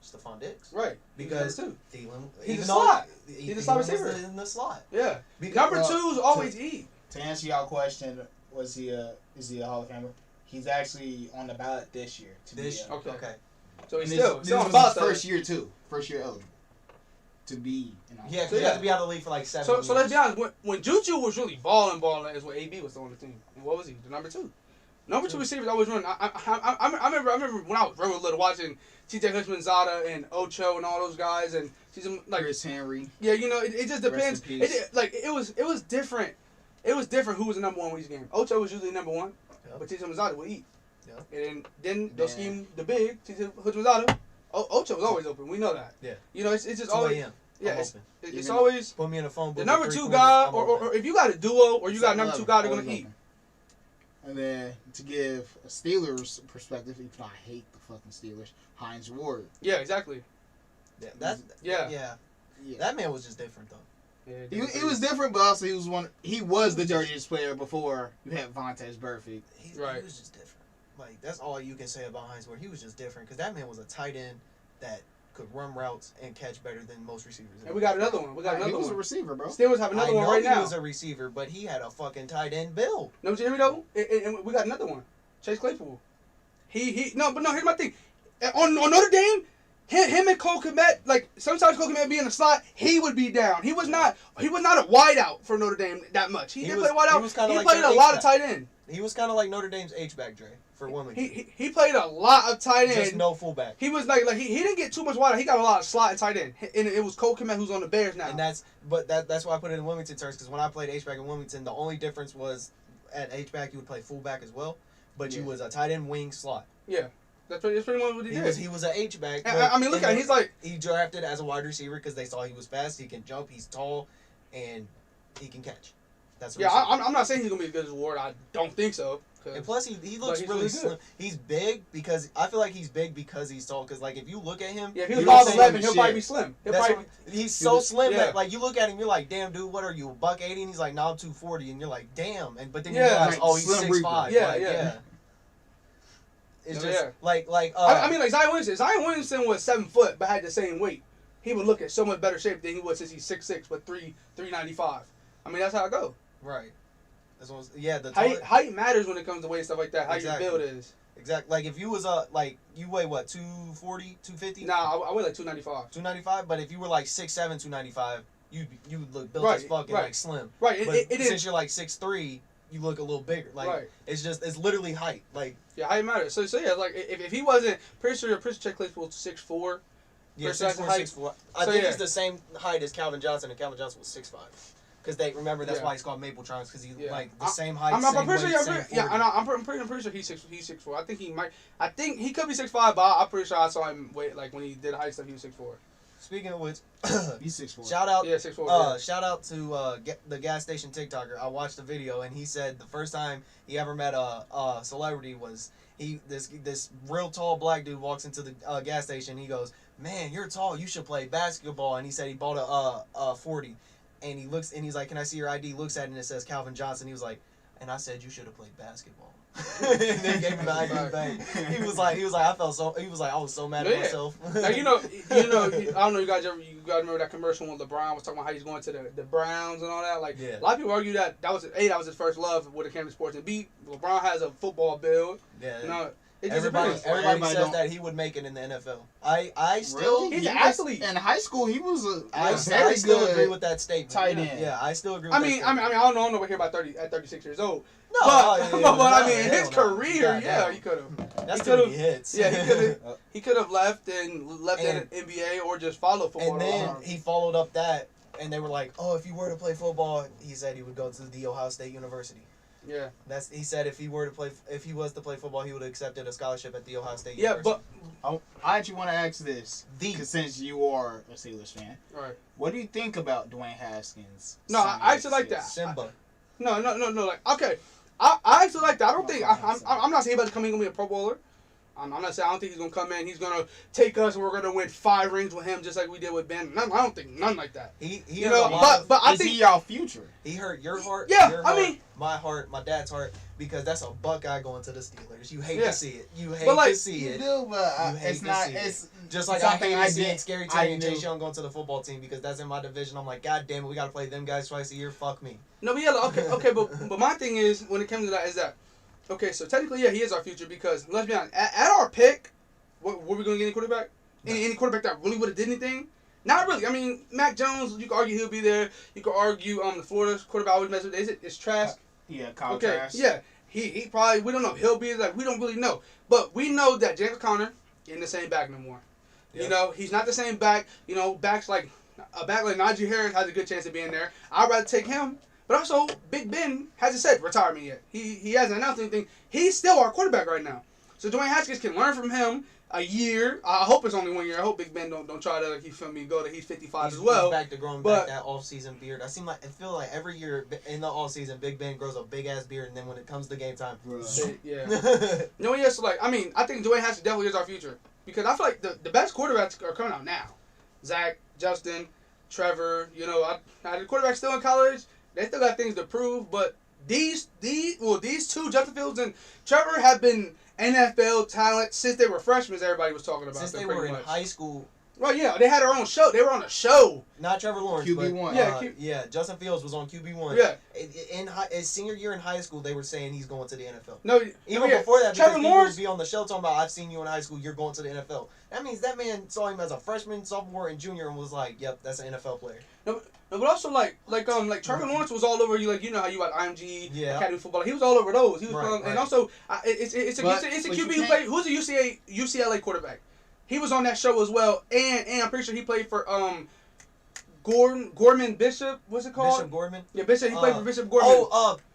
Stephon Diggs. Right. Because Thielen, he's the slot. He's the slot receiver. In the slot. Yeah. Number 2s always eat. To answer y'all question, is he a Hall of Famer? He's actually on the ballot this year. Okay. So he's still on the ballot. First year eligible to be. Yeah, because you have to be out of the league for like 7 years. So let's be honest. When Juju was really balling, is when AB was on the team. And what was he? The number 2. Number 2 receivers always run. I remember when I was real little watching T.J. Hutchinson and Ocho and all those guys and like Chris Henry. Yeah, it just depends. It was different. It was different who was the number 1 each game. Ocho was usually number 1. But T.J. Hutchinson would eat. Yeah. And then they'll scheme the big T.J. Hutchinson. Ocho was always open. We know that. Yeah. It's just always. Yeah. It's always. Put me in a phone book. The number 2 guy, or if you got a duo, or you got a number 2 guy, they're gonna eat. And then to give a Steelers perspective, even though I hate the fucking Steelers, Hines Ward. Yeah, exactly. Yeah. That man was just different though. Yeah, he was different, but also he was the dirtiest player before you had Vontaze Burfict. He was just different. Like that's all you can say about Hines Ward. He was just different because that man was a tight end that could run routes and catch better than most receivers. And we got another one. He was a receiver, bro. Steelers have another one right now. He was a receiver, but he had a fucking tight end build. No, Jeremy though, and we got another one. Chase Claypool. Here's my thing. On Notre Dame, him and Cole Kmet, like sometimes Cole Kmet be in the slot, he would be down. He was not a wideout for Notre Dame that much. He didn't play wideout. He played a lot of tight end. He was kind of like Notre Dame's H-back, Dre, for women. He played a lot of tight end. Just no fullback. He was like he didn't get too much wideout. He got a lot of slot and tight end. And it was Cole Kmet who's on the Bears now. And that's why I put it in Wilmington terms, because when I played H-back in Wilmington, the only difference was at H-back you would play fullback as well, but you was a tight end wing slot. Yeah. That's pretty much what he did. He was an H-back. I mean, look at him. He's like... He drafted as a wide receiver because they saw he was fast, he can jump, he's tall, and he can catch. That's what I'm not saying he's going to be as good as Ward. I don't think so. And plus, he looks really slim. He's big because... I feel like he's big because he's tall. Because, like, if you look at him... Yeah, if he was 5'11", he'll probably be slim. He's so slim that, like, you look at him, you're like, damn, dude, what are you, $180? And he's like, no, I'm 240. And you're like, damn. But then you realize, he's 6'5". Yeah. It's just like I mean, like Zion Williamson. Zion Williamson was 7 foot, but had the same weight. He would look at so much better shape than he was since he's 6'6", but 395. I mean, that's how it goes. Right. That's what height matters when it comes to weight and stuff like that. How your build is. Exactly. Like if you was you weigh what, 240, 250? Nah, I weigh like 295. 295, but if you were like 6'7", 295, you look built Right, as fuck and right. like slim. Right. But It since is. you're like 6'3", you look a little bigger. Like Right. it's literally height. Like Yeah, height matters. So yeah, like if he wasn't, pretty sure Check Claypool was 6'4". yeah, For size 6'4", height. 6'4". I So, think yeah. he's the same height as Calvin Johnson, and Calvin Johnson was 6'5". Because they remember that's Yeah. why he's called Maple Trunks, because he Yeah. like the same height, I'm same pretty weight, sure. same Yeah, 40. I'm pretty sure he's 6'4". I think he might. I think he could be 6'5", but I'm pretty sure I saw him like when he did height stuff. He was 6'4". Speaking of which, He's 6'4". shout out. Yeah, 6'4". Shout out to the gas station TikToker. I watched the video and he said the first time he ever met a celebrity was this real tall black dude walks into the gas station. He goes, "Man, you're tall. You should play basketball." And he said he bought a 40, and he looks and he's like, "Can I see your ID?" Looks at it and it says Calvin Johnson. He was like, "And I said you should have played basketball." And they gave him the ID back. He was like, I was so mad at myself. Now you know, I don't know. You guys remember that commercial when LeBron was talking about how he's going to the Browns and all that? Like Yeah. a lot of people argue that was his first love when it came to sports, and B, LeBron has a football build. Yeah. You know, it just Everybody depends. says that he would make it in the NFL. I still He's an athlete. In high school, he was I very still good agree with that statement. tight end. Yeah, I still agree with I that mean, statement. I don't know here about 36 years old. No, But I mean, hell his no. career, God yeah, damn. he could have. That's he too many could've- hits. Yeah, he could have left in the And- NBA or just followed football. And the whole then time. he followed up that, and they were like, "Oh, if you were to play football," he said he would go to the Ohio State University. Yeah. He said if he was to play football, he would have accepted a scholarship at the Ohio State Yeah, University. but I actually want to ask this, because since you are a Steelers fan, right. what do you think about Dwayne Haskins? No, I signing actually like with the that. Steelers? Simba. No. Like, okay, I actually like that. I don't think I'm not saying he's coming gonna be a Pro Bowler. I'm not saying I don't think he's gonna come in. He's gonna take us and we're gonna win 5 rings with him, just like we did with Ben. I don't think none like that. He You know, but I Is think he y'all future? he hurt your heart. Yeah, your I heart, mean- my heart, my dad's heart, because that's a Buckeye going to the Steelers. You hate Yeah. to see it. You hate But, like, to see You it. do, but You hate it's to not. see it. It's Just like something I hate I to see did- Scary I Terry and Chase knew. Young going to the football team because that's in my division. I'm like, God damn it, we got to play them guys twice a year. Fuck me. No, but yeah, okay, but my thing is when it comes to that is that okay, so technically yeah, he is our future because let's be honest, at our pick, were we gonna get any quarterback? Any quarterback that really would have did anything? Not really. I mean, Mac Jones, you could argue he'll be there. You could argue the Florida quarterback always mess with. It's Trask. Yeah, Kyle Okay, Trask. yeah, he probably we don't know. He'll be like we don't really know, but we know that James Conner ain't the same back no more. Yep. You know, he's not the same back. You know, backs like a back like Najee Harris has a good chance of being there. I'd rather take him. But also, Big Ben hasn't said retirement yet. He hasn't announced anything. He's still our quarterback right now. So Dwayne Haskins can learn from him a year. I hope it's only 1 year. I hope Big Ben don't try to he's 55 as well. He's back to growing but- back that off-season beard. I feel like every year in the off-season, Big Ben grows a big-ass beard, and then when it comes to game time, Yeah. No, yes, like I mean, I think Dwayne Haskins definitely is our future because I feel like the best quarterbacks are coming out now. Zach, Justin, Trevor. You know, now the quarterback's still in college. They still got things to prove, but these two, Justin Fields and Trevor, have been NFL talent since they were freshmen. As everybody was talking about since them they pretty were in much. high school. Well, yeah, they had their own show. They were on a show. Not Trevor Lawrence, QB1. but Yeah, Justin Fields was on QB1. Yeah. His senior year in high school, they were saying he's going to the NFL. No, Even yeah. before that, because Trevor people Lawrence. would be on the show talking about, I've seen you in high school, you're going to the NFL. That means that man saw him as a freshman, sophomore, and junior and was like, yep, that's an NFL player. No, but also like Trevor Lawrence was all over you, like you know how you got IMG, Yeah. Academy Football. He was all over those. He was Right, and right. also it's a But QB you who can't- played. Who's a UCLA quarterback? He was on that show as well, and I'm pretty sure he played for Gorman Bishop. What's it called? Bishop Gorman. Yeah, Bishop. He played for Bishop Gorman.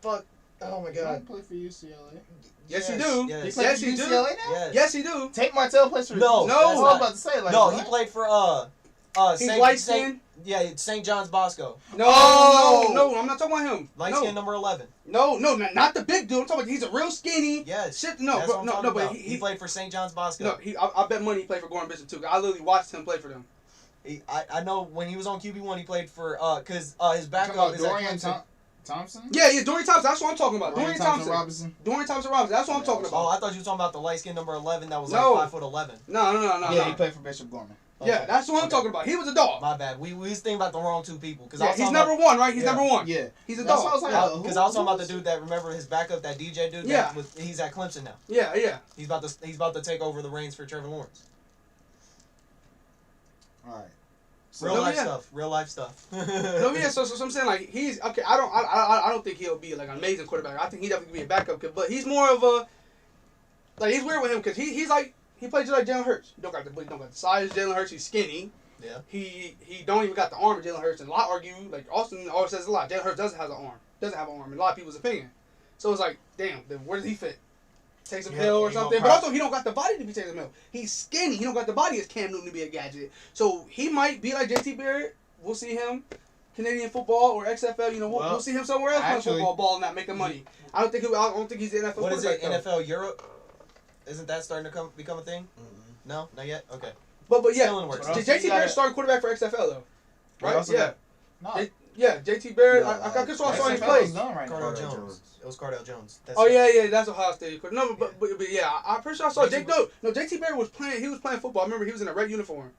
Fuck. Oh my He don't God. play for UCLA. Yes, he do. Yes. He plays Yes, for he do. UCLA now? Yes. Yes, he do. Take Martell plays for No, No. I that's was not- about to say like No, what? he played for He's Saint, light Saint, skinned. yeah, St. John's Bosco. No, Oh! no, I'm not talking about him. Light No, skin number 11. no, not the big dude. I'm talking about he's a real skinny. Yes. Shit, no, That's bro, what I'm no, talking no, but about. He played for St. John's Bosco. No, I bet money he played for Gorman Bishop too. I literally watched him play for them. I know when he was on QB1, he played for because his You backup talking is about at Dorian Clemson. Thompson? Yeah, Dorian Thompson. That's what I'm talking about. Dorian Thompson. Robinson. Dorian Thompson Robinson. That's what I'm talking Oh, about. I thought you were talking about the light skin number 11 that was No. like 5'11". No. Yeah, he played for Bishop Gorman. Yeah, Okay. that's what I'm Okay. talking about. He was a dog. My bad. We was thinking about the wrong two people. Cause I Yeah, was he's talking number one, right? He's Yeah. number one. Yeah. He's a That's dog. what I was like, Yeah. Because I was talking about the dude that remember his backup, that DJ dude. Yeah. He's at Clemson now. Yeah. He's about to take over the reins for Trevor Lawrence. All right. Real life stuff. No, yeah. So I'm saying like he's okay. I don't think he'll be like an amazing quarterback. I think he definitely be a backup kid, but he's more of a like he's weird with him because he's like he plays just like Jalen Hurts. He don't got the size of Jalen Hurts. He's skinny. Yeah. He don't even got the arm of Jalen Hurts. And a lot argue like Austin always says a lot. Jalen Hurts doesn't have an arm. In a lot of people's opinion. So it's like damn. Then where does he fit? Taysom Hill or something. But also he don't got the body to be Taysom Hill. He's skinny. He don't got the body as Cam Newton to be a gadget. So he might be like JT Barrett. We'll see him. Canadian football or XFL, we'll see him somewhere else playing football, balling out, making money. I don't think he's the NFL. What is it? NFL Europe? Isn't that starting to become a thing? Mm-hmm. No, not yet. Okay. But yeah, JT Barrett starting quarterback for XFL though, right? Yeah. JT Barrett. I could saw him play. Cardale Jones. It was Cardale Jones. That's Ohio State. No, but yeah, I'm pretty sure I saw JT Barrett was playing. He was playing football. I remember he was in a red uniform.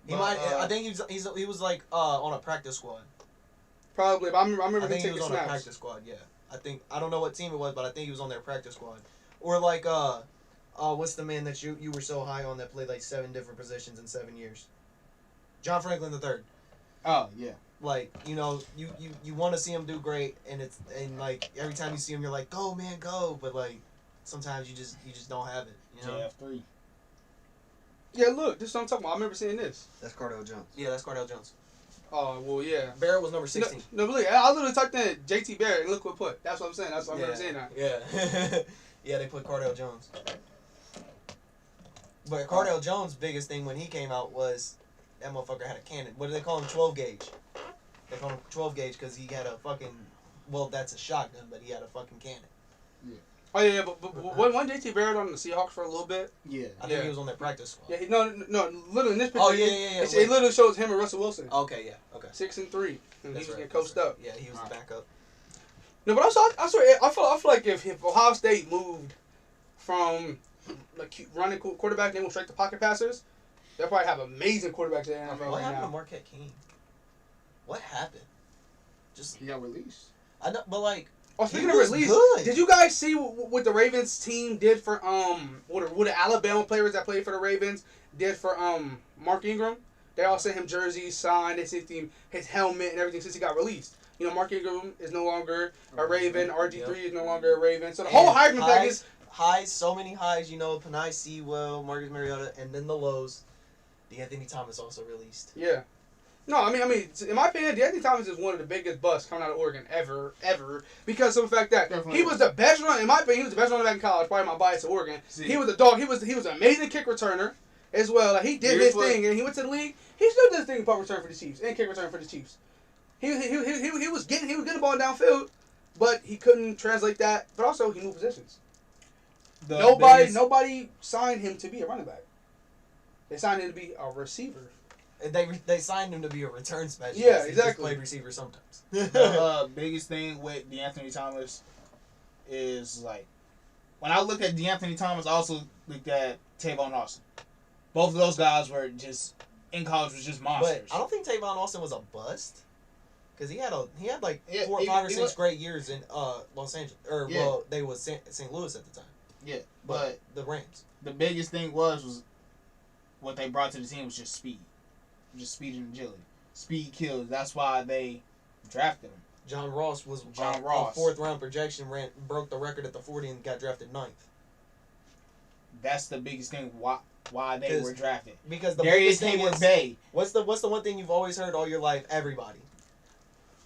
I think he was like on a practice squad. Probably, but I remember he was on snaps. a practice squad. Yeah, I don't know what team it was, but I think he was on their practice squad. Or like what's the man that you were so high on that played like 7 different positions in 7 years? John Franklin III. Oh yeah. Like you want to see him do great, and like every time you see him, you're like, go man, go. But like sometimes you just don't have it. You know? JF3. Yeah, look, this is what I'm talking about. I remember seeing this. That's Cardale Jones. Yeah, that's Cardale Jones. Oh, well, yeah. Barrett was number 16. No, believe I literally typed in JT Barrett and look what put. That's what I'm saying. That's what I remember saying that. Yeah. Yeah, they put Cardale Jones. But Cardale Jones' biggest thing when he came out was that motherfucker had a cannon. What do they call him? 12 gauge. They call him 12 gauge because he had a fucking, well, that's a shotgun, but he had a fucking cannon. Yeah. Oh yeah, but one JT Barrett on the Seahawks for a little bit. Yeah, I think he was on their practice squad. Yeah, no, literally in this picture. Oh yeah. It literally shows him and Russell Wilson. Okay, yeah, okay. 6 and 3, and he was getting coached up. Yeah, he was the backup. No, but I feel like if Ohio State moved from like running quarterback, they went straight to pocket passers, they'll probably have amazing quarterbacks in the NFL what right happened now. to Marquette King? What happened? Just he got released. I know, but like. Oh, speaking of release, did you guys see what the Ravens team did for what the Alabama players that played for the Ravens did for Mark Ingram? They all sent him jerseys, signed, they sent him his helmet and everything since he got released. Mark Ingram is no longer a Raven. RG3 is no longer a Raven. So the whole Heisman package. Highs, so many highs, Panay Sewell, Marcus Mariota, and then the lows. DeAnthony Thomas also released. Yeah. No, I mean, in my opinion, DeAnthony Thomas is one of the biggest busts coming out of Oregon ever, because of the fact that he was the best runner. In my opinion, he was the best runner back in college. Probably my bias to Oregon. He was a dog. He was an amazing kick returner as well. Like he did his thing, and he went to the league. He still did his thing in punt return for the Chiefs and kick return for the Chiefs. He was getting the ball downfield, but he couldn't translate that. But also, he moved positions. Nobody signed him to be a running back. They signed him to be a receiver. They signed him to be a return specialist. Yeah, exactly. He just played receiver sometimes. The biggest thing with DeAnthony Thomas is like when I look at DeAnthony Thomas, I also looked at Tavon Austin. Both of those guys were just in college was just monsters. But I don't think Tavon Austin was a bust because he had 5 or 6 great years in Los Angeles, well, they was St. Louis at the time. Yeah, but the Rams. The biggest thing was what they brought to the team was just speed. Just speed and agility. Speed kills. That's why they drafted him. John Ross was a 4th round projection, broke the record at the 40 and got drafted 9th. That's the biggest thing why they were drafted. Because the Darius biggest thing Hayward is Bay. What's the one thing you've always heard all your life? Everybody,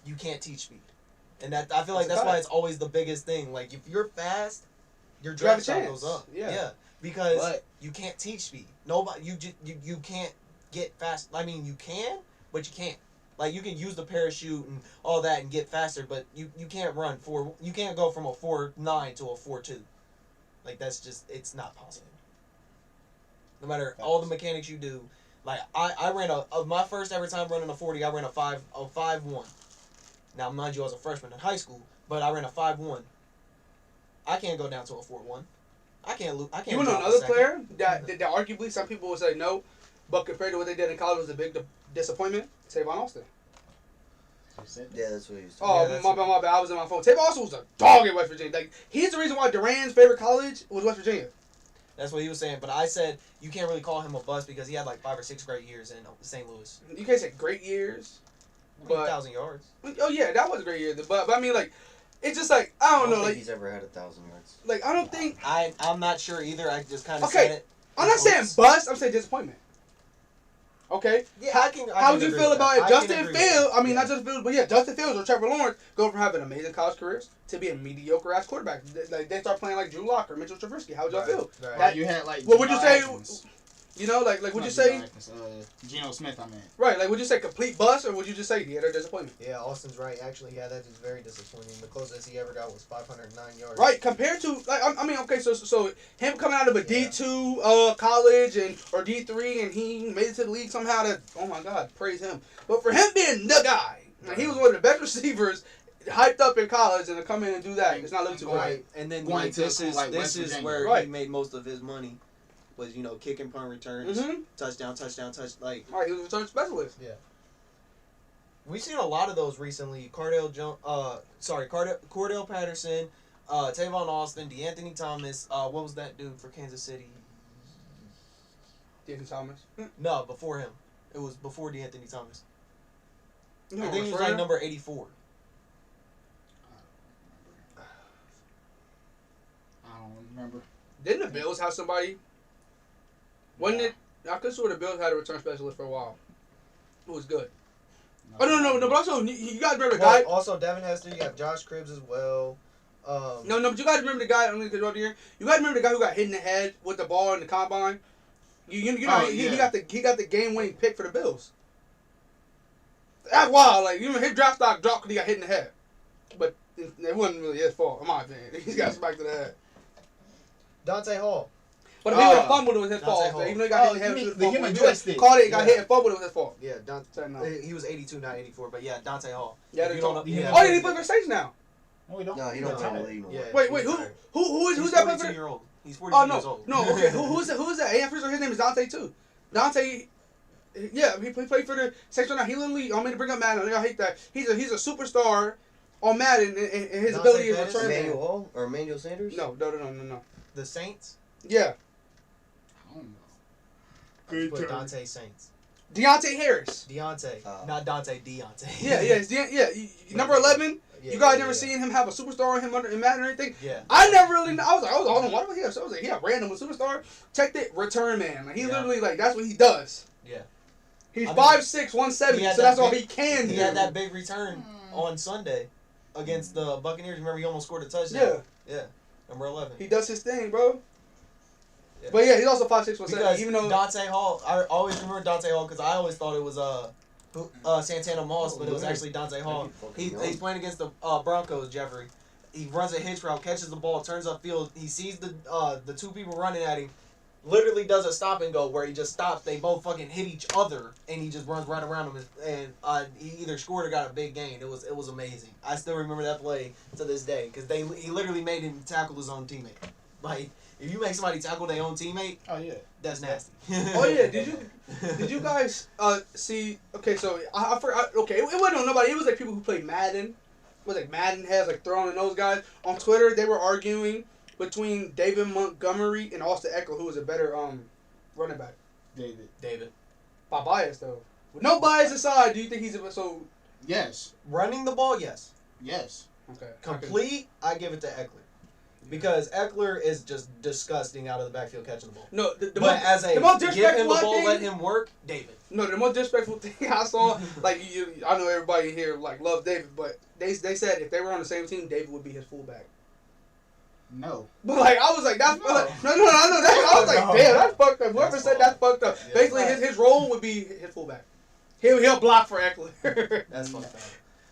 you can't teach speed, and that I feel like that's why it's always the biggest thing. Like if you're fast, your draft stock goes up. Yeah, because you can't teach speed. Nobody, you can't get fast. I mean, you can, but you can't. Like you can use the parachute and all that and get faster, but you can't run you can't go from a 4.9 to a 4.2. Like that's just it's not possible. No matter all the mechanics you do, like I ran my first ever time running a 40, I ran a 5.1. Now mind you, I was a freshman in high school, but I ran a 5.1. I can't go down to a 4.1. I can't. You want another player that arguably some people would say no. But compared to what they did in college was a big disappointment. Tavon Austin. Yeah, that's what he was talking about. Oh, my bad. I was in my phone. Tavon Austin was a dog in West Virginia. Like he's the reason why Duran's favorite college was West Virginia. That's what he was saying. But I said you can't really call him a bust because he had like 5 or 6 great years in St. Louis. You can't say great years. But 1,000 yards. Oh yeah, that was a great year. But I mean, like, it's just like I don't know. think Like he's ever had 1,000 yards. Like I don't think. I'm not sure either. I just kind of Okay. said it. I'm not saying bust. I'm saying disappointment. Okay. Yeah, How would you feel about if Justin Fields? I mean, yeah. not Justin Fields, but yeah, Justin Fields or Trevor Lawrence go from having amazing college careers to be a mediocre ass quarterback. Like they start playing like Drew Lock or Mitchell Trubisky. How would y'all feel? Right. That you had like. What would you Geno say? Atkins. You know, like would Not you say Geno Atkins, Geno Smith? I mean. right? Like would you say complete bust or would you just say he had a disappointment? Yeah, Austin's right. Actually, yeah, that is very disappointing. The closest he ever got was 509 yards. Right, compared to like I mean, okay, so him coming out of a D2 college or D3 and he made it to the league somehow. That oh my God, praise him. But for him being the guy, like, he was one of the best receivers, hyped up in college, and to come in and do that, it's not living too Right. right. And then Going like, to this school is like this West is Virginia. where Right. he made most of his money. Was kicking punt returns, touchdown, like. All right, he was a return specialist. We've seen a lot of those recently. Cordell Patterson, Tavon Austin, DeAnthony Thomas. What was that dude for Kansas City? Jason Thomas. No, before him. It was before DeAnthony Thomas. You I know think he was Schroeder? like number 84. I don't remember. Didn't the Bills have somebody? Wasn't it? I could swear the Bills had a return specialist for a while. It was good. Oh no! But also you guys remember the guy? Also, Devin Hester. You got Josh Cribbs as well. No, but you guys remember the guy? I'm gonna go here. You guys remember the guy who got hit in the head with the ball in the combine? You know he got the game winning pick for the Bills. That's wild. Like his draft stock dropped because he got hit in the head, but it wasn't really his fault, in my opinion. He got smacked to the head. Dante Hall. But if he would have fumbled, it was his Dante fault. Hall. Even though he got hit in the head, it was his fault. human He joystick. caught it, got hit and fumbled, it was his fault. Yeah, So, no. he was 82, not 84. But yeah, Dante Hall. Yeah, If you don't know- Oh, did he play for Saints now? No, we don't. No, he don't play in the league no more. Yeah. Wait, he's who retired. who's He's that? 42 year old. He's 42 Oh years no, old. no. Okay, who's that? Yeah, I'm pretty sure his name is Dante too. Dante, yeah, he played for the Saints right now. He literally, I'm going to bring up Madden. I hate that. He's a superstar on Madden, and his Dante ability is Pettis? return. Emmanuel Hall or Emmanuel Sanders? No. The Saints. Yeah, I don't know. Put Dante Saints. Deontay Harris. Deontay, Oh. not Dante. Deontay. Yeah. Number 11. Yeah, You guys yeah, never yeah. seen him have a superstar on him in Madden or anything? Yeah. I never really. I was hold on, what was he? So I was like, yeah, random superstar. Checked it, return man. Like he literally like that's what he does. Yeah. He's I mean, 5'6", 170, he had so that that's all big- he can do. He had that big return on Sunday against the Buccaneers. Remember, he almost scored a touchdown. Yeah. Number 11. He does his thing, bro. Yeah. But yeah, he's also 5'6", 170. Because Even though Dante Hall, I always remember Dante Hall because I always thought it was Santana Moss, but it was actually Dante Hall. He's playing against the Broncos. Jeffrey, he runs a hitch route, catches the ball, turns upfield. He sees the two people running at him. Literally does a stop and go where he just stops. They both fucking hit each other, and he just runs right around them. And he either scored or got a big gain. It was amazing. I still remember that play to this day because he literally made him tackle his own teammate. Like if you make somebody tackle their own teammate, Oh yeah. that's nasty. oh yeah, did you guys see? Okay, so I forgot. Okay, it wasn't on nobody. It was like people who played Madden. It was like Madden heads like throwing in those guys on Twitter. They were arguing between David Montgomery and Austin Eckler, who was a better running back. David. By bias though. With no bias aside, do you think he's so? Yes. Running the ball, yes. Yes. Okay. Complete, I give it to Eckler. Because Eckler is just disgusting out of the backfield catching the ball. No, But as a the most give him disrespectful the ball, thing. let him work, David. No, the most disrespectful thing I saw, like I know everybody here like loves David, but they said if they were on the same team, David would be his fullback. No. But like I was like, that's No. like, no, I know that. I was like, No. damn, that's fucked up. Whoever That's said fine. that's fucked up. Yeah. Basically, his role would be his fullback. He'll block for Eckler. That's fucked up.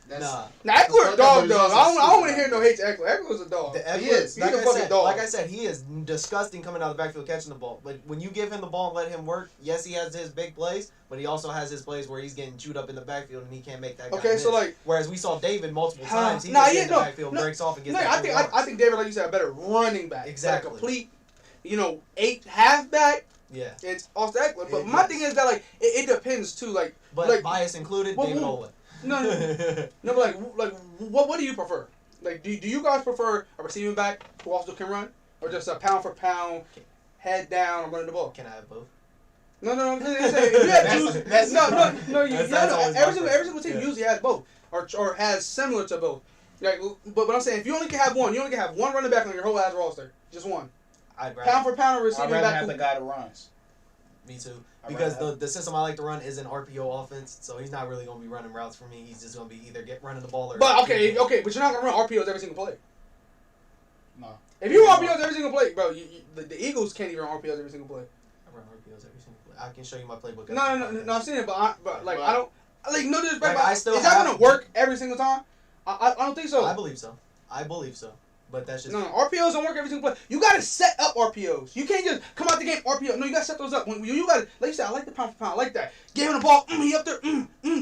That's, Nah. Now Eckler a Fuck dog that, though. but I he's don't also want to hear no hate to Eckler. Eckler's a dog. The Eckler, He is. He's a fucking dog. Like I said, he is disgusting coming out of the backfield catching the ball. But when you give him the ball and let him work, yes, he has his big plays, but he also has his plays where he's getting chewed up in the backfield and he can't make that guy Okay, miss. so like, Whereas we saw David multiple times, he Nah, gets yeah, in the no, backfield, no, breaks off and gets no, that I 3 think David, like you said, a better running back. Exactly. But a complete, 8 halfback. Yeah. It's off the Eckler. But It my is. thing is that like it depends too. Like, But like bias included, Well, David well, Olin. no, but like what do you prefer? Like, do you guys prefer a receiving back who also can run, or just a pound for pound? head down, I'm running the ball. Can I have both? No. I'm saying if you have choose. No. Every single team usually has both, or has similar to both. Like, but I'm saying if you only can have one, you only can have one running back on your whole ass roster, just one. I'd rather, pound for pound, receiving I'd rather back. have the guy that runs. Me too. Because the system I like to run is an RPO offense, so he's not really going to be running routes for me. He's just going to be either running the ball or. But okay, but you're not going to run RPOs every single play. No. If you run RPOs every single play, bro, the Eagles can't even run RPOs every single play. I run RPOs every single play. I can show you my playbook. No, I'm saying it, but I don't. Like, no disrespect, like, is that going to work every single time? I don't think so. I believe so. But that's just... No, RPOs don't work every single play. You got to set up RPOs. You can't just come out the game, RPO. No, you got to set those up. When you got to, like you said, I like the pound for pound. I like that. Give him the ball. He up there.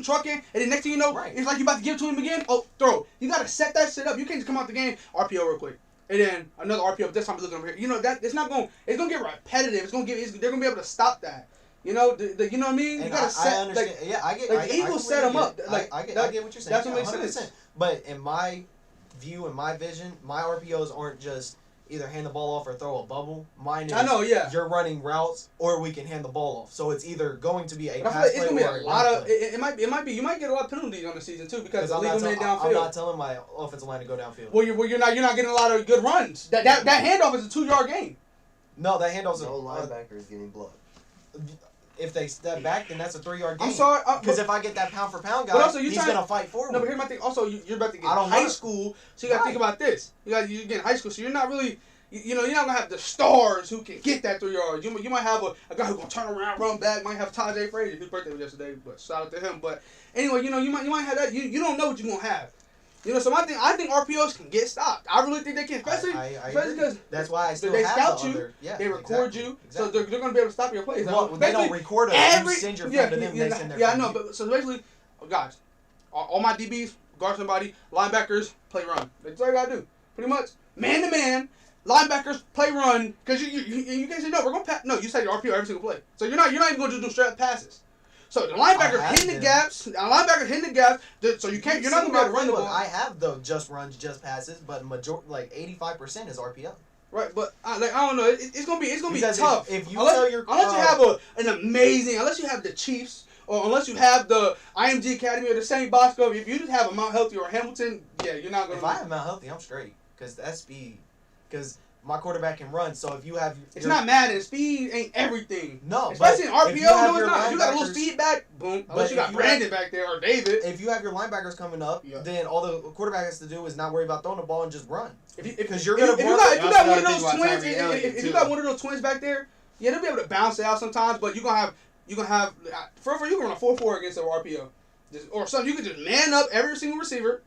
Trucking. And then next thing you know, right. It's like you about to give it to him again. Oh, throw. You got to set that shit up. You can't just come out the game, RPO real quick. And then another RPO. This time, looking over here. You know, that it's not going it's going to get repetitive. They're going to be able to stop that. You know, you know what I mean? You got to set. I understand. Like, yeah, I get like, the Eagles set them up. Like, I get what you're saying. That's what makes 100%. sense. But in my view and my vision, my RPOs aren't just either hand the ball off or throw a bubble. Mine is you're running routes or we can hand the ball off. So it's either going to be a pass play or it's going to be a lot of it might be you might get a lot of penalties on the season too because of legal man downfield. I'm not telling my offensive line to go downfield. Well, you're not getting a lot of good runs. That handoff is a 2-yard gain. No, that handoff's no linebacker is getting blocked. If they step back, then that's a 3-yard gain. I'm sorry, because if I get that pound for pound guy, he's gonna fight forward. No, but here's my thing. Also, you're about to get high school, so you got to think about this. You're getting high school, so you're not really, you're not gonna have the stars who can get that 3 yards. You might have a guy who's gonna turn around, run back. Might have Tajay Frazier, whose birthday was yesterday, but shout out to him. But anyway, you might have that. You don't know what you're gonna have. So I think RPOs can get stopped. I really think they can, especially because that's why I still they have scout the you, other, they record you, so they're going to be able to stop your plays. Well, they don't record us. You send your phone to them. They send their phone I know. But so basically, guys, all my DBs guard somebody, linebackers play run. That's all you got to do. Pretty much man to man. Linebackers play run because you can't say no. We're going to pass. No, you set your RPO every single play. So you're not even going to do straight passes. So the linebacker hitting the gaps. So you can't. You're not gonna be able to run the ball. I have the just runs, just passes, but 85% is RPO. Right, but I don't know. It's gonna be tough. If you unless you have unless you have the Chiefs or unless you have the IMG Academy or the St. Bosco. If you just have a Mount Healthy or a Hamilton, you're not gonna. If I have Mount Healthy, I'm straight because that's speed. Because my quarterback can run, so if you have... It's not Madden. Speed ain't everything. No, especially in RPO, no, it's not. You got a little speed back, boom. Unless you got Brandon back there or David. If you have your linebackers coming up, then all the quarterback has to do is not worry about throwing the ball and just run. If you got one of those twins, if you got one of those twins back there, they'll be able to bounce it out sometimes. But you're gonna have you can run a 4-4 against an RPO, or something. You can just man up every single receiver.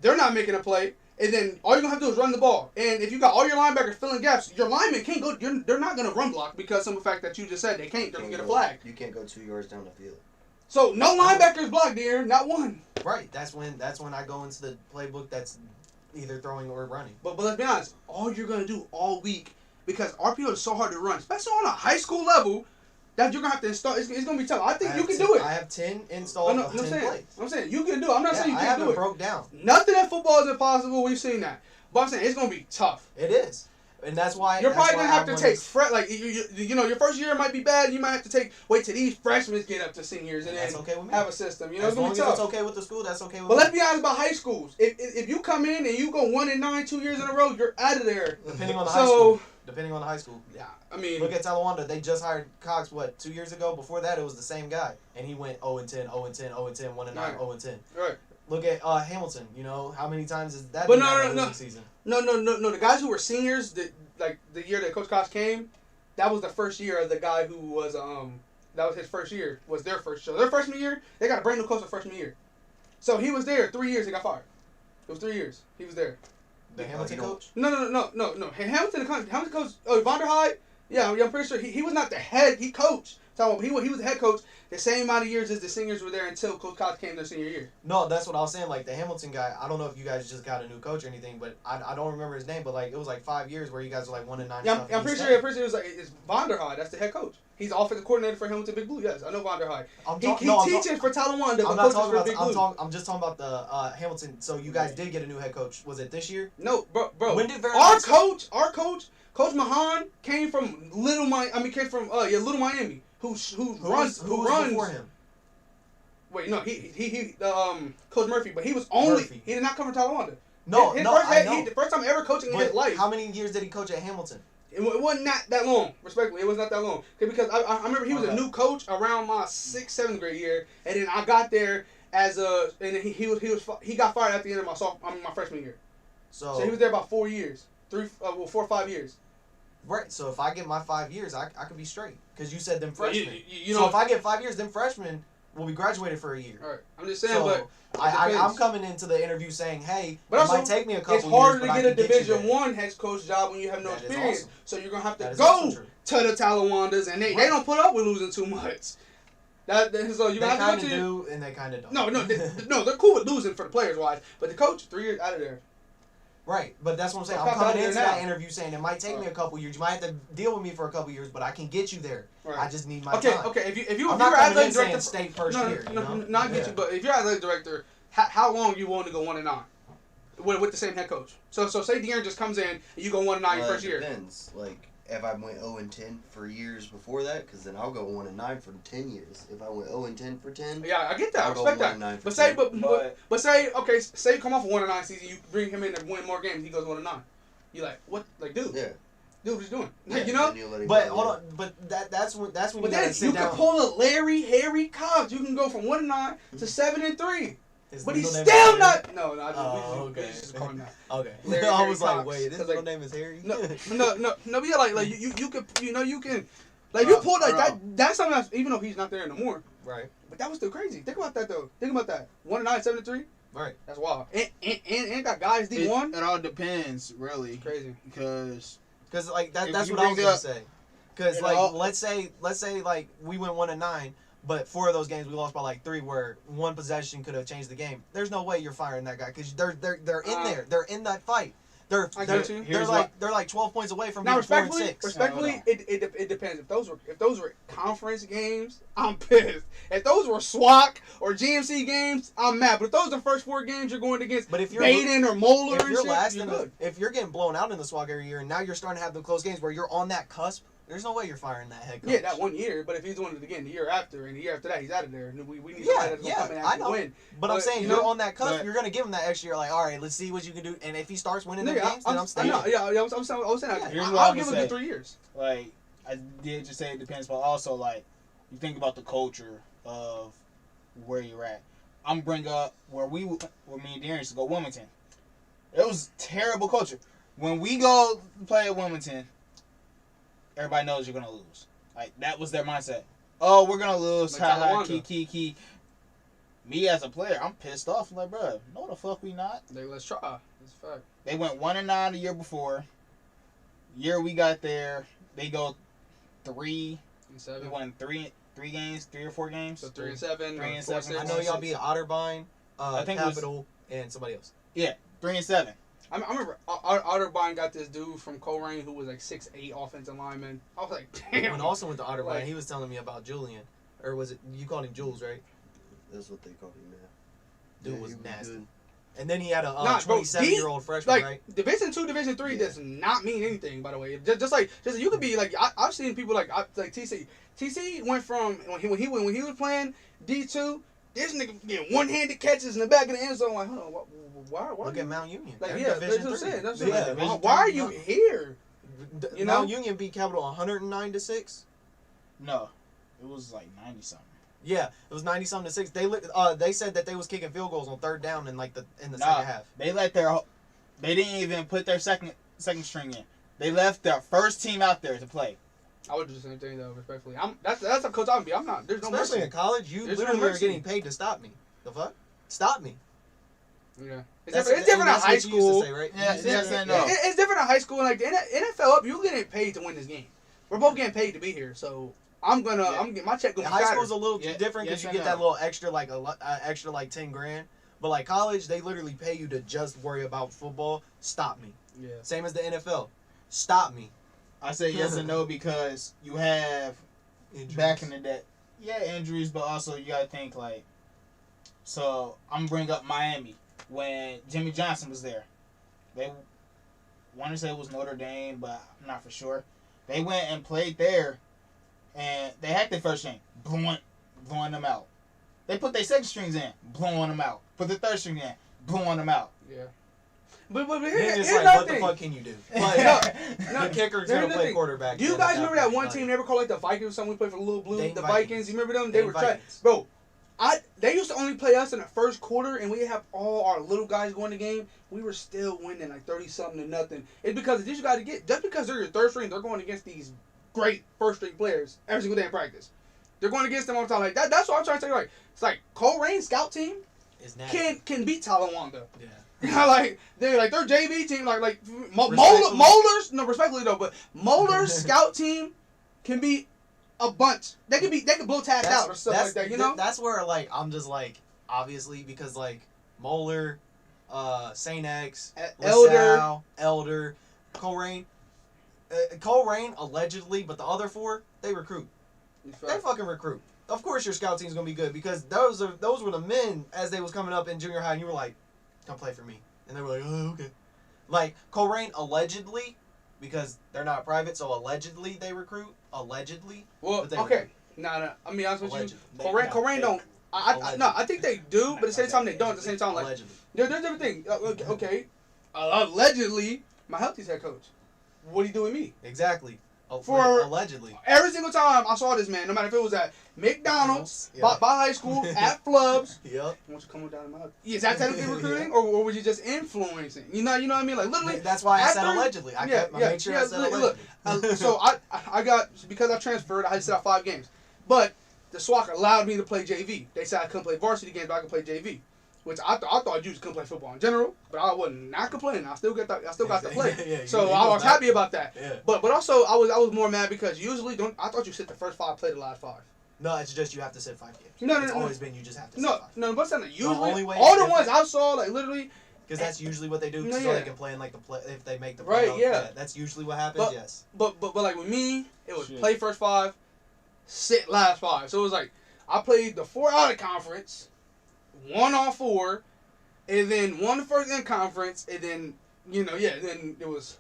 They're not making a play. And then all you're going to have to do is run the ball. And if you got all your linebackers filling gaps, your linemen can't go. They're not going to run block because of the fact that you just said they can't. They're going to get a flag. You can't go 2 yards down the field. So no linebackers block, dear. Not one. Right. That's when I go into the playbook that's either throwing or running. But let's be honest. All you're going to do all week, because RPO is so hard to run, especially on a high school level, that you're going to have to install. It's going to be tough. I think you can do it. I have 10 installed of 10 plays. I'm saying you can do it. I'm not saying you can't do it. I haven't broke down. Nothing in football is impossible. We've seen that. But I'm saying it's going to be tough. It is. And that's why you're probably gonna have to take your first year might be bad. You might have to wait till these freshmen get up to seniors and then have a system. As long as it's okay with the school, that's okay with me. But let's be honest about high schools. If you come in and you go 1-9 2 years in a row, you're out of there. Depending on the high school. Depending on the high school. Yeah, I mean, look at Talawanda. They just hired Cox 2 years ago. Before that, it was the same guy, and he went 0-10, 0-10, 0-10, 1-9, 0-10. Right. Look at Hamilton. You know how many times is that? But no. Season? No. The guys who were seniors, like the year that Coach Cox came, that was the first year of the guy who was that was his first year. Was their first show. Their freshman year, they got a brand new coach for freshman year. So he was there 3 years. He got fired. It was 3 years. He was there. The Hamilton coach? No. Hamilton coach. Oh, Von der Hyde. Yeah, I'm pretty sure he was not the head. He coached. Talking about, he was the head coach the same amount of years as the seniors were there until Coach Cox came their senior year. No, that's what I was saying. Like the Hamilton guy, I don't know if you guys just got a new coach or anything, but I don't remember his name. But like it was like 5 years where you guys were like 1-9. Yeah, I'm pretty sure it was like it's Vonderhaar. That's the head coach. He's offensive coordinator for Hamilton Big Blue. Yes, I know Vonderhaar. He teaches for Talawanda, but coaches for Big Blue. I'm just talking about the Hamilton. So you guys did get a new head coach. Was it this year? No, bro. When did our coach, Coach Mahan came from Little Miami. Who runs before him? Wait, no, he Coach Murphy, but he was only he did not come from Talawanda. No, I know. The first time ever coaching in his life. How many years did he coach at Hamilton? It wasn't not that long. Respectfully, it was not that long. Because I remember he was a new coach around my 6th, 7th grade year, and then I got there and then he got fired at the end of my freshman year. So he was there about 4 years, 4 or 5 years. Right. So if I get my 5 years, I could be straight. Because you said them freshmen. You know, so if I get 5 years, them freshmen will be graduated for a year. All right. I'm just saying, so but I'm coming into the interview saying, hey, but it also, might take me a couple years. It's harder but to get a Division I head coach job when you have no experience. Awesome. So you're gonna have to That go to the Talawandas, and they don't put up with losing too much. So you they have kind to of do, and they kind of don't. No, they're cool with losing for the players wise, but the coach 3 years out of there. Right, but that's what I'm saying. I'm coming into that interview saying it might take me a couple years. You might have to deal with me for a couple years, but I can get you there. Right. I just need my time. Okay. If you're athletic director, stay first year. Not get you, but if you're athletic director, how long you willing to go 1-9 with the same head coach? So say De'Aaron just comes in and you go 1-9 your first year. It depends. Like if I went 0-10 for years before that, because then I'll go 1-9 for 10 years. If I went 0-10 for 10, yeah, I get that. I respect that. But say say you come off a 1-9 season, you bring him in and win more games, he goes 1-9. You like what? Like dude, yeah. Dude, what he's doing? Yeah, you know. But hold on. But that's when but you then gotta sit down. Can pull a Harry Cobbs. You can go from 1-9 to 7-3. His but he's legal name still is not. No, okay. We just call him that. Okay. Larry, I Harry was Cox. like, wait, his real name is Harry. No. But yeah, like you can like you pulled like that. That's something that's even though he's not there anymore. Right. But that was still crazy. Think about that though. Think about that. 1-9, 7-3. Right. That's wild. And got guys D1. It all depends, really. It's crazy. Because like that's what I was gonna say. Because like let's say like we went 1-9. But 4 of those games we lost by like 3, where one possession could have changed the game. There's no way you're firing that guy because they're in there. They're in that fight. They're like 12 points away from being 4-6. Respectfully, it depends. If those were conference games, I'm pissed. If those were SWAC or GMC games, I'm mad. But if those are the first 4 games you're going against, but if you're Baden or Moeller, if you're last if you're getting blown out in the SWAC every year, and now you're starting to have the close games where you're on that cusp. There's no way you're firing that head coach. Yeah, that 1 year. But if he's doing it again the year after, and the year after that he's out of there, we need somebody that's going to come in and actually win. But I'm saying you're on that cusp. You're going to give him that extra year. Like, all right, let's see what you can do. And if he starts winning the games, then I'm staying. I was saying, I'll give him the 3 years. Like, I did just say it depends, but also, like, you think about the culture of where you're at. I'm bring up where me and Darren used to go Wilmington. It was terrible culture. When we go play at Wilmington, everybody knows you're gonna lose. Like that was their mindset. Oh, we're gonna lose. Ha key. Me as a player, I'm pissed off. I'm like, bro, no the fuck we not. Let's try. That's a fact. They went 1-9 the year before. Year we got there, they go 3-7. They won 3 games, 3 or 4 games. So 3-7. 3-7. I know y'all beat Otterbein, I think Capital, and somebody else. Yeah, 3-7. I remember Otterbein got this dude from Coleraine who was like 6'8" offensive lineman. I was like, damn. When Austin went to Otterbein, he was telling me about Julian. Or was it, you called him Jules, right? That's what they called him, man. Dude was nasty. Good. And then he had a 27-year-old freshman, like, right? Division 2, Division 3 does not mean anything, by the way. Just you could be like, I've seen people like TC. TC went from when he was playing D2. This nigga getting one-handed catches in the back of the end zone. Like, hold on, why? Look at Mount Union. Like, that's why are you here? You know, Mount Union beat Capital 109-6. No, it was like 90-something. Yeah, it was 90-something to 6. They said that they was kicking field goals on 3rd down in the second half. They didn't even put their second string in. They left their first team out there to play. I would do the same thing though, respectfully. That's a coach I would be. I'm not. There's no mercy. Especially in college, you literally are getting paid to stop me. The fuck? Stop me. Yeah. It's different in high school. Say, right? Yeah, it's different in high school. Like the NFL up, you're getting paid to win this game. We're both getting paid to be here, so I'm getting my check gonna be High fatter. school's a little different because you get that little extra extra like 10 grand. But like college, they literally pay you to just worry about football. Stop me. Yeah. Same as the NFL. Stop me. I say yes and no because you have Injuries. back in the day, injuries, but also you gotta think like. So I'm gonna bring up Miami when Jimmy Johnson was there. They want to say it was Notre Dame, but I'm not for sure. They went and played there, and they had their first string, blowing them out. They put their second strings in, blowing them out. Put the third string in, blowing them out. Yeah. But It's here's like, what thing. the fuck can you do? Like, No, the kicker's gonna play quarterback. Do you guys remember that one team they ever called like the Vikings or something? We played for the Little Blue, Dayton the Vikings. Vikings. You remember them? They were trash. Vikings. Bro, they used to only play us in the first quarter, and we have all our little guys going the game. We were still winning like 30-something to nothing. It's because you got to get just because they're your third string, they're going against these great first string players every single day in practice. They're going against them all the time. Like that's what I'm trying to tell you. Like it's like Cole Rain's scout team can beat Talawanda. Yeah. Like their JV team, like Moeller's. No, respectfully though, but Moeller's scout team can beat a bunch. They can blow tags out or stuff like that. You know. That's where like I'm just like obviously because like Moeller, Saint X, Elder, Cole Rain. Cole Rain allegedly, but the other four they recruit. They fucking recruit. Of course your scout team's gonna be good because those were the men as they was coming up in junior high and you were like, come play for me. And they were like, oh, okay. Like, Cole Rain allegedly, because they're not private, so allegedly they recruit. Allegedly. Well, okay. Recruit. Nah. I mean, honest with you. Allegedly. Cole Rain don't. I think they do, but at the same time they don't. At the same time, like, allegedly. there's different thing. Okay. Allegedly, my healthy's head coach. What do you do with me? Exactly. For allegedly. Every single time I saw this man, no matter if it was at McDonald's, by high school, at clubs. Yep. I want you to come down to my house. Is that technically recruiting, or was you just influencing? You know what I mean? Like literally. That's why I said allegedly. I made sure I said allegedly. Look, so I got because I transferred. I had to sit out 5 games, but the SWAC allowed me to play JV. They said I couldn't play varsity games, but I could play JV. Which I thought you just couldn't play football in general, but I wasn't not complaining. I still got to play. So I was happy about that. Yeah. But also I was more mad because usually I thought you sit the first 5, play the last 5. No, it's just you have to sit 5 games. No, it's always been you just have to sit 5. No, but that's not usually. only way all the ones I saw, like literally. Because that's usually what they do, so they can play in like the play if they make the right. playoff. Yeah, that's usually what happens. Yes. But like with me, it was play first 5, sit last 5. So it was like I played the 4 out of conference, 1 on 4. And then won the first in conference, and then then it was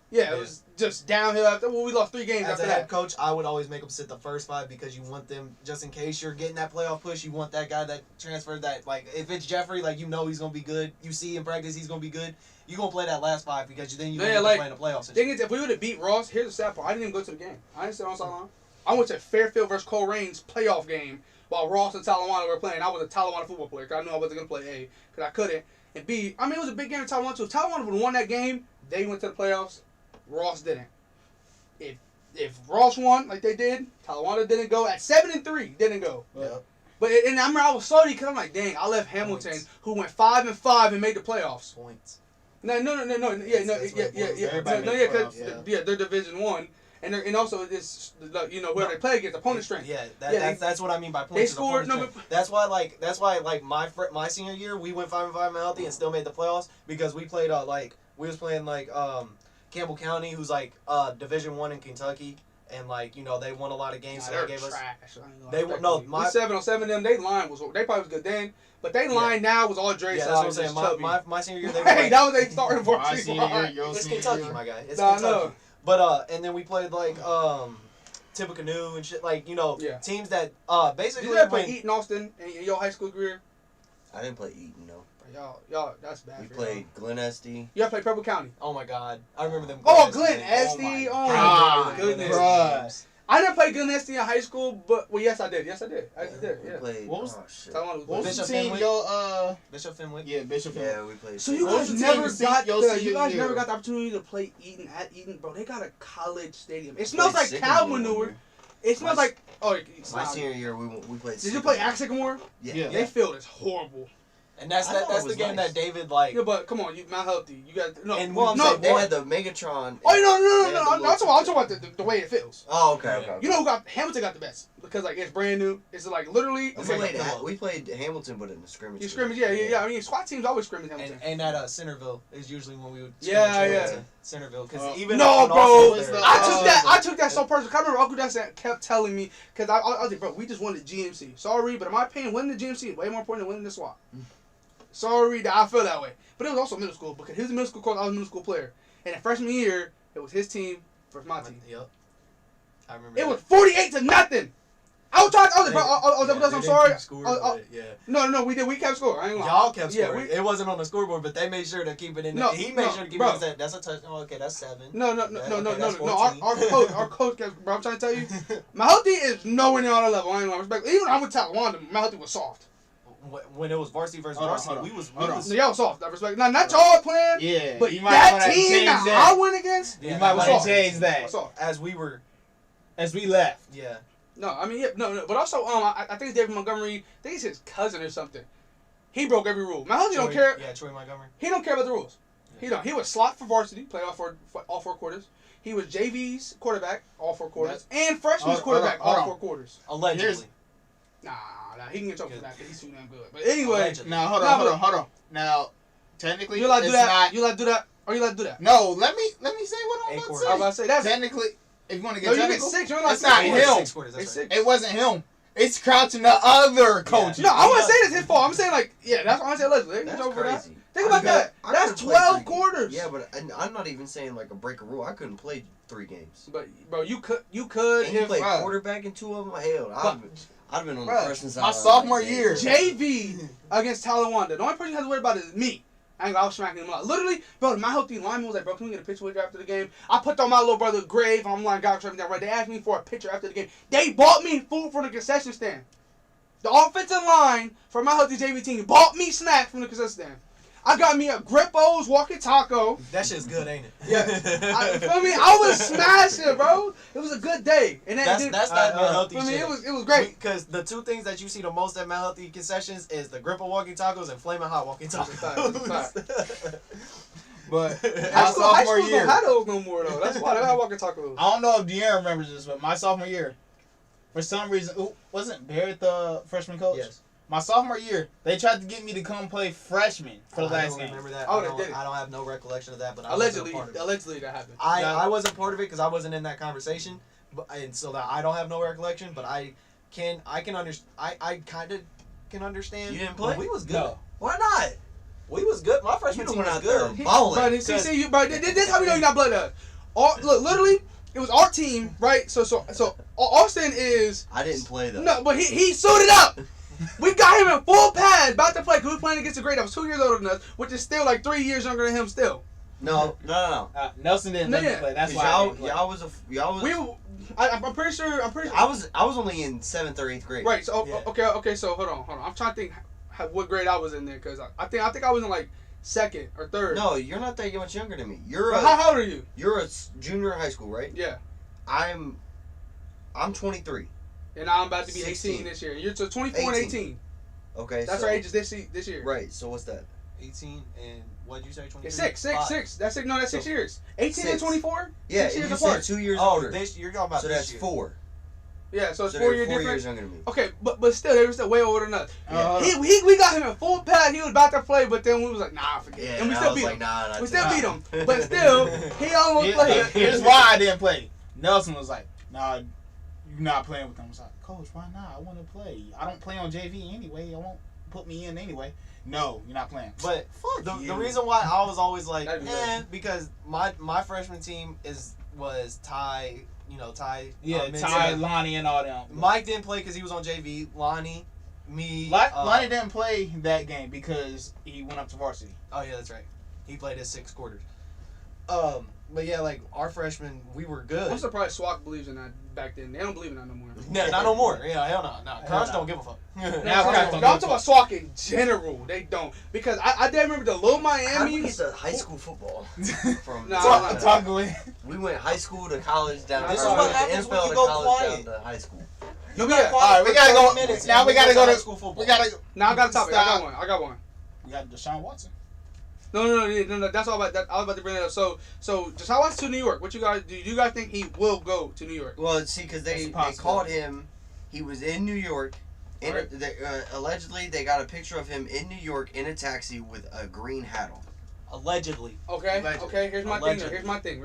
just downhill after. Well, we lost 3 games after that. As a that. head coach, I would always make them sit the first 5 because you want them just in case you're getting that playoff push. You want that guy that transferred that like if it's Jeffrey, like he's gonna be good. You see in practice he's gonna be good. You gonna play that last 5 because then you gonna play in the playoffs. Thing is, if we would have beat Ross, here's the sad part. I didn't even go to the game. I didn't sit on sideline. I went to Fairfield versus Cole Rain's playoff game while Ross and Talawanda were playing. I was a Talawanda football player because I knew I wasn't gonna play A because I couldn't. And B, I mean, it was a big game in Talawanda too. If Talawanda would have won that game, they went to the playoffs. Ross didn't. If Ross won like they did, Talawanda didn't go. At 7-3, didn't go. Yep. But I remember I was salty because I'm like, dang, I left Hamilton, who went 5-5 and made the playoffs. Points. No, they're Division 1. And also it's whoever they play against opponent strength. Yeah, that's what I mean by points. They scored That's why my senior year we went 5-5 and healthy and still made the playoffs because we played we was playing Campbell County, who's like Division 1 in Kentucky, and they won a lot of games. So they gave us. They were my 7-on-7 them. They line was they probably was good then, but they line now was all Dre. Yeah, that's what I'm saying. My senior year they were that was they starting for my senior year. It's Kentucky, my guy. It's Kentucky. But and then we played Tippecanoe and shit, teams that basically. Did you ever play Eaton Austin in your high school career? I didn't play Eaton, no. Y'all, that's bad. We played Glen Estee. You ever played Preble County? Oh my God, I remember them. Glen Estee. Oh my goodness. I didn't play Glen Estee in high school, but yes, I did. Yeah. We played. What was Bishop the team? Bishop Fenwick. Yeah, Bishop Fenwick. Yeah, we played. So you guys never got the opportunity to play Eaton at Eaton, bro. They got a college stadium. It smells like cow manure. It smells like my senior year we played. Did you play at Sycamore? Yeah. They field is horrible. And that's the game that David like. Yeah, but come on, you not healthy. You got no. And they had the Megatron. Oh no! I'm talking about the way it feels. Oh, okay. You know who got Hamilton got the best because like it's brand new. It's like literally. We played Hamilton, but in the scrimmage. Yeah. I mean, SWAT teams always scrimmage Hamilton. And at Centerville is usually when we would. Centerville, because even no, bro. I took that so personal. I remember Uncle Dad kept telling me because I was like, bro, we just won the GMC. Sorry, but in my opinion, winning the GMC is way more important than winning the SWAT. Sorry that I feel that way. But it was also middle school because he was a middle school coach, I was a middle school player. And in freshman year, it was his team versus my team. Yep. I remember. It was 48-0. I'm sorry. No, we did. We kept score. I ain't lying. Y'all kept scoring. It wasn't on the scoreboard, but they made sure to keep it in. He made sure to keep it in. That's a touchdown. Okay, that's 7. No. Our coach kept. Bro, I'm trying to tell you, Mahalti is nowhere near on the level. I ain't lying. Respect. Even I would tell Wanda, Mahalti was soft. When it was varsity versus varsity, we was y'all soft. I respect. Now, not y'all playing. Yeah, but that team that I went against. You might want to change that. As we left. Yeah. No, I mean, no. But also, I think it's David Montgomery. I think it's his cousin or something. He broke every rule. Mahalti don't care. Yeah, Troy Montgomery. He don't care about the rules. Yeah. He don't. He was slot for varsity, play all 4 quarters. He was JV's quarterback, all 4 quarters, and freshman's quarterback, all 4 quarters. Allegedly. Nah, he can get trouble for that because he's too damn good. But anyway. Now, hold on. Now, technically, you allowed to do that. You allowed to do that. Or you allowed to do that. No, let me say what I'm about to say. I'm about to say that's technically. If you want to get technical, you get 6. You're not it's not him. It wasn't him. It's crouching the other coaches. No, I wouldn't say that's his fault. I'm saying that's what I'm saying. Allegedly. That's crazy. Think about that. That's 12 quarters. Yeah, but I'm not even saying like a break a rule. I couldn't play 3 games. But bro, you could. And you played quarterback in 2 of them. Hell, I'd have been on the freshman side. My sophomore year, JV against Talawanda. The only person you have to worry about is me. I was smacking him out. Literally, bro, my healthy lineman was like, bro, can we get a picture with you after the game? I put on my little brother grave. I'm like, God, everything right. They asked me for a picture after the game. They bought me food from the concession stand. The offensive line for my healthy JV team bought me snacks from the concession stand. I got me a Grippo's walking taco. That shit's good, ain't it? Yeah. I was smashing, bro. It was a good day. And that's that healthy shit. It was great. Because the 2 things that you see the most at Mount Healthy concessions is the Grippo walking tacos and Flamin' Hot walking tacos. But high school don't have those no more though. That's why they have walking tacos. I don't know if De'Aaron remembers this, but my sophomore year, for some reason, wasn't Barrett the freshman coach? Yes. My sophomore year, they tried to get me to come play freshman for the last game. I don't remember that. Oh, I don't have no recollection of that, but allegedly that happened. I wasn't part of it because I wasn't in that conversation, and so that I don't have no recollection. But I kind of can understand. You didn't play? We was good. No. Why not? We was good. My freshman team was good. Bro, this is how we know you got blood up. Look, literally, it was our team, right? So Austin is. I didn't play though. No, but he suited up. We got him in full pad, about to play, because we were playing against a grade that was 2 years older than us, which is still like 3 years younger than him still. No. Nelson didn't let me play. That's why y'all was. I'm pretty sure. I was only in 7th or 8th grade. Right. So okay. So hold on. I'm trying to think what grade I was in there, because I think I was in like 2nd or 3rd. No, you're not that much younger than me. How old are you? You're a junior in high school, right? Yeah. I'm 23. And I'm about to be 18 this year. You're 24 and 18. Okay, that's our ages this year. Right. So what's that? 18 and what did you say? 23? It's 6. That's 6 years. 18 and 24. Yeah, 6 years you apart. said 2 years older. You're talking about so this that's year. 4. Yeah, so it's 4 years difference. 4 years younger than me. Okay, but still, they were still way older than us. We got him in full pad. He was about to play, but then we was like, nah, forget it. And we still beat him. We still beat him. But still, he almost played. Here's why I didn't play. Nelson was like, nah, you're not playing with them. I was like, Coach, why not? I want to play. I don't play on JV anyway. I won't put me in anyway. No, you're not playing. But the reason why I was always like, because my freshman team was Ty. Ty. Yeah, Ty, Lonnie, and all them. Mike didn't play because he was on JV. Lonnie, me. Lonnie didn't play that game because he went up to varsity. Oh yeah, that's right. He played his 6 quarters. But yeah, like our freshmen, we were good. I'm surprised SWAC believes in that back then. They don't believe in that no more. Not no more. Yeah, hell no. Crunch don't give a fuck. I'm talking about SWAC in general. They don't, because I did remember the little Miami. How do we get to high school football? We went high school to college down. This is what happens when you go quiet. Down to high school. All right, we gotta go. Now we gotta go to school football. Now I got a topic. I got one. We got Deshaun Watson. No. That's all about that. I was about to bring that up. So Deshaun Watson to New York. What you guys do? You guys think he will go to New York? Well, see, because they caught him. He was in New York. Allegedly, they got a picture of him in New York in a taxi with a green hat on. Allegedly. Okay. Here's my thing.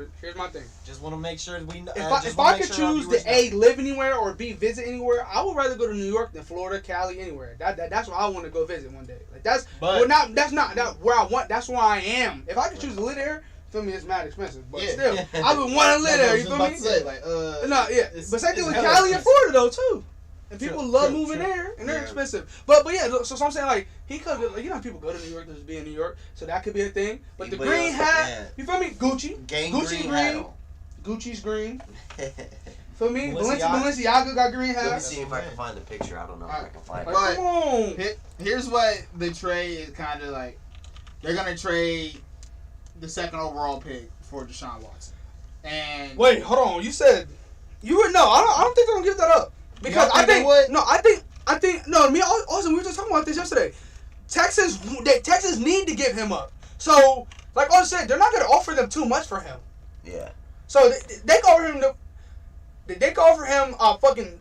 Just want to make sure we know. If I could choose to live anywhere or visit anywhere, I would rather go to New York than Florida, Cali, anywhere. That's where I want to go visit one day. Like that's where I want. That's where I am. If I could choose to live there, feel me, it's mad expensive, but still, I would want to live there. You feel me? But same thing with Cali and Florida though too. And people love moving there, and they're expensive. But yeah, so I'm saying like he could, people go to New York to just be in New York, so that could be a thing. But the green hat, you feel me? Gucci's green. For me, Balenciaga got green hat. Let me see if I can find the picture. I don't know if I can find it. But come on. Here's what the trade is kind of like. They're gonna trade the second overall pick for Deshaun Watson. And wait, hold on. You said you would know. I don't think they're gonna give that up. Because I think me Austin, we were just talking about this yesterday. Texas need to give him up. So, like Austin said, they're not going to offer them too much for him. Yeah. So they can offer him a fucking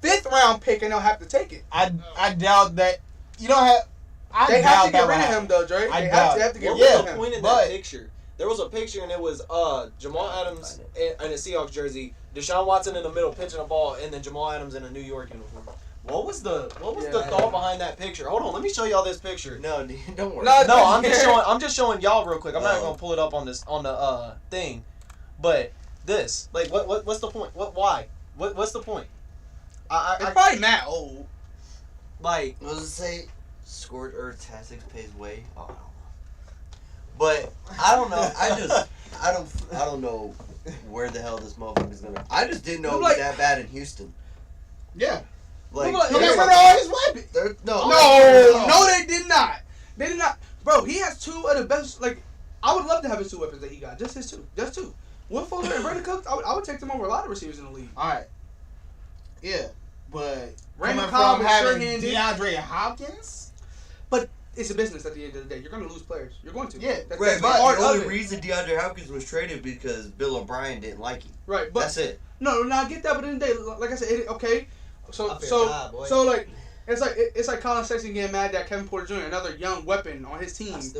5th round pick and they'll have to take it. I doubt that. You don't have. They have to get rid of him though, Dre. They have to get rid of him. Point in that picture. There was a picture and it was Jamal Adams in a Seahawks jersey, Deshaun Watson in the middle pitching a ball, and then Jamal Adams in a New York uniform. What was the thought behind that picture? Hold on, let me show y'all this picture. No, don't worry. No, I'm just showing y'all real quick. I'm not gonna pull it up on the thing, but this what's the point? Why? What's the point? It's probably Matt old. Like, what does it say? Scored Tactics pays way. Oh, I don't know. But I don't know. I don't know where the hell this motherfucker's gonna. I just didn't know it was that bad in Houston. Yeah. Like, he got rid of all his weapons. No, they did not. They did not. Bro, he has 2 of the best. Like, I would love to have his 2 weapons that he got. Just his 2. Just 2. Will Fuller and Brandon Cooks, I would take them over a lot of receivers in the league. All right. Yeah, but Raymond Cobb from having DeAndre Hopkins. But it's a business at the end of the day. You're going to lose players. You're going to. Yeah. But the only reason DeAndre Hopkins was traded because Bill O'Brien didn't like him. Right. But that's it. No, I get that. But in the day, like I said, okay. So like it's like Colin Sexton getting mad that Kevin Porter Jr., another young weapon on his team, is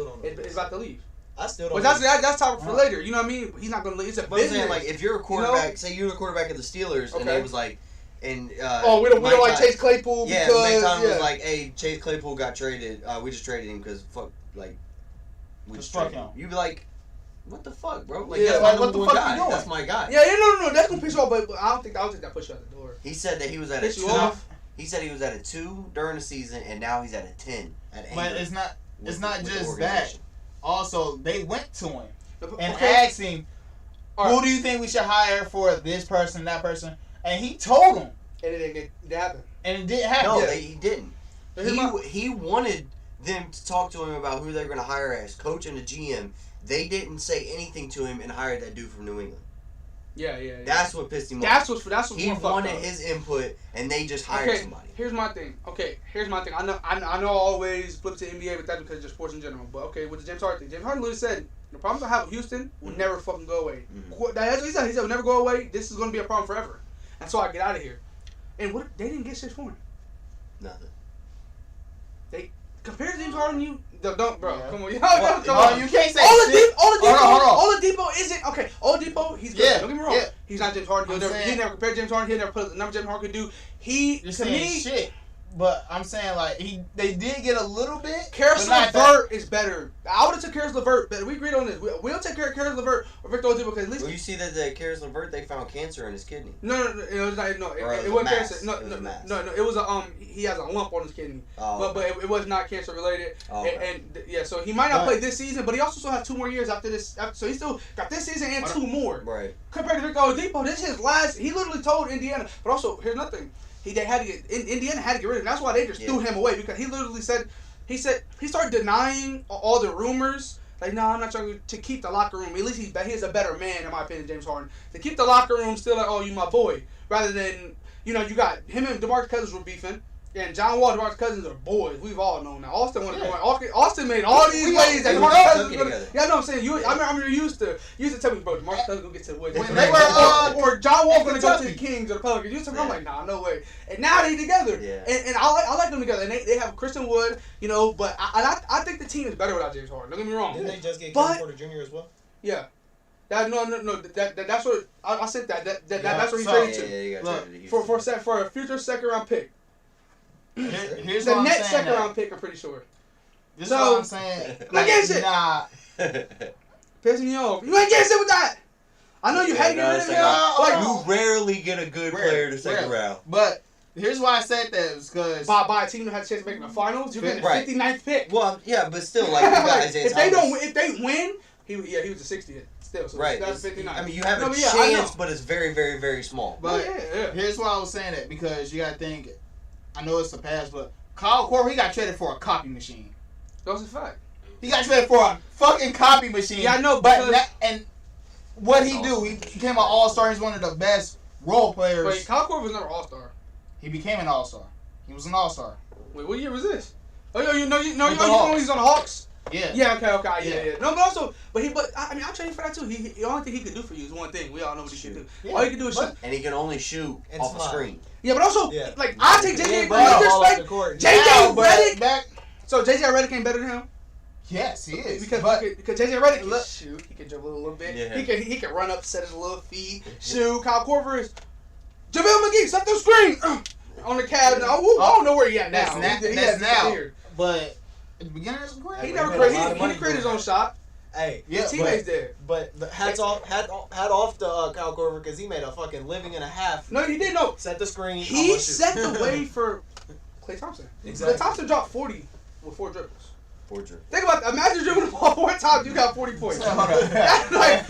about to leave. I still don't. But that's topic for later. You know what I mean? He's not going to leave. It's a business. I'm saying, like, if you're a quarterback, say you're a quarterback of the Steelers, and it was like. And, we don't like Chase Claypool because... Mike Tomlin was like, hey, Chase Claypool got traded. We just traded him because, we just traded him. You'd be like, what the fuck, bro? Like, that's my number one guy. That's my guy. Yeah, no. That's going to piss you off, but I don't think that push you out the door. He said that he was at a 2. He said he was at a 2 during the season, and now he's at a 10. But it's not just that. Also, they went to him and asked him, who do you think we should hire for this person, that person? And he told them. And it didn't happen. And it didn't happen. No, he didn't. He wanted them to talk to him about who they're going to hire as coach and the GM. They didn't say anything to him and hired that dude from New England. Yeah. That's what pissed him off. That's what he wanted his input, and they just hired somebody. Here's my thing. I know I always flip to NBA, but that's because it's just sports in general. But with the James Harden thing, James Harden literally said the problems I have with Houston will never fucking go away. Mm-hmm. That's what he said. He said will never go away. This is going to be a problem forever. And so I get out of here. And they didn't get shit for him. Nothing. They compared to James Harden, come on, come on. You can't say Oladipo isn't okay. Oladipo, he's good. Yeah. Don't get me wrong. Yeah. He's not James Harden. He never compared to James Harden. He never put the number James Harden could do. You're saying shit. But I'm saying, like, they did get a little bit. Karis LeVert is better. I would have took Karis LeVert, but we agreed on this. We'll take Karis LeVert or Victor Oladipo because at least. Well, you see that the Karis LeVert, they found cancer in his kidney. No, it was not. No, it wasn't cancer. No, it was a he has a lump on his kidney. Oh, but it was not cancer related. Oh, and so he might not play this season, but he also still has 2 more years after this. So he still got this season and 2 more. Right. Compared to Victor Oladipo, this is his last. He literally told Indiana, but also here's nothing. Indiana had to get rid of him. That's why they just threw him away because he literally said he started denying all the rumors. Like, no, I'm not trying to keep the locker room. At least he is a better man, in my opinion, James Harden. To keep the locker room still like, oh, you my boy. Rather than, you got him and DeMarcus Cousins were beefing. Yeah, and John Wall and DeMarcus Cousins are boys. We've all known that. Austin made all these ways that DeMarcus Cousins was gonna. Yeah, I know what I'm saying. I remember you used to tell me, bro, DeMarcus Cousins gonna get to the Wizards. Or John Wall gonna go to the Kings or the Pelicans. You used to tell me, I'm like, nah, no way. And now they together. Yeah. And I like them together. And they have Christian Wood, but I think the team is better without James Harden. Don't get me wrong. Didn't they just get Kevin Porter Jr. as well? Yeah. That's what I said. That's what he traded to. Look, for a future second round pick. Here's the next second round pick, I'm pretty sure. This is what I'm saying. Like, shit. Nah. Pissing me off. You ain't getting shit with that. I know you hate getting rid of him. You rarely get a good player to second round. But here's why I said that is because by a team that has a chance of making the finals, you're getting a 59th pick. Well, yeah, but still, like you guys, if they win, he was a 60th. Still, so right. That's 59. I mean, you have a chance, but it's very, very, very small. But here's why I was saying that, because you gotta think. I know it's the past, but Kyle Korver, he got traded for a copy machine. That's a fact. He got traded for a fucking copy machine. Yeah, I know, and what he do? He became an all-star. He's one of the best role players. Wait, Kyle Korver was never all-star. He became an all-star. He was an all-star. Wait, what year was this? Oh, you know he's on the Hawks. Yeah. Yeah. Okay. Yeah. No, but I traded for that too. The only thing he could do for you is one thing. We all know what he can do. Yeah. All he can do is shoot. And he can only shoot off a screen. Yeah, but also, like, I take JJ Redick. JJ Redick. So JJ Redick ain't better than him? Yes, he is. Because JJ Redick can shoot. He can dribble a little bit. Yeah. He can run up, set his little feet, shoot. Kyle Korver is JaVale McGee, set the screen on the Cavs. I don't know where he at now. That's now. But at the beginning of his career, he created his own shot. Hey, his teammates there. But hats off to Kyle Korver, because he made a fucking living and a half. No, he did. No, set the screen. He set the way for Klay Thompson. Exactly. Klay Thompson dropped 40 with 4 dribbles. 4 dribbles. Think about that. Imagine dribbling the ball 4 times, you got 40 points. like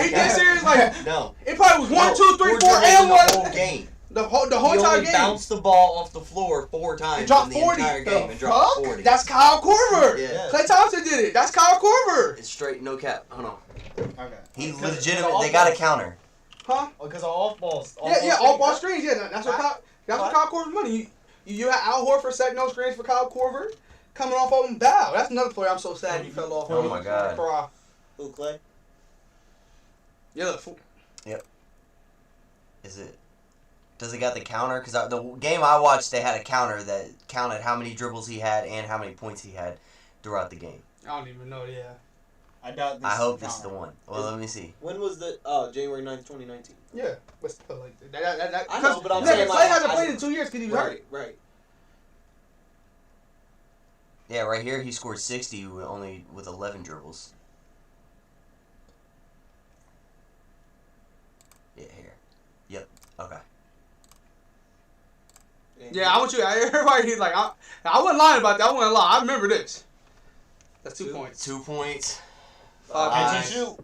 he did serious. Like no, it probably was 1, 2, 3, 4, and 1. The whole game. The whole entire game. He bounced the ball off the floor 4 times and dropped in the 40. entire game and dropped 40. That's Kyle Korver. Yeah. Klay Thompson did it. That's Kyle Korver. It's straight, no cap. Hold on. Okay. He's legitimate. They got a counter. Huh? Because of off balls. Off ball screens. Yeah, that's what Kyle Korver's money. You had Al Horford setting those screens for Kyle Korver, coming off of him. Bow. That's another player I'm so sad he fell off. Oh my god. Who, Klay? Yeah. Yep. Is it? Does it got the counter? Because the game I watched, they had a counter that counted how many dribbles he had and how many points he had throughout the game. I don't even know. Yeah. I hope this is the one. Well, let me see. When was the January 9th, 2019? Yeah, but still, like that. I know, but I'm saying Klay hasn't played in 2 years because he was hurt. Right. Yeah, right here he scored 60 with 11 dribbles. Yeah, here. Yep. Okay. Yeah, I want you. Everybody, like, I wasn't lying about that. I wasn't lying. I remember this. That's 2 points. 2 points. 5 points. Shoot.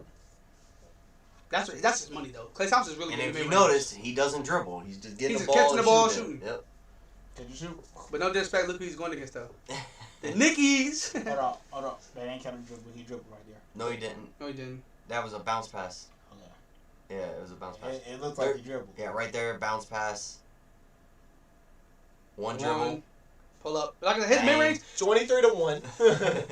That's his money though. Klay Thompson's really. And if you noticed, he doesn't dribble. He's just getting the ball. He's catching the ball, shooting. Yep. Did you shoot? But no disrespect, look who he's going against though. The Nickies. Hold on. That ain't counting dribble. He dribbled right there. No, he didn't. No, he didn't. That was a bounce pass. Okay. Yeah, it was a bounce pass. It looked like he dribbled. Yeah, right there, bounce pass. One dribble. Pull up. Like his mid range. 23-1.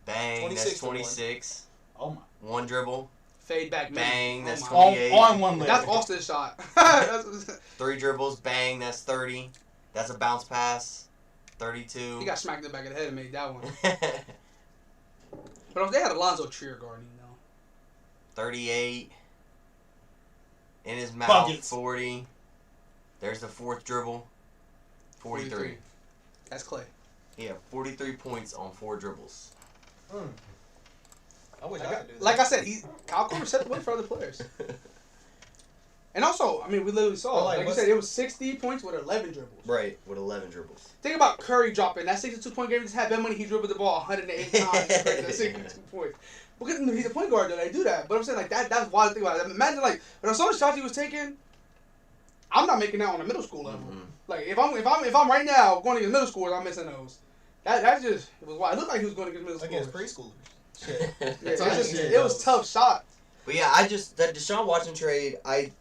Bang. That's 26. Oh my. One dribble. Fade back. Bang. That's 28. On one leg. That's Austin's shot. 3 dribbles. Bang. That's 30. That's a bounce pass. 32. He got smacked in the back of the head and made that one. But if they had Alonzo Trier guarding, though. 38. In his mouth. Buckets. 40. There's the 4th dribble. 43. That's Klay. Yeah, 43 points on 4 dribbles. I wish I could do that. Like I said, Kyle Korver set the way for other players. And also, I mean, we literally saw, like you said, it was 60 points with 11 dribbles. Right, with 11 dribbles. Think about Curry dropping that 62-point game. He just had that money. He dribbled the ball 108 times. That 62 points. Because he's a point guard, though. They do that. But I'm saying, like, that's wild to think about it. Imagine, like, when some of the shots he was taking, I'm not making that on a middle school level. Mm-hmm. Like, if I'm right now going against middle schoolers, I'm missing those. That just it was wild. It looked like he was going against middle schoolers. Against preschoolers. Shit. Yeah, it was tough shot. But yeah, that DeShaun Watson trade, I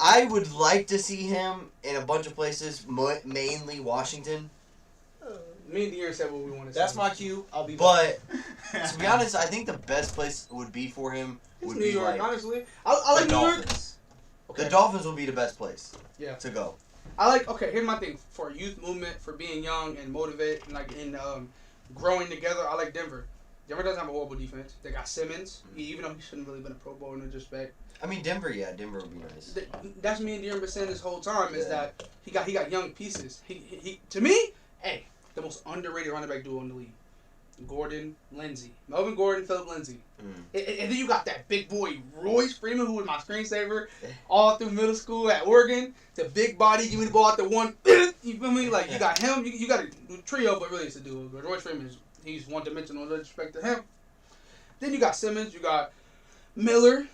I would like to see him in a bunch of places, mainly Washington. Me and De'Aaron said what we want to see. That's my cue. I'll be But to be honest, I think the best place would be for him would New be York, like honestly. I like the New York. Dolphins. Okay. The Dolphins will be the best place. Yeah. To go. I like. Okay, here's my thing for youth movement, for being young and motivated, and like in growing together. I like Denver. Denver doesn't have a horrible defense. They got Simmons, even though he shouldn't really been a Pro Bowl in that respect. I mean, Denver would be nice. That's me and De'Aaron been saying this whole time is that he got young pieces. He to me, hey, the most underrated running back duo in the league. Gordon, Lindsey. Melvin Gordon, Philip Lindsey. And then you got that big boy, Royce Freeman, who was my screensaver all through middle school at Oregon. The big body, give me the ball out the one. You feel me? Like, you got him. You got a trio, but really it's a duo. But Royce Freeman, he's one-dimensional with respect to him. Then you got Simmons. You got Miller.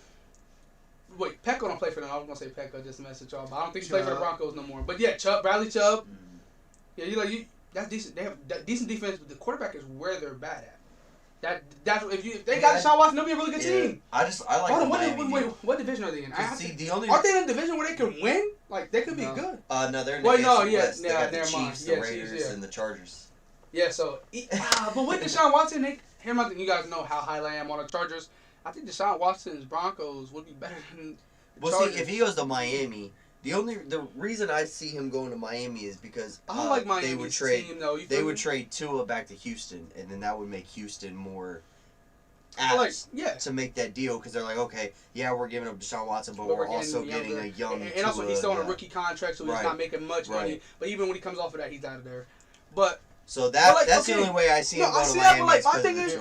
Wait, Pecco don't play for them. I was going to say Pecco just to mess with y'all. But I don't think he plays for the Broncos no more. But yeah, Bradley Chubb. Yeah, that's decent. They have decent defense, but the quarterback is where they're bad at. If they got Deshaun Watson, they'll be a really good team. I like. Hold on, what division are they in? Aren't they in a division where they can win? Like they could be good. No, they're in the West. They got the never mind. Chiefs, the Raiders, and the Chargers. Yeah, so but with Deshaun Watson, here's my thing. You guys know how high I am on the Chargers. I think Deshaun Watson's Broncos would be better than the Chargers. See, if he goes to Miami. The reason I see him going to Miami is because I don't like Miami's team, though. They would trade Tua back to Houston, and then that would make Houston more apt to make that deal because they're like, okay, yeah, we're giving up Deshaun Watson, but we're also getting a young and also he's still on a rookie contract, so he's not making much money. But even when he comes off of that, he's out of there. But so that's the only way I see him going to Miami. But my thing is,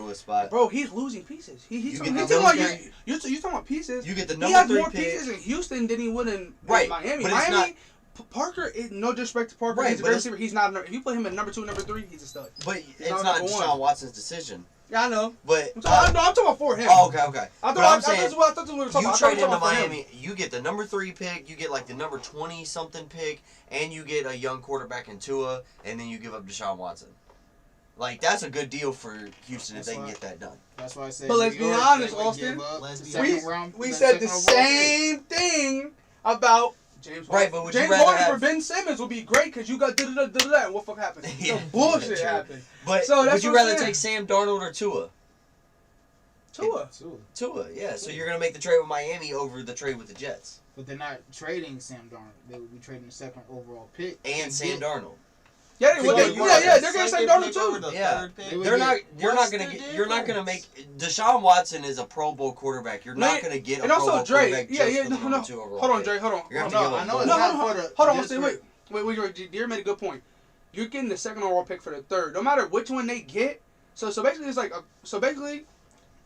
bro, he's losing pieces. You're talking about pieces. You get the number 3 pick. He has more pieces in Houston than he would in Miami. But Miami, Parker, no disrespect to Parker, he's a great receiver. He's not. If you put him at number 2, number 3, he's a stud. But it's not Deshaun Watson's decision. Yeah, I know. But I'm talking about for him. Oh, okay. I thought we were talking about. You trade him to Miami, you get the number 3 pick, you get like the number 20 something pick, and you get a young quarterback in Tua, and then you give up Deshaun Watson. Like, that's a good deal for Houston if they can get that done. That's why I said. But let's be honest, Austin. We said the same thing about James Harden. Right, but James Harden for Ben Simmons would be great because you got da-da-da-da-da, and what the fuck happened? Yeah, the bullshit happened. But would you rather take Sam Darnold or Tua? Tua, yeah. So you're going to make the trade with Miami over the trade with the Jets. But they're not trading Sam Darnold. They would be trading the 2nd overall pick. And Sam Darnold. Yeah, they're gonna say Darnold too. Yeah, you're not gonna make Deshaun Watson is a Pro Bowl quarterback. You're not gonna get a Pro Bowl quarterback. Hold on, Dre. Hold on. I know it's not for the. Hold on, wait. Deere made a good point. You're getting the 2nd overall pick for the 3rd, no matter which one they get. So basically, it's like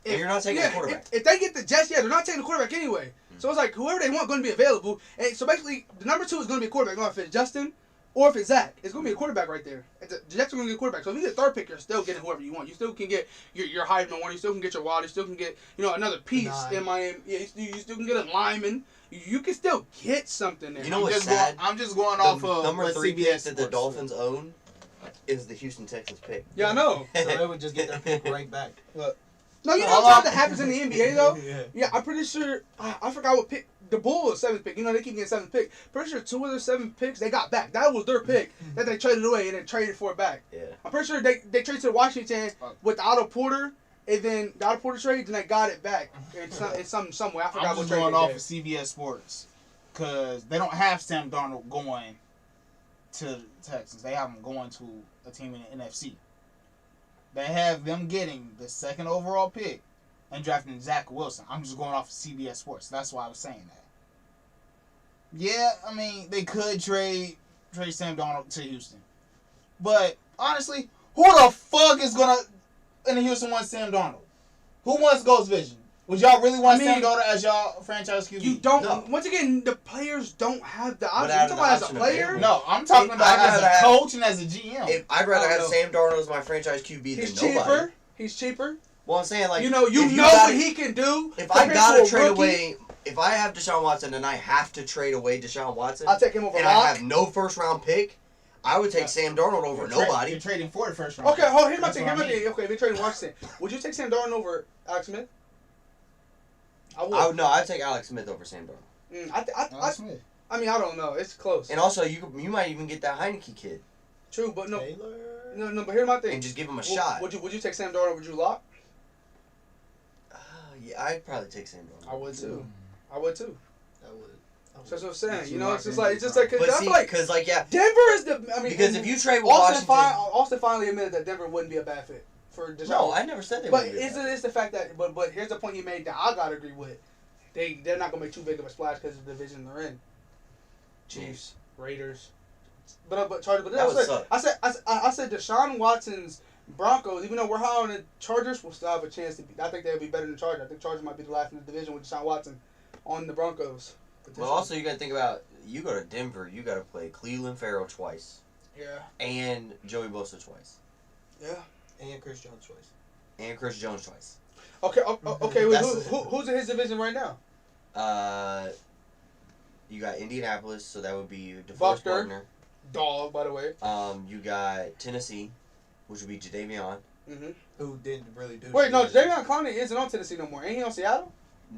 if you're not taking a quarterback. If they get the Jets, they're not taking the quarterback anyway. So it's like whoever they want going to be available. And so basically, the number 2 is going to be a quarterback. If it's Justin. Or if it's Zach, it's going to be a quarterback right there. The Jets are going to get a quarterback. So if you get a 3rd pick, you're still getting whoever you want. You still can get your Heisman one. You still can get your Wild. You still can get another piece in Miami. Yeah, you still can get a lineman. You can still get something there. You know what's sad? I'm just going off of number 3 pick that the Dolphins own is the Houston Texans pick. Yeah, I know. So they would just get their pick right back. Look. No, you know what that happens in the NBA though? Yeah, I'm pretty sure. I forgot what pick. The Bulls 7th pick. They keep getting 7th pick. Pretty sure 2 of their 7 picks they got back. That was their pick that they traded away and then traded for it back. Yeah. I'm pretty sure they traded to Washington with the Otto Porter and then the Otto Porter trade, and they got it back in some way. I forgot what trade. I'm going off of CBS Sports because they don't have Sam Darnold going to the Texans. They have him going to a team in the NFC. They have them getting the 2nd overall pick and drafting Zach Wilson. I'm just going off of CBS Sports. That's why I was saying that. Yeah, I mean, they could trade Sam Darnold to Houston. But, honestly, who the fuck is going to, in Houston, want Sam Darnold? Who wants Ghost Vision? Would y'all really want Sam Darnold as y'all franchise QB? You don't. No. Once again, the players don't have the option. You talking about as a player? No, I'm talking about as a coach and as a GM. I'd rather have Sam Darnold as my franchise QB than nobody. He's cheaper. Well, I'm saying, like, you know what he can do. If I gotta trade away, if I have Deshaun Watson and I have to trade away Deshaun Watson, I'll take him over. And I have no 1st round pick, I would take Sam Darnold over nobody. You're trading for the 1st round. Okay, here's my thing. Okay, they're trading Washington. Would you take Sam Darnold over Alex Smith? I would. No, I'd take Alex Smith over Sam Darnold. Alex Smith. I mean, I don't know. It's close. And also, you might even get that Heineke kid. True, but no. Taylor? No, but here's my thing. And just give him a shot. Would you take Sam Darnold over Drew Lock? Yeah, I'd probably take Sam Darnold. I would too. I would. That's what I'm saying. It's you know, it's just not like But I see, feel like because like yeah, Denver is the. I mean, because if you trade with Austin, Washington, Austin finally admitted that Denver wouldn't be a bad fit for DeShaun. no, I never said they But would. Be it's the fact that but here's the point you made that I gotta agree with. They're not gonna make too big of a splash because of the division they're in. Chiefs, Raiders, but Chargers. But That would I suck. I said Deshaun Watson's Broncos, even though we're high on the Chargers, will still have a chance to be. I think they'll be better than Chargers. I think Chargers might be the last in the division with Deshaun Watson on the Broncos. Well, also you got to think about you go to Denver, you got to play Cleveland Farrell twice. Yeah. And Joey Bosa twice. Yeah. And Chris Jones twice. And Chris Jones twice. Okay. Okay. Wait, who's in his division right now? You got Indianapolis, so that would be DeForest Buckner. Buckner. Dog, by the way. You got Tennessee, which would be Jadeveon. Mm-hmm. Who didn't really do Wait, shit. no, Jadeveon Clowney isn't on Tennessee no more. Ain't he on Seattle?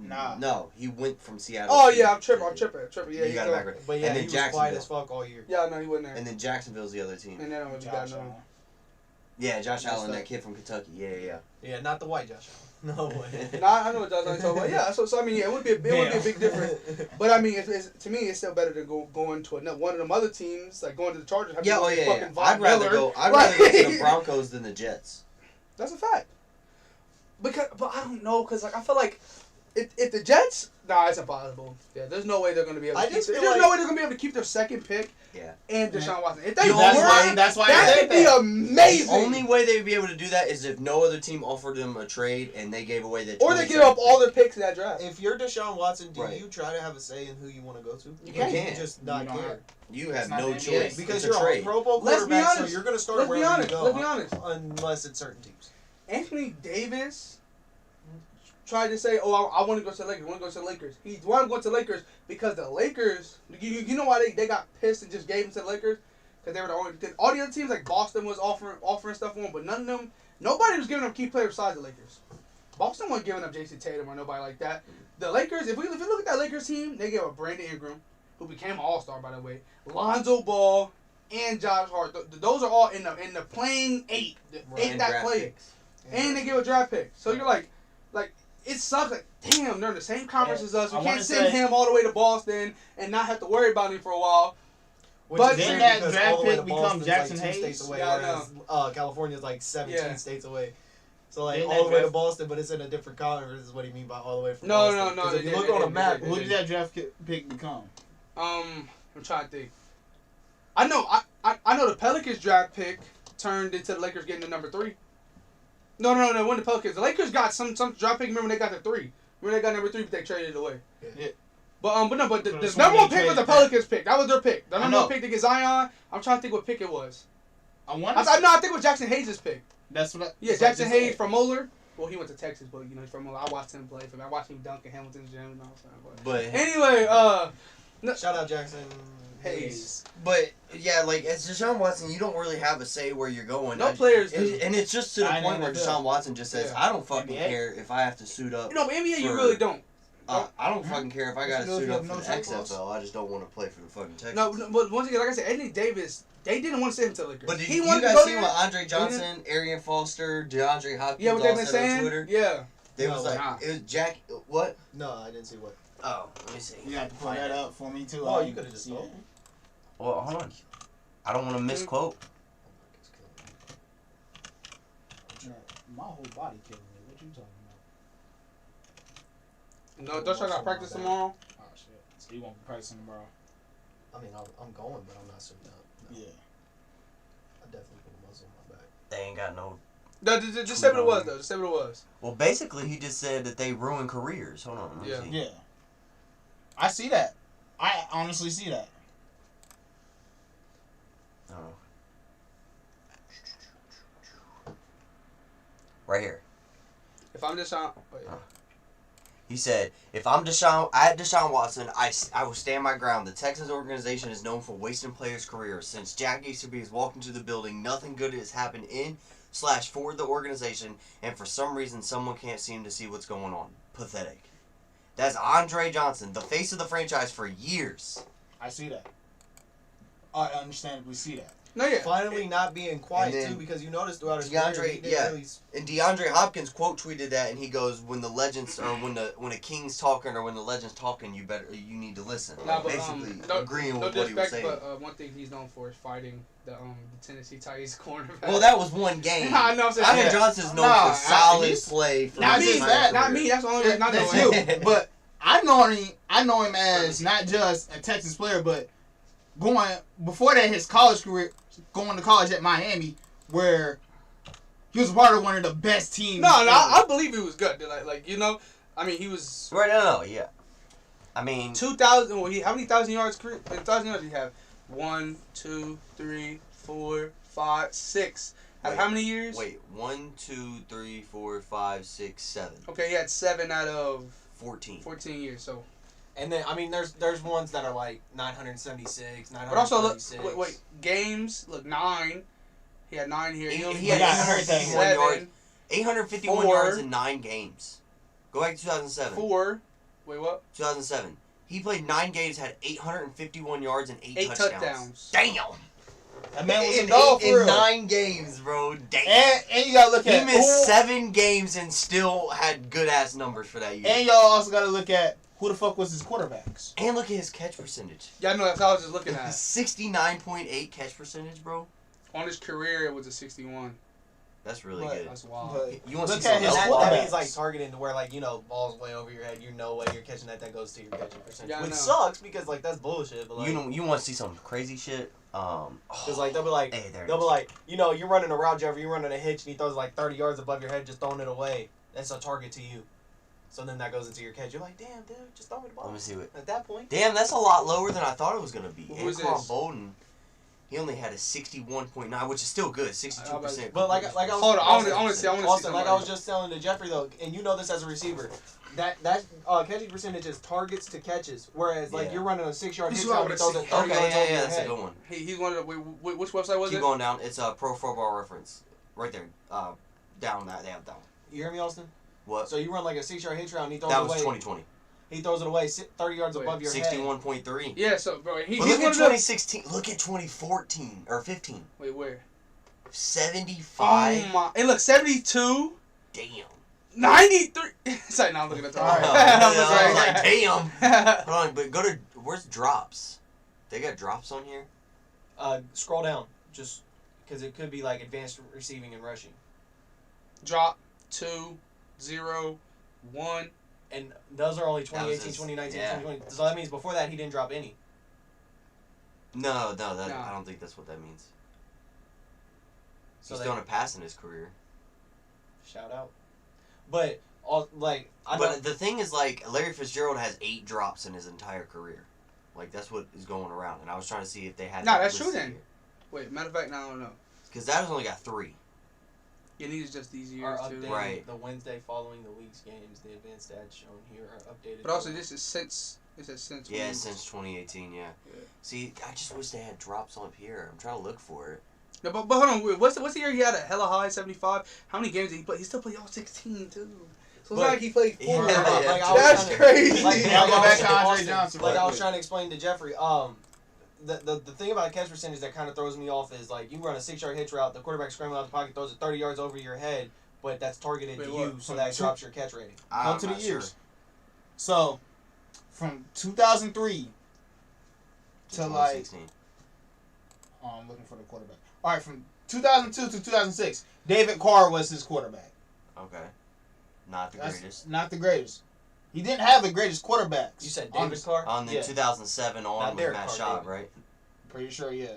Nah. No, he went from Seattle. Oh to yeah, I'm tripping. Tennessee. Yeah, You got it backwards. But yeah, And he then was quiet Jacksonville. as fuck all year. Yeah, no, he wasn't there. And then Jacksonville's the other team. And then you got no. Yeah, Josh That's Allen, the- that kid from Kentucky. Yeah. Yeah, not the white Josh Allen. No way. Nah, I know what Josh Allen talking about. Yeah, so I mean, yeah, it would be a big difference. But I mean, it's to me, it's still better than going to one of them other teams, like going to the Chargers. Yeah, fucking Von I'd rather Miller. go to the Broncos than the Jets. That's a fact. But I don't know, cause like I feel like if the Jets, nah, it's impossible. Yeah, there's no way they're gonna be able. There's no way they're gonna be able to keep their second pick. Yeah. And Deshaun Watson. If they The were, only- that's why I that said would be that. amazing. The only way they would be able to do that is if no other team offered them a trade and they gave away that. Or they give up all their picks in that draft. If you're Deshaun Watson, do Right. you try to have a say in who you want to go to? You Or do can't. just not You don't care. have- You have It's not no the NBA. choice. Because It's you're a a trade. Pro Bowl Let's be quarterback, so honest. you're going to start Let's be wherever honest. you go. Let's be honest. Unless it's certain teams. Anthony Davis tried to say, "Oh, I want to go to the Lakers. I want to go to the Lakers." He wanted to go to the Lakers because the Lakers. You know why they got pissed and just gave him to the Lakers? Because they were the only. All the other teams like Boston was offering stuff for him, but none of them. Nobody was giving them key players besides the Lakers. Boston wasn't giving up Jason Tatum or nobody like that. The Lakers, if you look at that Lakers team, they gave up Brandon Ingram, who became an All-Star by the way, Lonzo Ball, and Josh Hart. Those are all in the playing eight. The eight And that draft played. picks. And they give a draft pick. So you're like, it sucks. Like, damn, they're in the same conference as us. We I can't wanna send say- him all the way to Boston and not have to worry about him for a while. Which But is then weird that because draft all the way pick to become Boston's Jackson like 2 Hayes? states away, Yeah, I whereas California's like 17 Yeah. states away. So like Didn't all that the way to draft- Boston, but it's in a different conference. Is what he mean by all the way from No, Boston. no, no, 'Cause if they you did, look they on a did, map, they What did. did that draft pick become? I'm trying to think. I know the Pelicans draft pick turned into the Lakers getting the number 3. No, it wasn't the Pelicans. The Lakers got some draft pick. Remember they got the 3. Remember they got number 3, but they traded it away. Yeah. But the That's number when 1 they pick was the traded Pelicans pick. That was their pick. The I number 1 know. pick to get Zion. I'm trying to think what pick it was. I want. I think it was Jackson Hayes' pick. That's what. Yeah, that's what I Jackson just Hayes said. from Moeller. Well, he went to Texas, but he's from Moeller. I watched him play for me. I watched him dunk in Hamilton's gym and all that. But Anyway, shout out Jackson Hayes. But yeah, like as Deshaun Watson, you don't really have a say where you're going. No players do. and it's just to the I point know where they Deshaun do. Watson just says, Yeah. "I don't fucking NBA? care if I have to suit up. You know, NBA you For- really don't. I don't fucking care if I got to You know, if suit you up have for no the trade XFL. I just don't want to play for the fucking Texans." No, but once again, like I said, Anthony Davis, they didn't want to send him to the Lakers. But did he you wanted to guys go see there. what Andre Johnson, Arian Foster, DeAndre Hopkins Yeah, what all they've been said on saying. Twitter? Yeah. They No, was like, nah. it was Jack. What? No, I didn't see what. Oh, let me see. You have to pull that up for me too. Oh, I you didn't could have just see told it. me. Well, hold on. I don't want to misquote. Yeah, my whole body killing me. What you talking about? No, DeShaun got practice tomorrow. Oh shit. So you won't be practicing tomorrow? I mean, I'm going, but I'm not suiting up. No. Yeah. I definitely put a muscle on my back. They ain't got no. No, just say what it was though. Just say what it was. Well, basically, he just said that they ruin careers. Hold on. Let me Yeah. see. Yeah. I see that. I honestly see that. Oh. Right here. If I'm DeShaun, He said, "If I'm Deshaun Watson, I will stand my ground. The Texans organization is known for wasting players' careers. Since Jack Easterby has walked into the building, nothing good has happened in/for the organization, and for some reason, someone can't seem to see what's going on. Pathetic." That's Andre Johnson, the face of the franchise for years. I see that. I understandably see that. No, yeah. Finally not being quiet, too, because you noticed throughout his career, he didn't really... And DeAndre Hopkins quote tweeted that, and he goes, "When the legends or when a king's talking or when the legend's talking, you need to listen." Nah, but, basically agreeing with what he was saying. But one thing he's known for is fighting the Tennessee Titans cornerback. Well, that was one game. I know. Ivan Johnson's known for solid play. For not me. Not me. That's the only reason I know him. But I know him as not just a Texas player, but going before that his college career, going to college at Miami, where he was part of one of the best teams. No, I believe he was good. Like you know, I mean he was right. No, yeah. I mean 2,000. Well, how many 1,000 yards? 1,000 yards did he have? 1, 2, 3, 4, 5, 6. Out of how many years? Wait, 1, 2, 3, 4, 5, 6, 7. Okay, he had 7 out of 14. 14 years. So. And then I mean, there's ones that are like 976, 936. But also look, wait, games. Look, 9. He had 9 here. He had 851 yards. 851 yards in 9 games. Go back to 2007. 4. Wait, what? 2007. He played 9 games, had 851 yards and 8 touchdowns. Damn. That man was a dog for real. In 9 games, bro. Damn. And you gotta look at. He missed 7 games and still had good ass numbers for that year. And y'all also gotta look at who the fuck was his quarterbacks. And look at his catch percentage. Yeah, I know. That's what I was just looking at. 69.8 catch percentage, bro. On his career, it was a 61. That's really good. That's wild. You want to see something else? That means like targeting to where like balls way over your head. You know way you're catching that goes to your catching percentage, yeah, which sucks because like that's bullshit. But like you want to see some crazy shit? Because like they'll be like you're running a route, Jeffrey, you're running a hitch, and he throws like 30 yards above your head, just throwing it away. That's a target to you. So then that goes into your catch. You're like, damn, dude, just throw me the ball. Let me see what. At that point. Damn, that's a lot lower than I thought it was gonna be. Who is this? Anquan Bolden. He only had a 61.9, which is still good, 62%. But like I was, hold on, I want to see. Austin, like I was just telling to Jeffrey though, and you know this as a receiver, that catching percentage is targets to catches, whereas like you're running a 6-yard hitch route and throws it 30 yards over your head. That's a good one. He's one of the. Which website was it? Keep going down. It's a Pro Football Reference, right there. Down that. They have down. You hear me, Austin? What? So you run like a 6-yard hitch route and he throws it away. That was 2020. He throws it away 30 yards above your head. 61.3. Yeah, so bro, look at 2016. Look at 2014 or 15. Wait, where? 75. Oh my! Hey, look, 72. Damn. 93. Sorry, now I'm looking at the. I was like, damn. Hold on, but go to where's drops? They got drops on here. Scroll down, just because it could be like advanced receiving and rushing. Drop 2, 0, 1. And those are only 2018, 2019, 2020. So that means before that he didn't drop any. No. I don't think that's what that means. So he's still on a pass in his career. Shout out. But the thing is, like, Larry Fitzgerald has 8 drops in his entire career. Like, that's what is going around. And I was trying to see if they had. No, that's true then. Wait, matter of fact, no, I don't know. Because that has only got 3. Yeah, these are just these years too. Right. The Wednesday following the week's games, the advanced stats shown here are updated. But also, this is since. It says since. Yeah, since 2018. Yeah. See, I just wish they had drops on here. I'm trying to look for it. No, but hold on. What's the year he had a hella high 75? How many games did he play? He still played all 16 too. So it's not like he played 4. That's crazy. Like I was trying to explain to Jeffrey. The thing about a catch percentage that kind of throws me off is like you run a 6-yard hitch route, the quarterback scrambles out the pocket, throws it 30 yards over your head, but that's targeted to you, so that drops your catch rating. Go to the years. So, from 2003 to like, I'm looking for the quarterback. All right, from 2002 to 2006, David Carr was his quarterback. Okay, not the greatest. Not the greatest. He didn't have the greatest quarterbacks. You said David Carr? On the 2007 on with Matt Schaub, right? Pretty sure, yeah.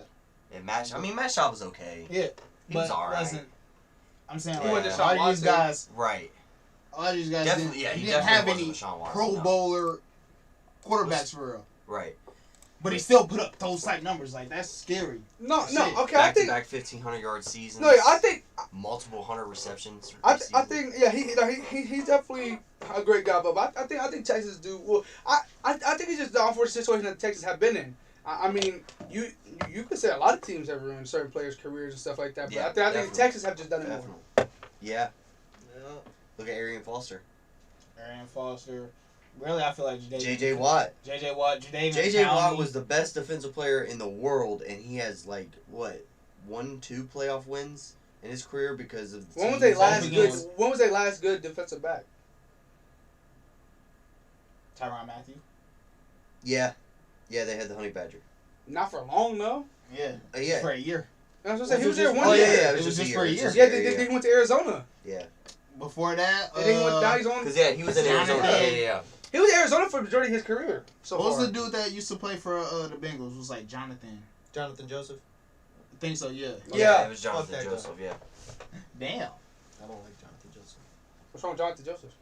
Matt Schaub was okay. Yeah. He was alright. I'm saying, like, a lot of these guys... Right. A lot of these guys definitely, didn't have any Pro Bowler quarterbacks for real. Right. But he still put up those type numbers. Like, that's scary. No, okay, I think... Back 1,500-yard seasons. No, I think... Multiple 100 receptions. I think, yeah, he's definitely a great guy, but I think Texas do... Well, I think it's just the unfortunate situation that Texas have been in. I mean, you could say a lot of teams have ruined certain players' careers and stuff like that, but I think Texas have just done it more. Yeah. Look at Arian Foster. Really, I feel like J.J. Watt. J.J. Watt. J.J. Watt was the best defensive player in the world, and he has, like, what, 1-2 playoff wins in his career because of the When was their last good defensive back? Tyrann Mathieu. Yeah. Yeah, they had the Honey Badger. Not for long, though. Yeah. Yeah. For a year. I was gonna say, he was there 1 year. Oh, yeah, it was just for a year. Yeah, they went to Arizona. Yeah. Before that, And then he went down. He's on. Because, yeah, he was in Arizona. Yeah. He was in Arizona for the majority of his career. So what was the dude that used to play for the Bengals? It was like Jonathan Joseph. I think so, yeah. Yeah, it was Jonathan Joseph, yeah. Damn. I don't like Jonathan Joseph. What's wrong with Jonathan Joseph?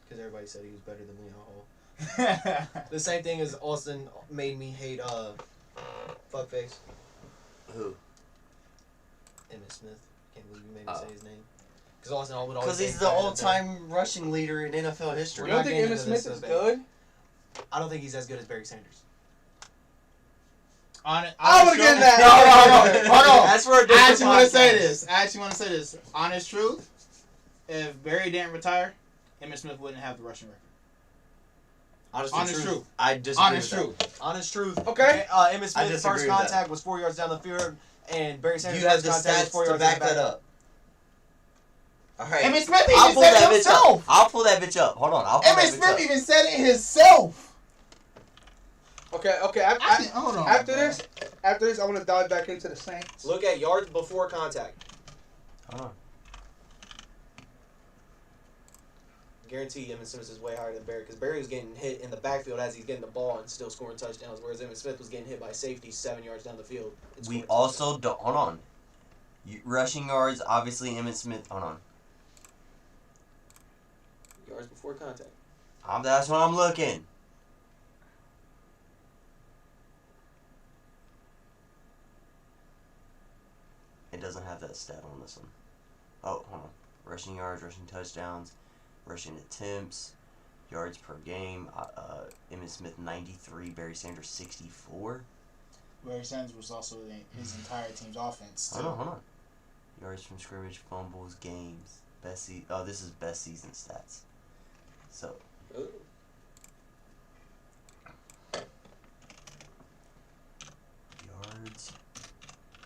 Because everybody said he was better than Leon Hall. The same thing as Austin made me hate fuckface. Who? Emmitt Smith. Can't believe you made me say his name. Because Austin would always. Because he's the all-time rushing leader in NFL history. You don't think Emmitt Smith is good? I don't think he's as good as Barry Sanders. I want to get in that. No. Hold on. That's for a different I actually want podcast. to say this. Honest truth. If Barry didn't retire, Emmitt Smith wouldn't have the rushing record. Honest truth. I disagree Honest truth. Okay. Emmitt Smith's first contact was 4 yards down the field, and Barry Sanders' You have first the contact was 4 stats to yards back back. that up. All right. Emmitt Smith I'll even pull said that it bitch up. himself. I'll pull that bitch up. Hold on. I'll pull Emmitt that bitch Smith up. even said it himself. Okay. Hold on. After this, I want to dive back into the Saints. Look at yards before contact. Hold on. Guarantee Emmitt Smith is way higher than Barry because Barry was getting hit in the backfield as he's getting the ball and still scoring touchdowns, whereas Emmitt Smith was getting hit by safety 7 yards down the field. We also don't. Hold on. Rushing yards, obviously Emmitt Smith. Hold on. Yards before contact. That's what I'm looking. It doesn't have that stat on this one. Oh, hold on. Rushing yards, rushing touchdowns, rushing attempts, yards per game. Emmitt Smith 93, Barry Sanders 64. Barry Sanders was also in his entire team's offense. Too. Hold on. Yards from scrimmage, fumbles, games, this is best season stats. So. Ooh. Yards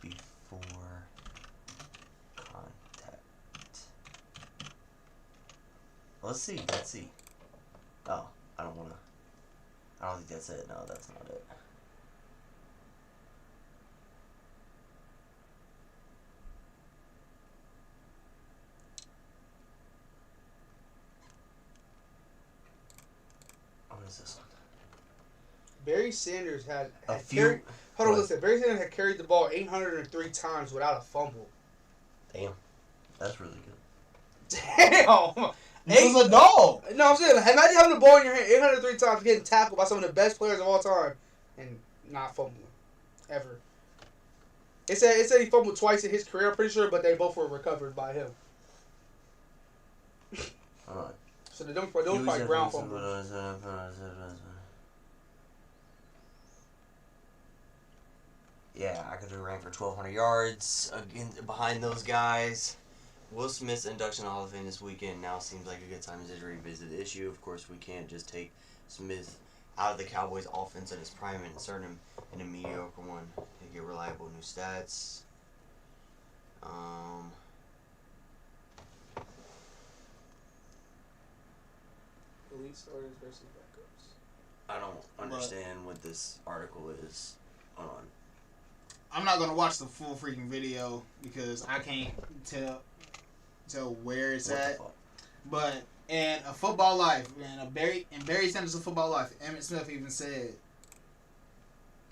before contact. Let's see. Oh, I don't think that's it. No, that's not it. What is this one? Barry Sanders had few. Hold on, listen. Barry Sanders had carried the ball 803 times without a fumble. Damn, that's really good. Damn. He was a dog. No, I'm saying, imagine having the ball in your hand 803 times, getting tackled by some of the best players of all time, and not fumbling, ever. It said he fumbled twice in his career, I'm pretty sure, but they both were recovered by him. Alright. So they don't probably ground fumbles. Yeah, I could have ran for 1,200 yards behind those guys. Will Smith's induction to Hall of Fame this weekend now seems like a good time to revisit the issue. Of course, we can't just take Smith out of the Cowboys' offense at his prime and insert him in a mediocre one to get reliable new stats. Elite starters versus backups. I don't understand what this article is. Hold on. I'm not gonna watch the full freaking video because I can't tell where it's at. But in a football life, in Barry Sanders' a football life, Emmitt Smith even said,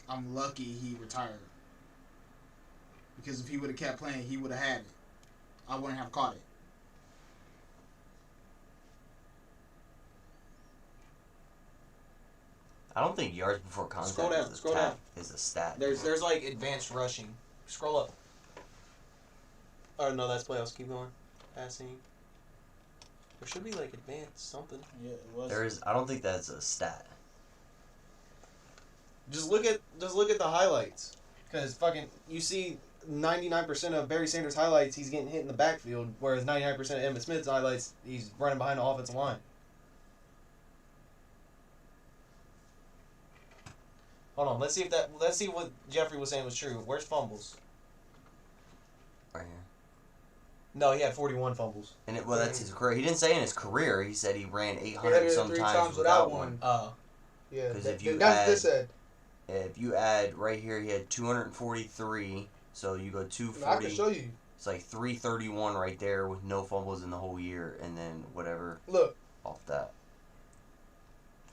"I'm lucky he retired because if he would have kept playing, he would have had it. I wouldn't have caught it." I don't think yards before contact Scroll down. Is a stat. There's like advanced rushing. Scroll up. Oh no, that's playoffs. Keep going. Passing. There should be like advanced something. Yeah, it was. There is. I don't think that's a stat. Just look at the highlights, because fucking you see 99% of Barry Sanders' highlights he's getting hit in the backfield, whereas 99% of Emmitt Smith's highlights he's running behind the offensive line. Hold on. Let's see what Jeffrey was saying was true. Where's fumbles? Right here. No, he had 41 fumbles. And that's his career. He didn't say in his career. He said he ran 800 803 sometimes without one. Oh. Yeah. Because That's what they said. if you add right here, he had 243. So you go 240. I can show you. It's like 331 right there with no fumbles in the whole year, and then whatever. Look. Off that.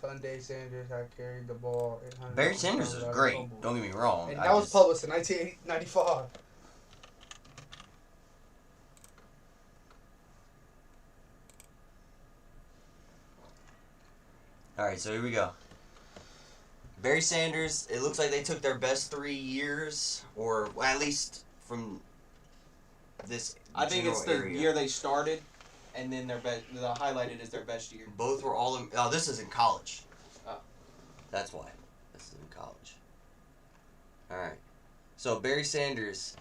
Sunday Sanders had carried the ball 800. Barry Sanders is great. Fumbles. Don't get me wrong. And that was published in 1995. All right, so here we go. Barry Sanders. It looks like they took their best 3 years, or at least from this. I think it's the area. year they started, and then the highlighted is their best year. Both were all in. Oh, this is in college. Oh. That's why. This is in college. All right. So Barry Sanders.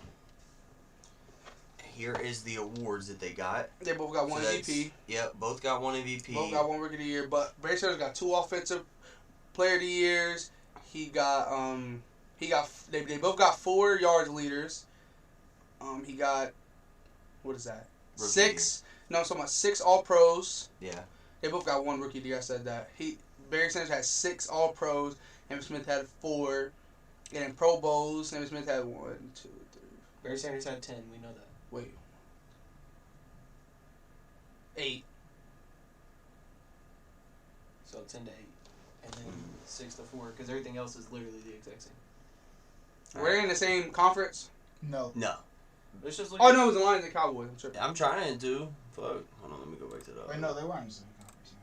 Here is the awards that they got. They both got one MVP. Yep, both got one MVP. Both got one Rookie of the Year, but Barry Sanders got 2 Offensive Player of the Years. They both got 4 yards leaders. He got, what is that? Rookie 6. No, I'm talking about 6 All Pros. Yeah. They both got 1 Rookie of the Year. I said that. Barry Sanders had 6 All Pros. Emmitt Smith had 4. And in Pro Bowls, Emmitt Smith had 1, 2, 3. Barry Sanders had 10. We know that. Wait. 8. So 10 to 8, and then 6 to 4, because everything else is literally the exact same. Were they in the same conference? No. No. Let's just look. Oh, no, it was the Lions and Cowboys. I'm tripping. I'm trying to. Fuck. Hold on, let me go back to that. Wait, no, they weren't in the same conference.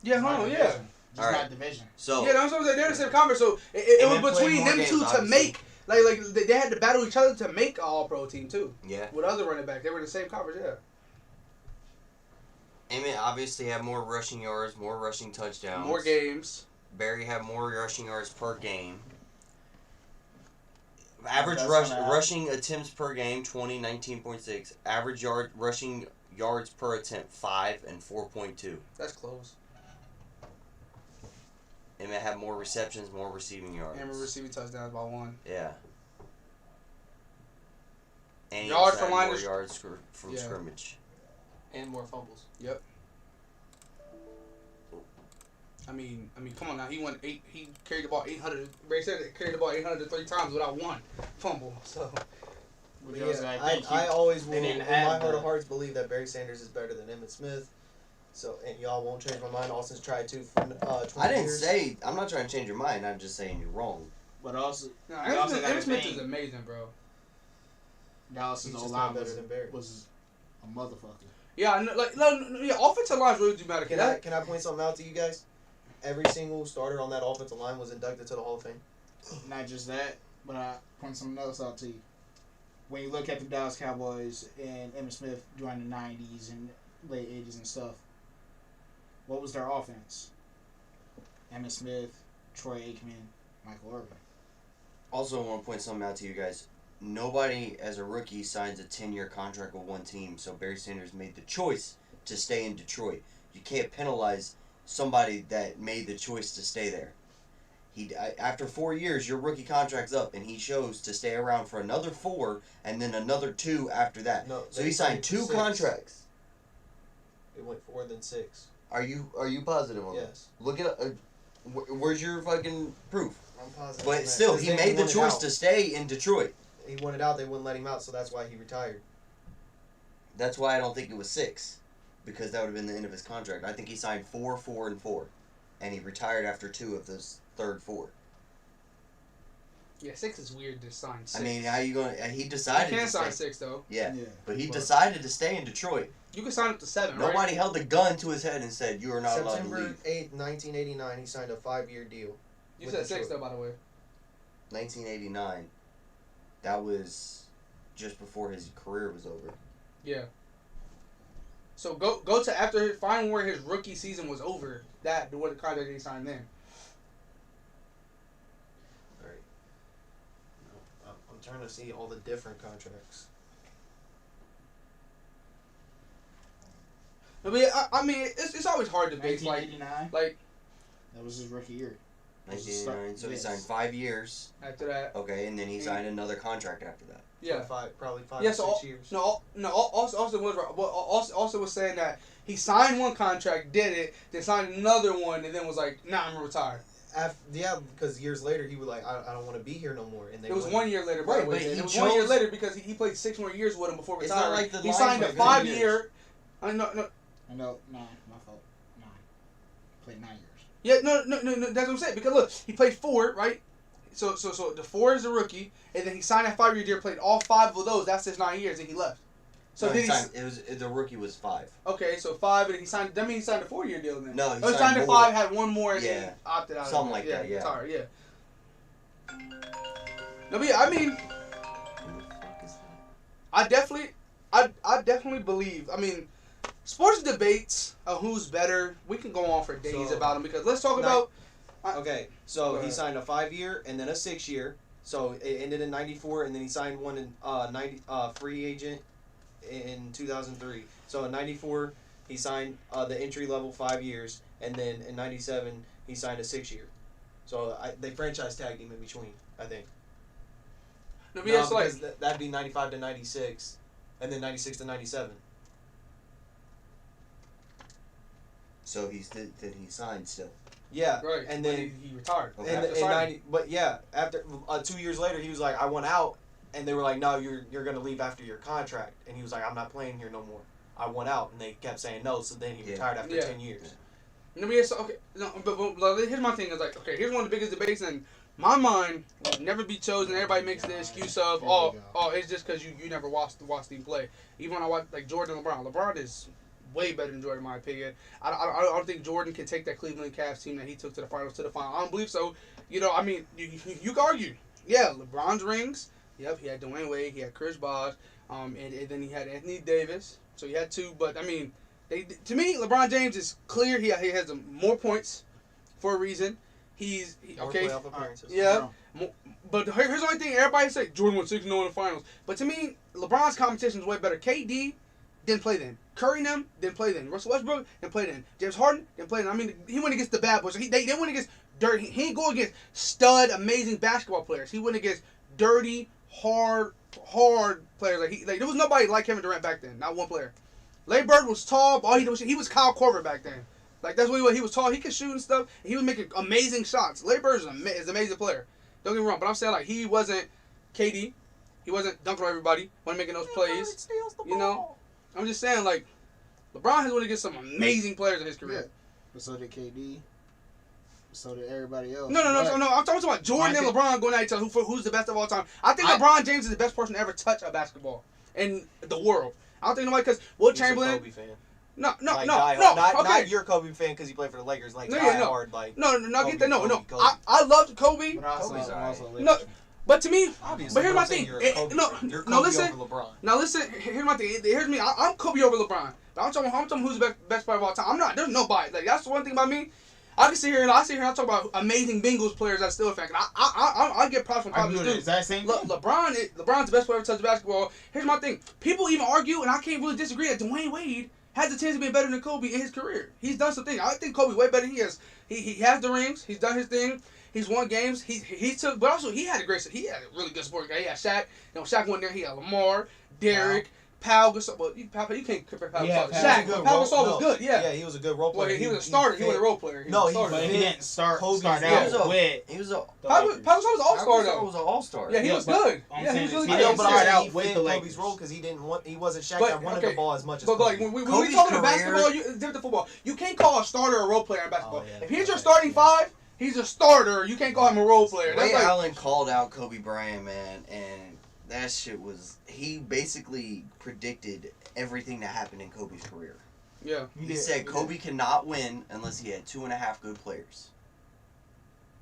Yeah, hold on, yeah. Just All right. not division. So. Yeah, that's what I'm saying. They're in the same conference, so it And was then play between more them games, two to obviously. make, like they had to battle each other to make an All-Pro team, too. Yeah. With other running backs. They were in the same conference, yeah. Emmett obviously had more rushing yards, more rushing touchdowns. More games. Barry had more rushing yards per game. Average That's rushing attempts per game, 19.6. Average rushing yards per attempt, 5 and 4.2. That's close. Emmett had more receptions, more receiving yards. And we're receiving touchdowns by 1. Yeah. And he Yards also from had line more of yards from Yeah. scrimmage. And more fumbles. Yep. I mean, come on now. He won 8. He carried the ball 800. Barry said it carried the ball 803 times without 1 fumble. So. But yeah, I always will, in my heart of hearts, believe that Barry Sanders is better than Emmitt Smith. So, and y'all won't change my mind. Austin's tried to for 20 I didn't years. say, I'm not trying to change your mind. I'm just saying you're wrong. But also, No, you also gotta Emmitt Smith think is amazing, bro. Dallas's He's just O-line not better than Barry. was a motherfucker. Yeah, I know, yeah, offensive lines really do matter. Can I point something out to you guys? Every single starter on that offensive line was inducted to the Hall of Fame. Not just that, but I point something else out to you. When you look at the Dallas Cowboys and Emmitt Smith during the 90s and late 80s and stuff, what was their offense? Emmitt Smith, Troy Aikman, Michael Irvin. Also, I want to point something out to you guys. Nobody, as a rookie, signs a 10-year contract with one team, so Barry Sanders made the choice to stay in Detroit. You can't penalize somebody that made the choice to stay there. After 4 years, your rookie contract's up, and he chose to stay around for another 4, and then another 2 after that. No, so he signed 2 6. contracts. It went 4 then 6. Are you positive on that? Yes. Look at where's your fucking proof? I'm positive. But on that. still, 'Cause he they made the wanted choice out. to stay in Detroit. He wanted out. They wouldn't let him out, so that's why he retired. That's why I don't think it was 6, because that would have been the end of his contract. I think he signed 4, 4, and 4, and he retired after 2 of those third 4. Yeah, 6 is weird to sign 6. I mean, how you going? He decided. You can to sign stay. 6 though. Yeah, Yeah. but he But- decided to stay in Detroit. You can sign up to 7, Nobody right? held the gun to his head and said, "You are not allowed to September leave." 8th, 1989, he signed a 5-year deal. You with said 6 Detroit. though, by the way. 1989. That was just before his career was over. Yeah. So go to after find where his rookie season was over. What the contract he signed then. All right. No, I'm trying to see all the different contracts. I mean, I mean, it's always hard to base 1989, like that was his rookie year. 1989. So he signed 5 years. After that. Okay, and then he signed another contract after that. Yeah. Probably 5 yeah, or so 6 years. Austin was right. Austin was saying that he signed one contract, did it, then signed another one, and then was like, nah, I'm retired. Because years later he was like, I don't want to be here no more. And it was 1 year later, right? But it was 1 year later because he played 6 more years with him before It's retiring. not like the he signed a 5-year. No, my fault. No, played 9 years. Yeah, no. That's what I'm saying. Because look, he played 4, right? So the 4 is a rookie, and then he signed that 5-year deal, played all 5 of those. That's his 9 years, and he left. So no, then the rookie was 5. Okay, so 5, and he signed. That means he signed a 4-year deal then. No, he signed a 5, had 1 more, and then opted out. Something like that. Yeah. Retired, yeah. No, but yeah, I mean, I definitely believe. I mean, sports debates of who's better, we can go on for days about them because let's talk about. Okay, so he signed a 5-year and then a 6-year. So it ended in '94, and then he signed one in free agent in 2003. So in '94 he signed the entry level 5 years, and then in '97 he signed a 6-year. So they franchise tagged him in between, I think. No, but it's like that'd be '95 to '96, and then '96 to '97. So he signed still. Yeah, right, and then he retired. Okay. But yeah, after 2 years later, he was like, I want out, and they were like, no, you're gonna leave after your contract, and he was like, I'm not playing here no more. I want out, and they kept saying no, so then he retired after 10 years. No, but yes, okay. No, but here's my thing. Is like, okay, here's one of the biggest debates in my mind. Will never be chosen. Everybody makes the excuse of, oh, it's just because you never watched them play. Even when I watch like Jordan and LeBron. LeBron is way better than Jordan, in my opinion. I don't think Jordan can take that Cleveland Cavs team that he took to the finals. I don't believe so. You know, I mean, you can argue. Yeah, LeBron's rings. Yep, he had Dwayne Wade. He had Chris Bosh. And then he had Anthony Davis. So he had 2. But I mean, to me, LeBron James is clear. He has more points for a reason. He's okay. Yeah. But here's the only thing. Everybody say Jordan won 6-0 in the finals. But to me, LeBron's competition is way better. KD didn't play then. Curry and them didn't play then. Russell Westbrook didn't play then. James Harden didn't play then. I mean, he went against the bad boys. They went against dirty. He didn't go against stud, amazing basketball players. He went against dirty, hard players. Like there was nobody like Kevin Durant back then. Not one player. Larry Bird was tall. But all he was Kyle Korver back then. Like that's what he was. He was tall. He could shoot and stuff. And he was making amazing shots. Larry Bird is an amazing player. Don't get me wrong, but I'm saying like he wasn't KD. He wasn't dunking on everybody. Wasn't making those plays. You know. I'm just saying, like, LeBron has won against some amazing players in his career. Yeah. But so did KD. So did everybody else. No. I'm talking about Jordan and LeBron going at each other. Who's the best of all time? I think LeBron James is the best person to ever touch a basketball in the world. I don't think nobody, because Will Chamberlain. He's a Kobe fan. No. Not your Kobe fan because he played for the Lakers. Like, hard. Like, no, get that. No. I loved Kobe. But also no. But to me, obviously, but here's my thing. You're listen. Over LeBron. Now listen. Here's my thing. Here's me. I'm Kobe over LeBron. But I'm talking who's the best player of all time. I'm not. There's nobody. Like that's the one thing about me. I can sit here and I talk about amazing Bengals players that's still a fan. I get props from props too. Is that same thing? LeBron's the best player to touch basketball. Here's my thing. People even argue, and I can't really disagree, that Dwayne Wade has a chance to be better than Kobe in his career. He's done some things. I think Kobe way better than he is. He has the rings. He's done his thing. He's won games. He took, but also he had a really good sport guy. He had Shaq. You know, Shaq went there. He had Lamar, Derrick, Pau Gasol. Well, you can't compare Pau Gasol. Shaq. Pau Gasol was good. Yeah. Yeah, he was a good role player. Well, he was a starter. He was a role player. He didn't start out with. He was a. Pau Gasol was an all-star though. He was an all-star. Yeah, he was good. Yeah, he was really he good. didn't start out with the Kobe's role because he wasn't Shaq that wanted the ball as much as But like when we talk about basketball, it's different than football. You can't call a starter a role player in basketball. If he's your starting 5. He's a starter. You can't call him a role player. Ray Allen called out Kobe Bryant, man, and that shit was. He basically predicted everything that happened in Kobe's career. Yeah. He said Kobe cannot win unless he had 2.5 good players.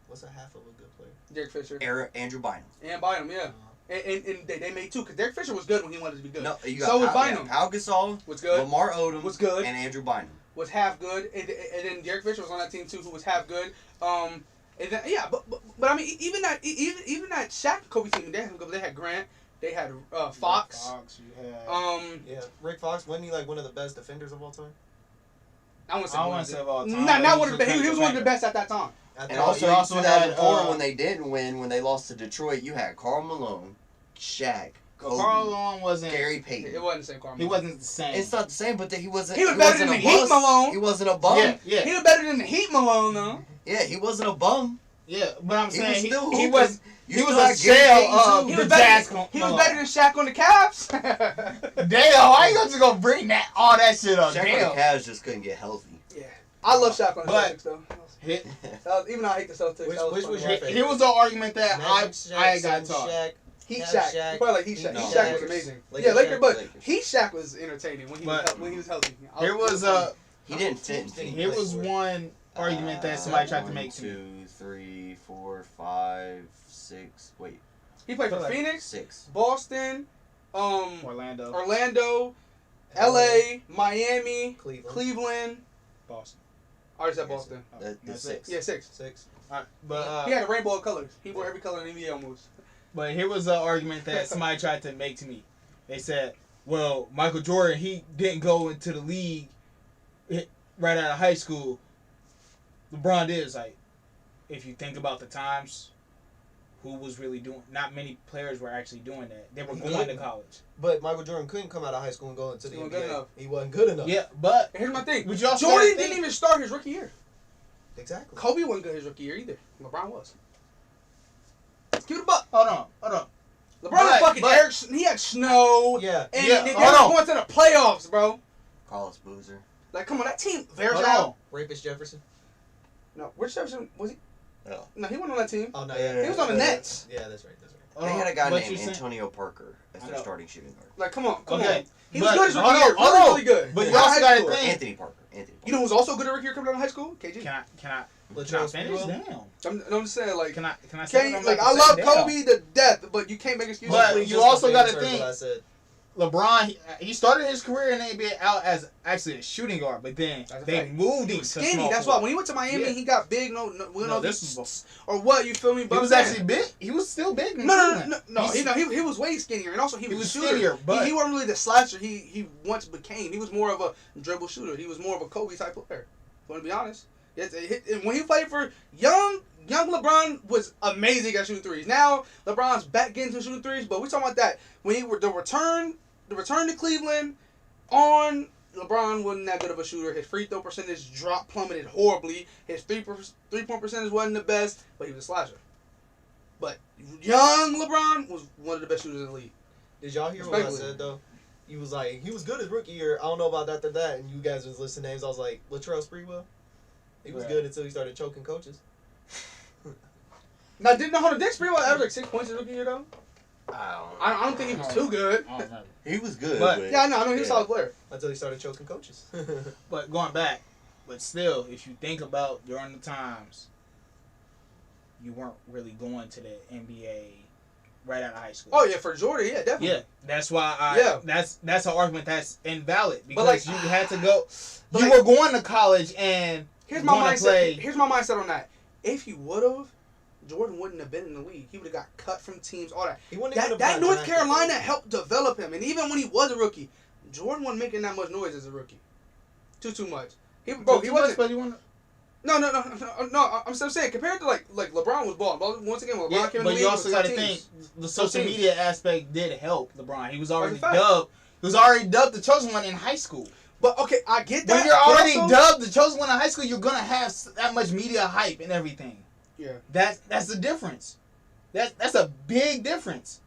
What's a half of a good player? Derek Fisher. Andrew Bynum. And Bynum, yeah. And they made 2 because Derek Fisher was good when he wanted to be good. No, you got so was Bynum. Pau Gasol was good. Lamar Odom was good. And Andrew Bynum was half good, and then Derek Fisher was on that team too, who was half good. And then but I mean even that Shaq Kobe team, they had Grant, they had Fox. Rick Fox, wasn't he like one of the best defenders of all time? I wouldn't say of all time. Not one of the best. He was one of the best at that time. And also, you 2004 when they didn't win, when they lost to Detroit, you had Karl Malone, Shaq, Kobe, Karl Malone wasn't Gary Payton. It wasn't the same Karl Malone. He wasn't the same. It's not the same, but he wasn't. He was better than the Heat Malone. He wasn't a bum. Yeah. He was better than the Heat Malone though. Yeah, he wasn't a bum. Yeah, but I'm saying he was he was a a shell of He the was Jazz. He was better than Shaq on the Cavs. Damn, why you just gonna bring all that shit up? Shaq Damn. on the Cavs just couldn't get healthy. Yeah, I love Shaq on the But- Celtics though. Even though I hate the Celtics. Which was your favorite? Here was the argument that I got taught. Shaq. Heat Cavs Shaq. Shaq. You probably like Heat Shaq. No. Heat Shaq was Lakers. amazing. Lakers Yeah, Lakers, Shaq. but Lakers. Heat Shaq was entertaining when he was healthy. Here was a He didn't fit. here was one argument that somebody tried to make to me. 1, 2, 3, 4, 5, 6. Wait, He played for Like Phoenix, 6. Boston, Orlando, Orlando, LA, Miami, Cleveland. Cleveland. Boston. I already said Boston. The That's 6. Yeah, 6. 6. Alright, but He had a rainbow of colors. He wore every color in the NBA almost. But here was an argument that somebody tried to make to me. They said, well, Michael Jordan, he didn't go into the league right out of high school. LeBron did. It's like, if you think about the times, who was really doing, not many players were actually doing that. They were going to college. But Michael Jordan couldn't come out of high school and go into the He NBA. wasn't good enough. He wasn't good enough. Yeah, but And here's my thing. But you also Jordan gotta think- didn't even start his rookie year. Exactly. Kobe wasn't good his rookie year either. LeBron was. Give it a buck. hold on. LeBron had fucking Eric. He had snow. Yeah. And Yeah, they hold were on. going to the playoffs, bro. Carlos Boozer. Like, come on, that team. Hold Varejao. on. Rapist Jefferson. No, Rich Jefferson was he? Oh. No, he wasn't on that team. Oh, no, Yeah. He was on the Nets. Yeah, that's right. That's right. Hold They on. had a guy But named you're saying- Antonio Parker as I their know. starting shooting guard. Like, come on. Okay. He was But- good his rookie hold year. on, hold on. Really good. But In you also high gotta school. think- Anthony Parker. You know who's also good at rookie year coming out of high school? KG. Can I Latrell finish? Sprewell? Damn. I'm just saying, like, Can I say what I'm like, about I to love say? Damn. Kobe to death, but you can't make excuses. But for you just- also gotta Insert think- what I said. LeBron, he started his career in the NBA out as actually a shooting guard, but then That's a they fact. moved He him was to skinny. small That's why forward. when he went to Miami, Yeah. he got big. No, No, this was or what? You feel me? he But was I'm actually saying- big. He was still big. in No, Cleveland. he was way skinnier, and also he was a shooter. skinnier, but he wasn't really the slasher he once became. He was more of a dribble shooter. He was more of a Kobe type player. Want to be honest? And when he played for young LeBron was amazing at shooting threes. Now LeBron's back getting to shooting threes, but we talking about that when he were the return to Cleveland. LeBron wasn't that good of a shooter. His free throw percentage plummeted horribly. His 3-point percentage wasn't the best, but he was a slasher. But young LeBron was one of the best shooters in the league. Did y'all hear what I said though? He was like, he was good his rookie year. I don't know about that, and you guys was listing names. I was like, Latrell Sprewell. He was Right. good until he started choking coaches. Now, didn't Dick Sprewell average like 6 points his rookie year though? I don't think he was too good. I don't know. He was good, But- but Yeah, I know he was a solid player. Until he started choking coaches. But going back, but still, if you think about during the times, you weren't really going to the NBA right out of high school. Oh yeah, for Jordan, yeah, definitely. Yeah, that's why Yeah. that's an argument that's invalid because like- you had to go. But You like- were going to college and Here's my gonna mindset. play. Here's my mindset on that. If he would have, Jordan wouldn't have been in the league. He would have got cut from teams. All that. He wouldn't even have That got North drafted, Carolina though. helped develop him, and even when he was a rookie, Jordan wasn't making that much noise as a rookie. Too much. He wasn't. But you want No. I'm still saying compared to like LeBron was balling. But once again, when LeBron yeah, came in the but league, you it also was got to tough think teams. the social teams. media aspect did help LeBron. He was already fact. dubbed. He was already dubbed the chosen one in high school. But okay, I get that. When you're but already also- dubbed the chosen one in high school, you're gonna have that much media hype and everything. Yeah. That's the difference. That's a big difference.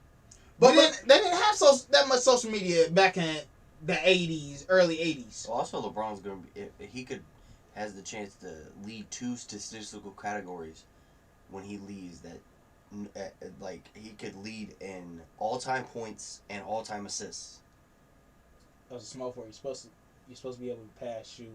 But But they didn't have that much social media back in the 80s, early 80s. Well, also LeBron's gonna be. If he has the chance to lead 2 statistical categories when he leaves. Like he could lead in all-time points and all-time assists. That was a small forward. You're supposed to be able to pass, shoot.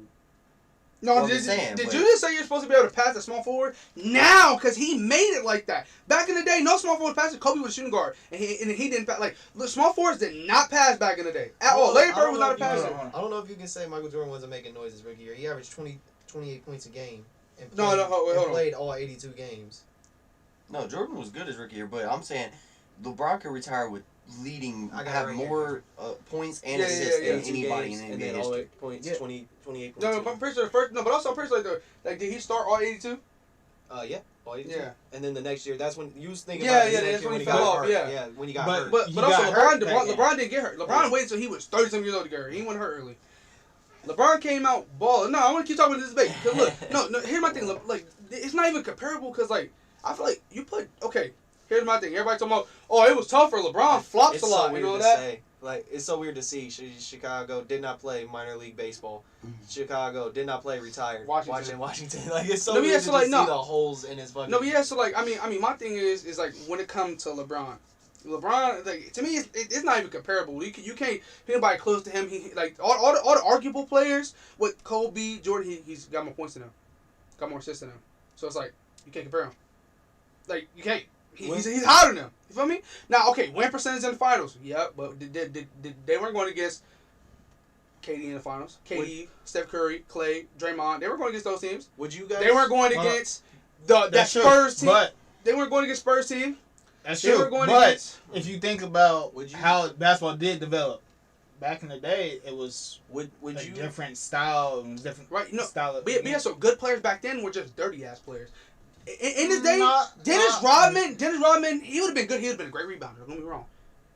No, Well, I'm did saying, you but- just say you're supposed to be able to pass a small forward? Now, because he made it like that. Back in the day, no small forward passes. Kobe was a shooting guard, and he didn't pass. Like, the small forwards did not pass back in the day at all. Larry Bird was not a passer. I don't know if you can say Michael Jordan wasn't making noise his rookie year. He averaged 28 points a game. And No, played, hold on. played all 82 games. No, Jordan was good his rookie year, but I'm saying LeBron could retire with leading, I got it have right more points and Yeah, assists yeah, than 82 anybody games, in and NBA then all history. 8 points, Yeah. 28 points. No, I'm pretty sure the first. No, but also I'm pretty sure like did he start all 82? Yeah. Yeah. And then the next year, that's when you was thinking Yeah, about yeah, the next that's year when when he he fell got off, hurt. yeah. Yeah, when he got But- hurt. But He also got hurt LeBron didn't get hurt. LeBron waited until he was 30-some years old to get hurt. He wasn't hurt early. LeBron came out balling. No, I want to keep talking about this debate. Cause look, no. Here's my thing. Like, it's not even comparable. Cause like, I feel like you put Here's my thing. Everybody talking about, oh, it was tough for LeBron. Flops it's a lot. So You know weird to that? say. Like, it's so weird to see. Chicago did not play minor league baseball. Chicago did not play retired. Washington. Like, it's so weird to see the holes in his fucking... No, but yeah, so, like, I mean, my thing is like, when it comes to LeBron, like, to me, it's not even comparable. You can't put anybody close to him. He like, all the arguable players, with Kobe, Jordan, he's got more points than him. Got more assists than him. So it's like, you can't compare him. Like, you can't. He's higher than them. You feel me? Now, okay, win percentage in the finals. Yeah, but they weren't going against KD in the finals. KD, Steph Curry, Clay, Draymond. They weren't going against those teams. Would you guys... They weren't going against that Spurs team. But they weren't going against Spurs team. that's They true. were going But against... if you think about how basketball did develop, back in the day, it was would a you... different style and different style of... But yeah, so good players back then were just dirty-ass players. In his day, Not- Dennis Rodman, he would have been good. He would have been a great rebounder. Don't get me wrong.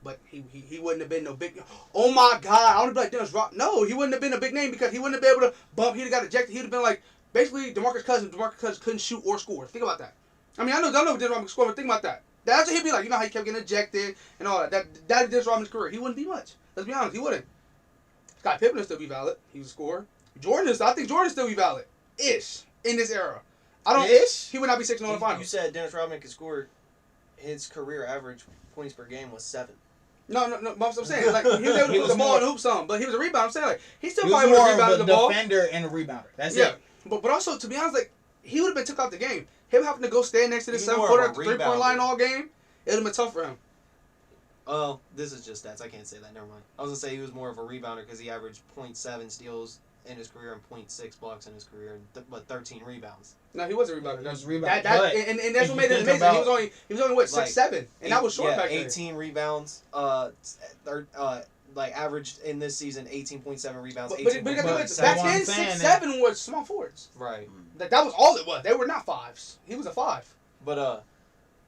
But he wouldn't have been no big... Oh, my God. I want to be like Dennis Rodman. No, he wouldn't have been a big name because he wouldn't have been able to bump. He'd have got ejected. He would have been like, basically, DeMarcus Cousins. DeMarcus Cousins couldn't shoot or score. Think about that. I mean, I know Dennis Rodman could score, but think about that. That's what he'd be like. You know how he kept getting ejected and all that. That is Dennis Rodman's career. He wouldn't be much. Let's be honest. He wouldn't. Scott Pippen would still be valid. He was a scorer. I think Jordan still be valid. Ish. In this era. He would not be 6-0 in the finals. You said Dennis Rodman could score. His career average points per game was 7. No. But I'm saying, like, he was able to put the ball in the hoop some, but he was a rebounder. I'm saying, like, he still He was probably would more have of rebounded a the ball. defender and a rebounder. That's Yeah. it. But also, to be honest, like, he would have been took out the game. Him having to go stand next to the He's more 7-footer of a at the 3-point line all game, it would have been tough for him. Oh, this is just stats. I can't say that. Never mind. I was going to say he was more of a rebounder because he averaged 0.7 steals in his career and 0.6 blocks in his career, but 13 rebounds. No, he was a rebounder. He was a rebounder. And that's what made it amazing. He was only what, 6'7", and that was short back then. 18 rebounds. Like averaged in this season 18.7 rebounds. But back then 6'7" was small forwards. Right. That was all it was. They were not 5s. He was a 5. But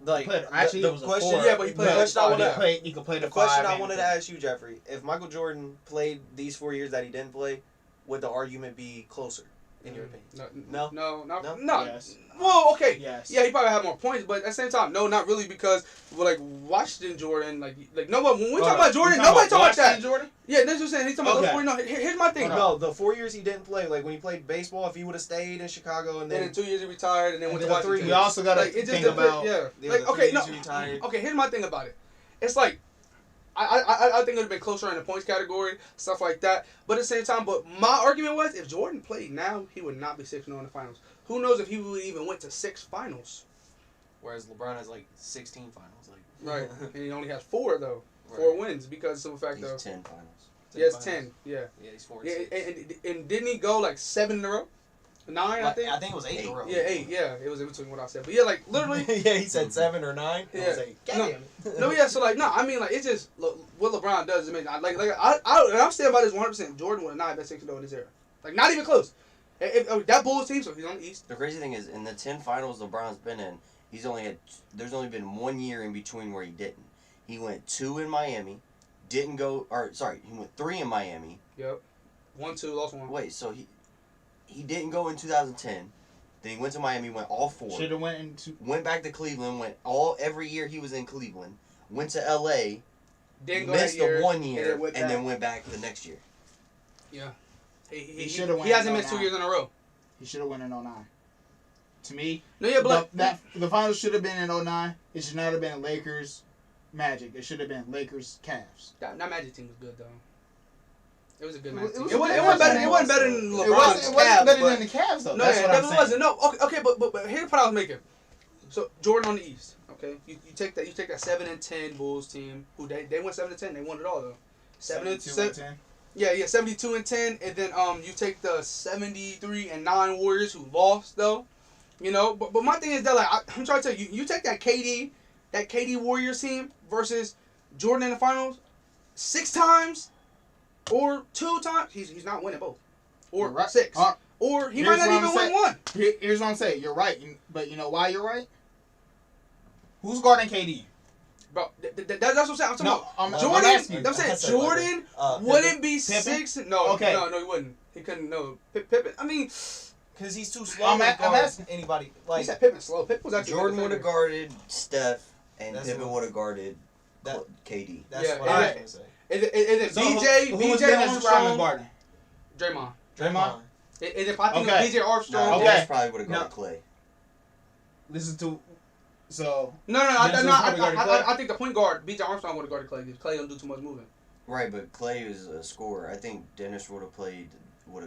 like actually, the was question, a 4. Yeah, but he played. He could play the 5. The question I wanted to ask you, Jeffrey, if Michael Jordan played these 4 years that he didn't play, would the argument be closer, in your opinion? No. Yes. Well, okay. Yes. Yeah, he probably had more points, but at the same time, no, not really, because like Washington Jordan, like nobody. When we talk about Jordan, nobody talk about that. Jordan? Yeah, that's what I'm saying. He's talking about those 4. No, here's my thing. No, the 4 years he didn't play, like when he played baseball, if he would have stayed in Chicago and then in 2 years he retired, and then went to Washington. 3 years. We also got to think about. Like okay, no. Okay, here's my thing about it. It's like. I think it would have been closer in the points category, stuff like that. But at the same time, my argument was if Jordan played now, he would not be 6-0 in the finals. Who knows if he would even went to 6 finals? Whereas LeBron has like 16 finals, like right, and he only has 4 though, 4 wins because of the fact He's of 10 finals. Yes, 10. Yeah. Yeah, he's 4. Yeah, and didn't he go like 7 in a row? 9, I think. I think it was 8 in a row. Yeah, 8. Yeah, it was in between what I said, but yeah, like literally. Yeah, he said 7 or 9. Yeah. I was like, damn. No, yeah. So like, no, I mean, like, it's just what LeBron does is amazing. I'm standing by this 100%. Jordan would not have been 6-0 in this era, like not even close. If that Bulls team, so he's on the East. The crazy thing is, in the 10 finals LeBron's been in, there's only been 1 year in between where he didn't. He went 2 in Miami, he went 3 in Miami. Yep. 1-2, lost 1. Wait, so he didn't go in 2010. Then he went to Miami, went all 4. Should have went into. Went back to Cleveland, every year he was in Cleveland. Went to LA, missed the 1 year, and then went back the next year. Yeah. He should have went. He hasn't missed 2 years in a row. He should have went in 09. To me, no, yeah, but the finals should have been in 09. It should not have been Lakers, Magic. It should have been Lakers, Cavs. That Magic team was good though. It was a good Magic team. It wasn't better than LeBron's Cavs. It wasn't better than the Cavs though. No, That's what I'm it saying. wasn't. No, okay, but here's the point I was making. So Jordan on the East, okay. You take that 7-10 Bulls team who they went 7-10. They won it all though. 7-10. Yeah, 72-10, and then you take the 73-9 Warriors who lost though, you know. But my thing is that like I'm trying to tell you, you take that KD Warriors team versus Jordan in the finals 6 times or 2 times. He's not winning both or Right. 6. or he might not even win one. Here's what I'm saying. You're right, but you know why you're right? Who's guarding KD? Bro, that's what I'm saying. I'm talking about Jordan. I'm saying Jordan wouldn't be Pippen? 6. No, Okay. no, he wouldn't. He couldn't. No, Pippen. I mean, because he's too slow. I'm to guard asking anybody. he Like said Pippen slow. Pippen was actually Jordan would have guarded Steph, and That's Pippen what- would have guarded KD. that's Yeah, what and I was it- gonna say. Is it So BJ? who was BJ Dennis Rodman Armstrong. guarding? Draymond. Draymond? Is it I think Okay. BJ Armstrong? No, Okay. Dennis probably would have guarded No. Clay. Listen to... So... No. Dennis would probably guard Clay? I think the point guard BJ Armstrong would have guarded Clay. Clay don't do too much moving. Right, but Clay is a scorer. I think Dennis would have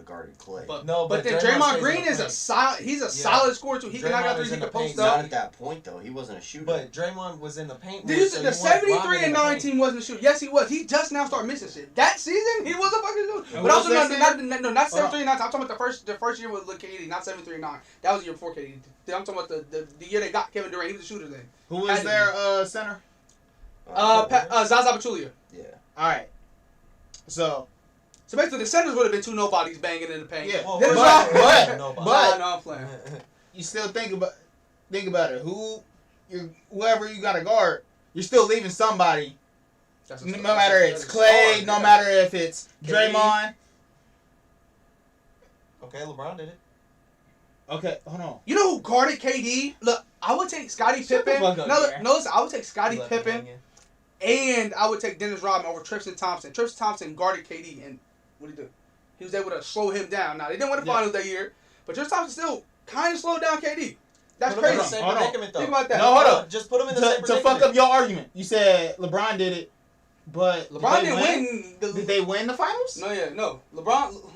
guarded Clay. But But then Draymond Draymond stays Green in the is a paint. solid. He's a solid scorer too. He can knock Draymond out threes. is He in can the post paint. Not up. at that point though. He wasn't a shooter. But Draymond was in the paint. The more, so you want 73 Rodman and in the 9 paint. team wasn't shooting. Yes, he was. He just now started missing shit. That season, he was a fucking shooter. And But what also, was not that 73 and 9. I'm talking about the first year with KD, not 73 and 9. That was the year before KD. I'm talking about the year they got Kevin Durant. He was a shooter then. Who was their center? Zaza Pachulia. Yeah. Alright. So basically, the centers would have been two nobodies banging in the paint. Yeah. Well, Dennis but- Rodman- nobody. but- No, I'm playing. you still think about it. Whoever you got to guard, you're still leaving somebody. That's a- No matter if it's that's a Clay, star, no yeah. matter if it's KD. Draymond. Okay, LeBron did it. Okay, hold on. You know who guarded KD? Look, I would take Scottie Shut the Pippen. fuck up, No, Gary. listen, I would take Scottie Left him Pippen. hanging. And I would take Dennis Rodman over Tristan Thompson. Tristan Thompson guarded KD, and what did he do? He was able to slow him down. Now, they didn't win the Yeah. finals that year, but Tristan Thompson still kind of slowed down KD. That's Put him in the crazy. same Hold on. predicament, though. Think about that. No, hold up. Just put him in the To same fuck predicament. up your argument, you said LeBron did it, but LeBron did didn't they win. Did they win the finals? No, yeah, no. LeBron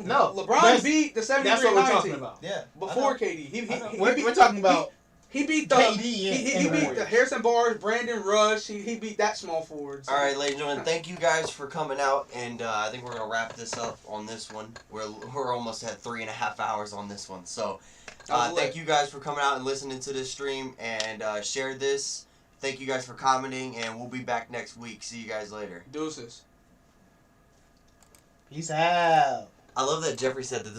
That's- beat the 73 That's what we're 9 talking team about. Yeah. before I know. KD. I know. We're talking about He beat the KD he and beat the Warriors. Harrison Barnes, Brandon Rush. He beat that small forward. So. All right, ladies and gentlemen, thank you guys for coming out, and I think we're gonna wrap this up on this one. We're almost at 3.5 hours on this one, so thank you guys for coming out and listening to this stream and share this. Thank you guys for commenting, and we'll be back next week. See you guys later. Deuces. Peace out. I love that Jeffrey said that.